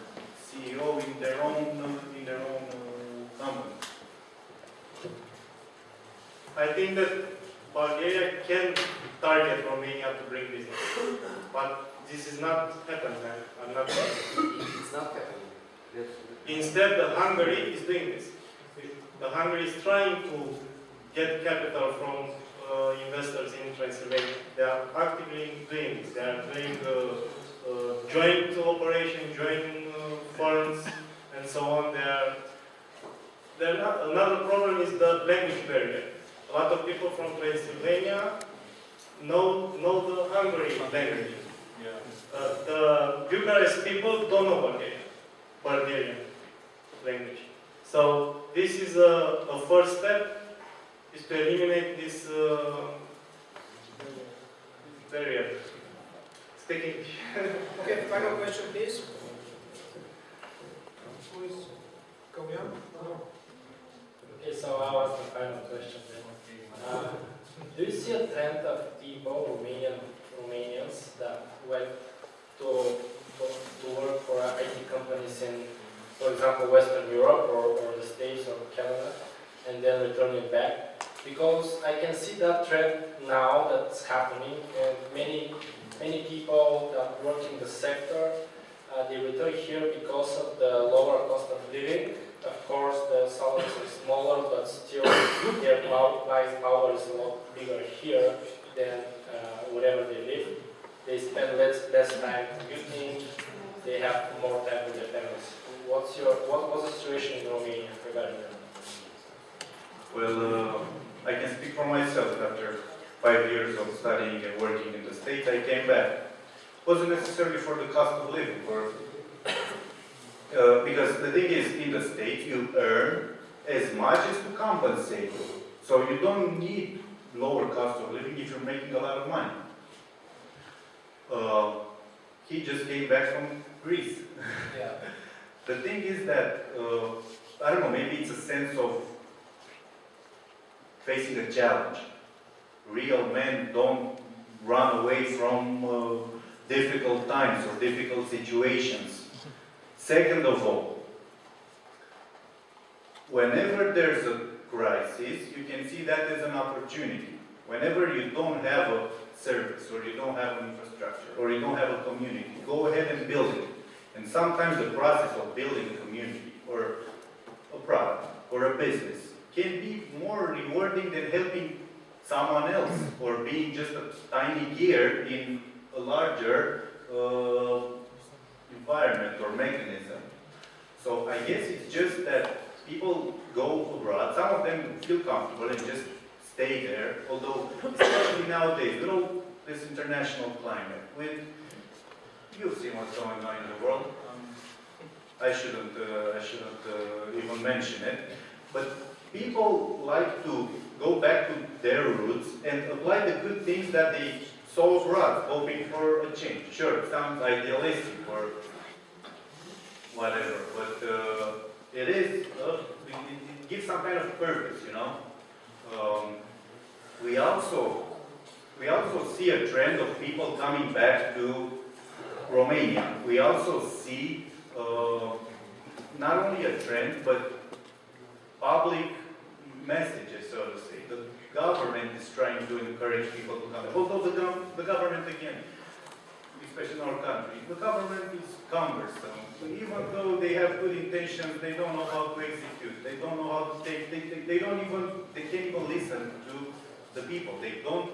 CEO in their own company. I think that Bulgaria can target Romania to bring business, but this is not happening. I'm not sure. It's not happening. Instead, the Hungary is doing this. The Hungary is trying to get capital from investors in Transylvania. They are actively doing this. They are doing joint operation, joint firms, and so on. Another problem is the language barrier. A lot of people from Transylvania know the Hungary language. The Bucharest people don't know Bulgarian language. So this is a first step, is to eliminate this barrier. Speak English. Okay, final question, please. Who is Kauyan? Okay, so I was the final question then. Do you see a trend of people, Romanians, that went to work for IT companies in, for example, Western Europe or the States or Canada, and then returning back? Because I can see that trend now that's happening, and many people that work in the sector, they return here because of the lower cost of living. Of course, the salaries are smaller, but still their buying power is a lot bigger here than wherever they live. They spend less time commuting. They have more time with their families. What was the situation in Romania regarding that? Well, I can speak for myself. After 5 years of studying and working in the States, I came back. Wasn't necessarily for the cost of living, because the thing is, in the States, you earn as much as to compensate. So you don't need lower cost of living if you're making a lot of money. He just came back from Greece. Yeah. The thing is that, I don't know, maybe it's a sense of facing a challenge. Real men don't run away from difficult times or difficult situations. Second of all, whenever there's a crisis, you can see that as an opportunity. Whenever you don't have a service, or you don't have an infrastructure, or you don't have a community, go ahead and build it. And sometimes the process of building a community, or a product, or a business, can be more rewarding than helping someone else, or being just a tiny gear in a larger environment or mechanism. So I guess it's just that people go abroad, some of them feel comfortable and just stay there, although especially nowadays, with all this international climate, with, you've seen what's going on in the world. I shouldn't even mention it, but people like to go back to their roots and apply the good things that they saw abroad, hoping for a change. Sure, it sounds idealistic or whatever, but it gives some kind of purpose, you know. We also see a trend of people coming back to Romania. We also see not only a trend, but public messages, so to say. The government is trying to encourage people to come back. Although the government, again, especially in our country, the government is cumbersome. So even though they have good intentions, they don't know how to execute. They don't know how to take. They can't even listen to the people. They don't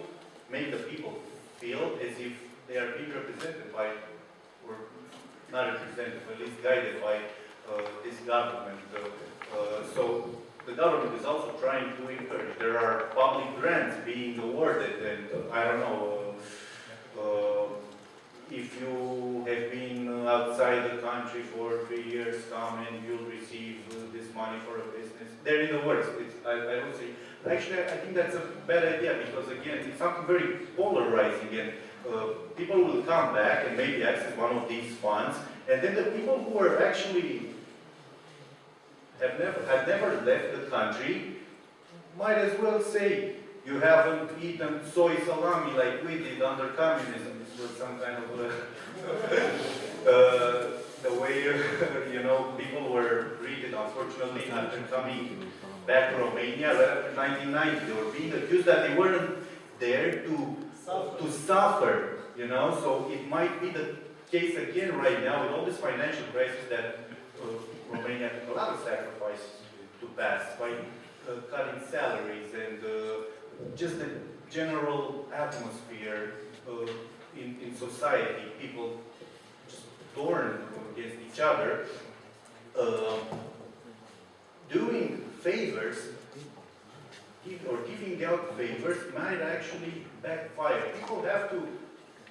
make the people feel as if they are being represented by, or not represented, but at least guided by this government. So the government is also trying to encourage. There are public grants being awarded, and I don't know, if you have been outside the country for 3 years, come and you'll receive this money for a business. They're in the works. I don't see. Actually, I think that's a bad idea because, again, it's something very polarizing, and people will come back and maybe access one of these funds, and then the people who are actually have never left the country might as well say, you haven't eaten soy salami like we did under communism. This was some kind of the way people were treated. Unfortunately, after coming back to Romania, right after 1990, they were being accused that they weren't there to suffer. So it might be the case again right now with all this financial crisis that Romania took a lot of sacrifices to pass by cutting salaries and just the general atmosphere in society, people just torn against each other, doing favors or giving out favors might actually backfire. People have to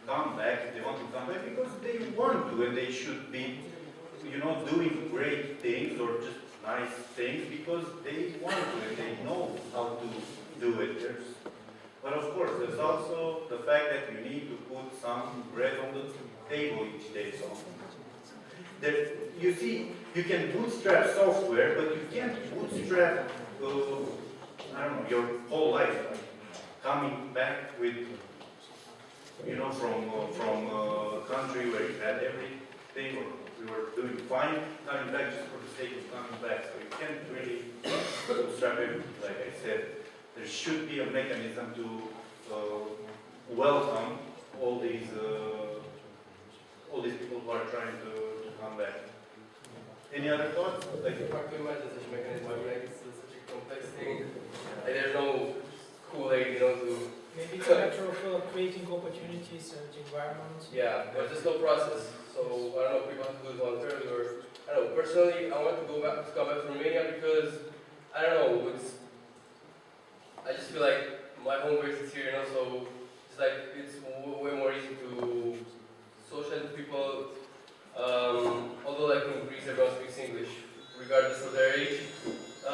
come back if they want to come back because they want to, and they should be, doing great things or just nice things because they want to and they know how to do it. But of course, there's also the fact that you need to put some bread on the table each day. So you see, you can bootstrap software, but you can't bootstrap, your whole life. Coming back with, from a country where you had everything, or we were doing fine, coming back just for the sake of coming back. So you can't really bootstrap it, like I said. There should be a mechanism to welcome all these people who are trying to come back. Any other thoughts? Like, I can imagine such a mechanism. I mean, like, it's such a complex thing. Like, there's no Kool-Aid, to... Maybe it's a matter of creating opportunities and environments. Yeah, but there's no process. So, I don't know if people have to do it voluntarily or... I don't know, personally, I want to come back to Romania because, I don't know, I just feel like my home base is here, so it's like, it's way more easy to socialize with people. Although like in Greece everyone speaks English, regardless of their age. But I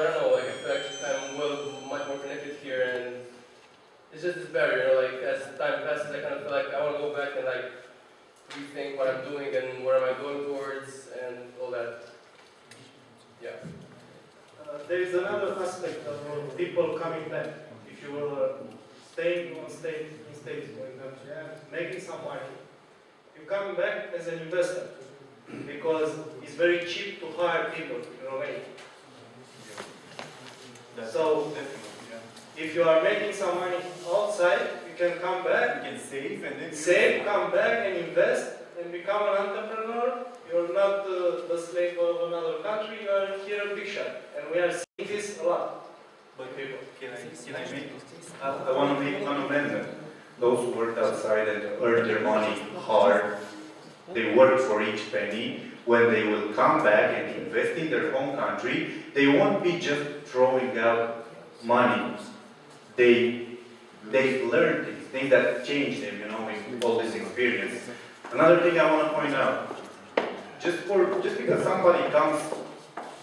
don't know, like I feel like I'm much more connected here, and it's just this barrier, like as time passes I kind of feel like I want to go back and like rethink what I'm doing and where am I going towards and all that. Yeah. There is another aspect of people coming back. If you were staying in states, for example, making some money, you come back as an investor because it's very cheap to hire people in Romania. So, if you are making some money outside, you can come back, you can save and then save, come back and invest and become an entrepreneur. You're not the slave of another country, you are here a big shot. And we are seeing this a lot. But people, can I make? I want to make one amendment. Those who worked outside and earned their money hard, they worked for each penny. When they will come back and invest in their home country, they won't be just throwing out money. They've learned things that change them, with all this experience. Another thing I want to point out, just because somebody comes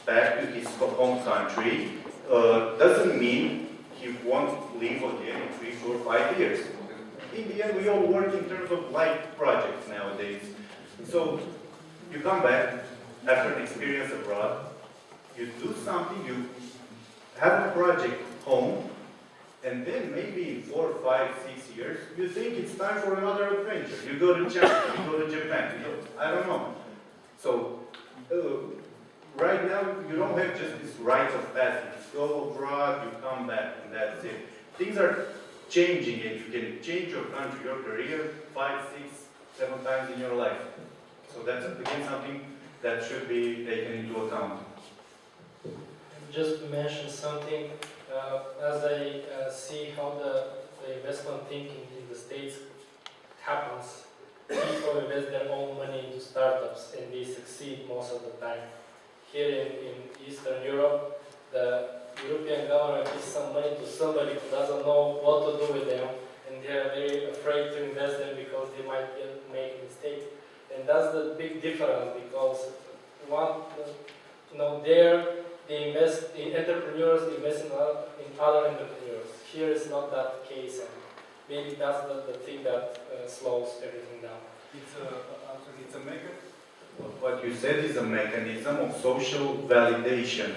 back to his home country, doesn't mean he won't leave again in 3, 4, 5 years. In the end, we all work in terms of life projects nowadays. So you come back after an experience abroad, you do something, you have a project home, and then maybe in 4, 5, 6 years, you think it's time for another adventure. You go to China, you go to Japan, I don't know. So right now, you don't have just this rites of passage. You go abroad, you come back, and that's it. Things are changing, and you can change your country, your career 5, 6, 7 times in your life. So that's again something that should be taken into account. Just to mention something, as I see how the investment thinking in the States happens, people invest their own money into startups and they succeed most of the time. Here in Eastern Europe, the European government gives some money to somebody who doesn't know what to do with them, and they are very afraid to invest them because they might make a mistake. And that's the big difference, because there they invest in entrepreneurs, invest in other entrepreneurs. Here is not that case, and maybe that's the thing that slows everything down. What you said is a mechanism of social validation.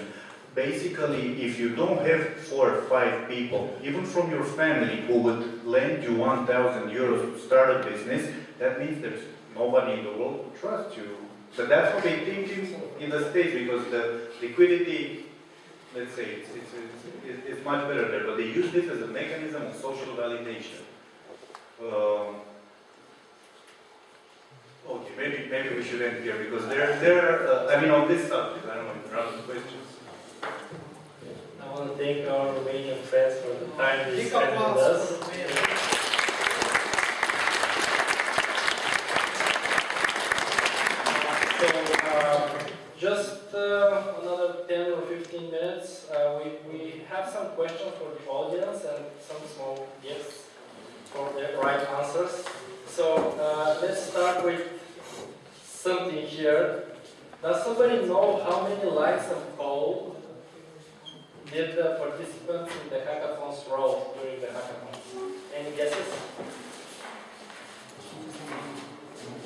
basically, if you don't have 4 or 5 people, even from your family, who would lend you 1,000 euros to start a business, that means there's nobody in the world who trusts you. But that's what they think in the States, because the liquidity, let's say, it's much better there, but they use this as a mechanism of social validation. Okay, maybe we should end here, because I mean, on this subject, I don't know if there are other questions. I want to thank our Romanian friends for the time they spent with us. Just another 10 or 15 minutes. We have some questions for the audience and some small gifts for the right answers. So let's start with something here. Does somebody know how many lines of code did the participants in the hackathons roll during the hackathons? Any guesses?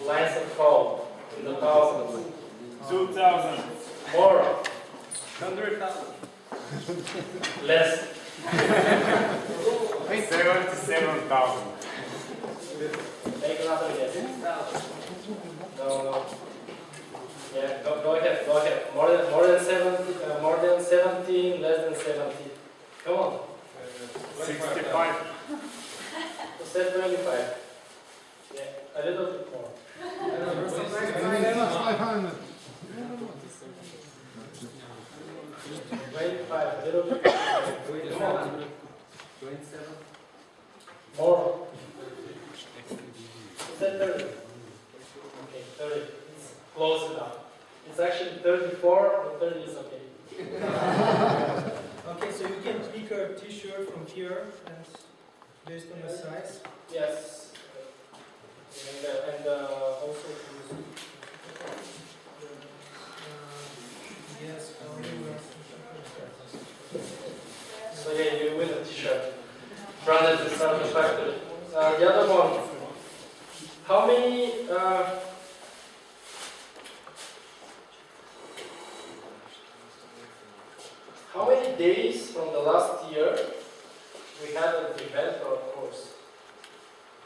Lines of code in the thousands. 2,000. More. 100,000. Less. 77,000. Make another guess. No. Yeah, go ahead. More than 17, less than 70. Come on. 65. You said 25. Yeah, a little bit more. 500. 25, a little bit more. Come on. 27. More. You said 30. Okay, 30. It's close enough. It's actually 34, but 30 is okay. Okay, so you can pick a t-shirt from here and based on the size. Yes. And also Yes. so yeah, you win a t-shirt. Branded to Startup Factory. The other one. How many days from the last year we had an event or a course?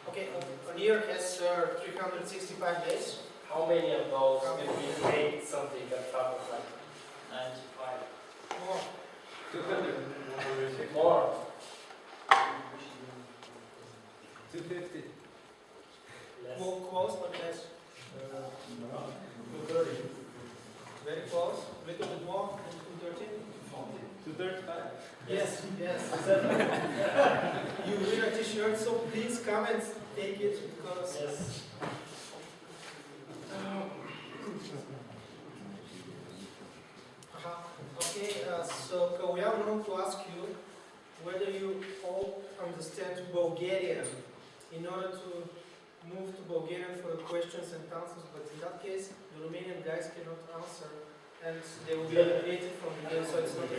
Okay, a year has 365 days. How many of those did we make something at Startup Factory? 95. More. 200. More. 250. Less. More close, but less. 230. Very close. Little bit more. 213. 235. Yes. You win a t-shirt, so please come and take it because. Yes. Okay, so we are going to ask you whether you all understand Bulgarian in order to move to Bulgarian for the questions and answers, but in that case, the Romanian guys cannot answer and they will be eliminated from the game, so it's not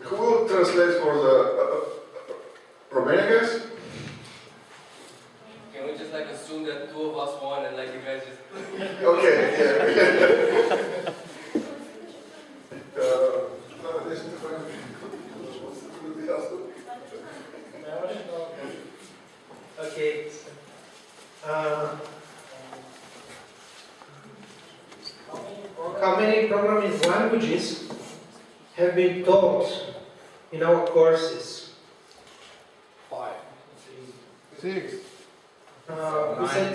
Who will translate for the Romanian guys? Can we just assume that 2 of us won and you guys just... Okay, yeah. Okay. How many programming languages have been taught in our courses? 5. 6.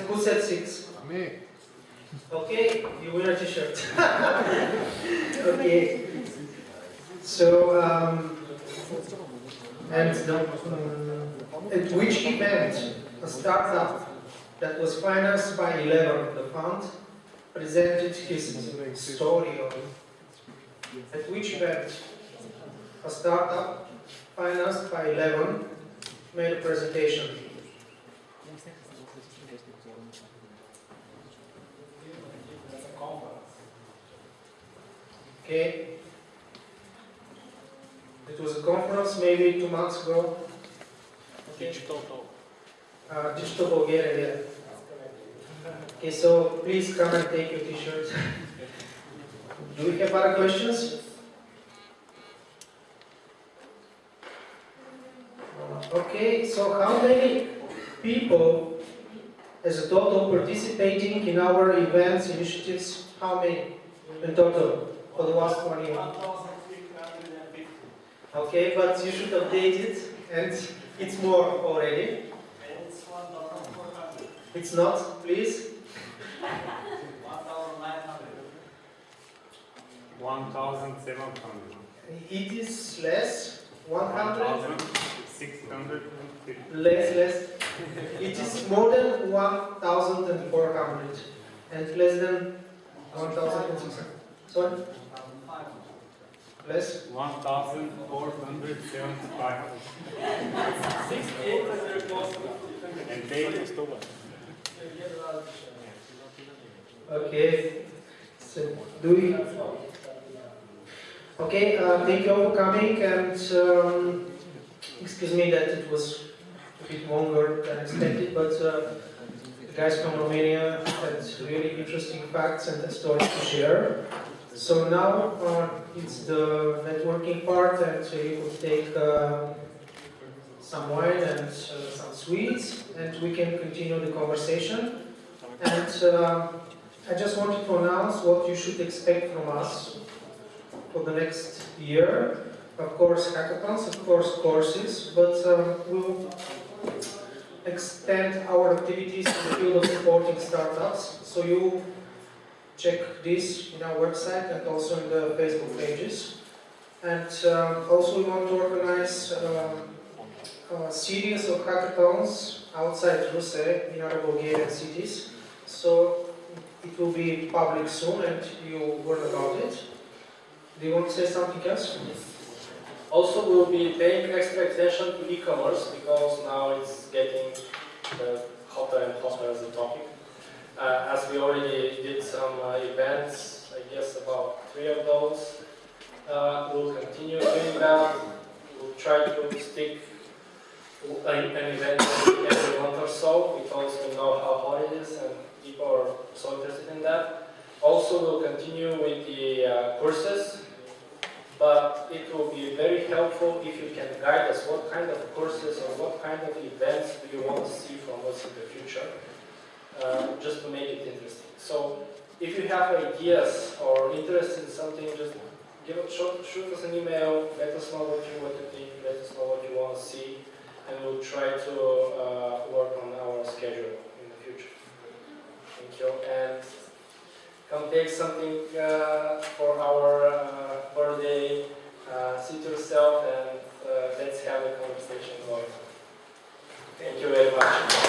Who said 6? Me. Okay, you win a t-shirt. Okay. So, at which event a startup that was financed by Eleven, the fund, presented his story of? At which event a startup financed by Eleven made a presentation? Okay. It was a conference maybe 2 months ago. Okay. Digital Talk. Digital Bulgaria. Okay, so please come and take your t-shirt. Do we have other questions? Okay, so how many people as a total participating in our events, initiatives? How many in total for the last 1 year? 1,350. Okay, but you should update it, and it's more already. And it's 1,400. It's not, please. 1,900. 1,700. It is less. 100. 1,650. Less. It is more than 1,400 and less than 1,600. Sorry? Less? 1,475. 6,800 close to And they Okay. So, do we? Okay, thank you all for coming, and excuse me that it was a bit longer than expected, but the guys from Romania had really interesting facts and stories to share. So now it's the networking part, and you will take some wine and some sweets, and we can continue the conversation. And I just wanted to announce what you should expect from us for the next year. Of course, hackathons, of course, courses, but we'll extend our activities in the field of supporting startups. So you check this in our website and also in the Facebook pages. And also we want to organize a series of hackathons outside Russia in other Bulgarian cities. So it will be public soon and you'll learn about it. Do you want to say something else? Also, we'll be paying extra attention to e-commerce because now it's getting hotter and hotter as a topic. As we already did some events, I guess about 3 of those. We'll continue doing that. We'll try to stick an event every month or so because we know how hot it is and people are so interested in that. Also, we'll continue with the courses, but it will be very helpful if you can guide us what kind of courses or what kind of events do you want to see from us in the future, just to make it interesting. So if you have ideas or interest in something, just shoot us an email, let us know what you think, let us know what you want to see, and we'll try to work on our schedule in the future. Thank you. And come take something for our birthday, sit yourself and let's have a conversation going. Thank you very much.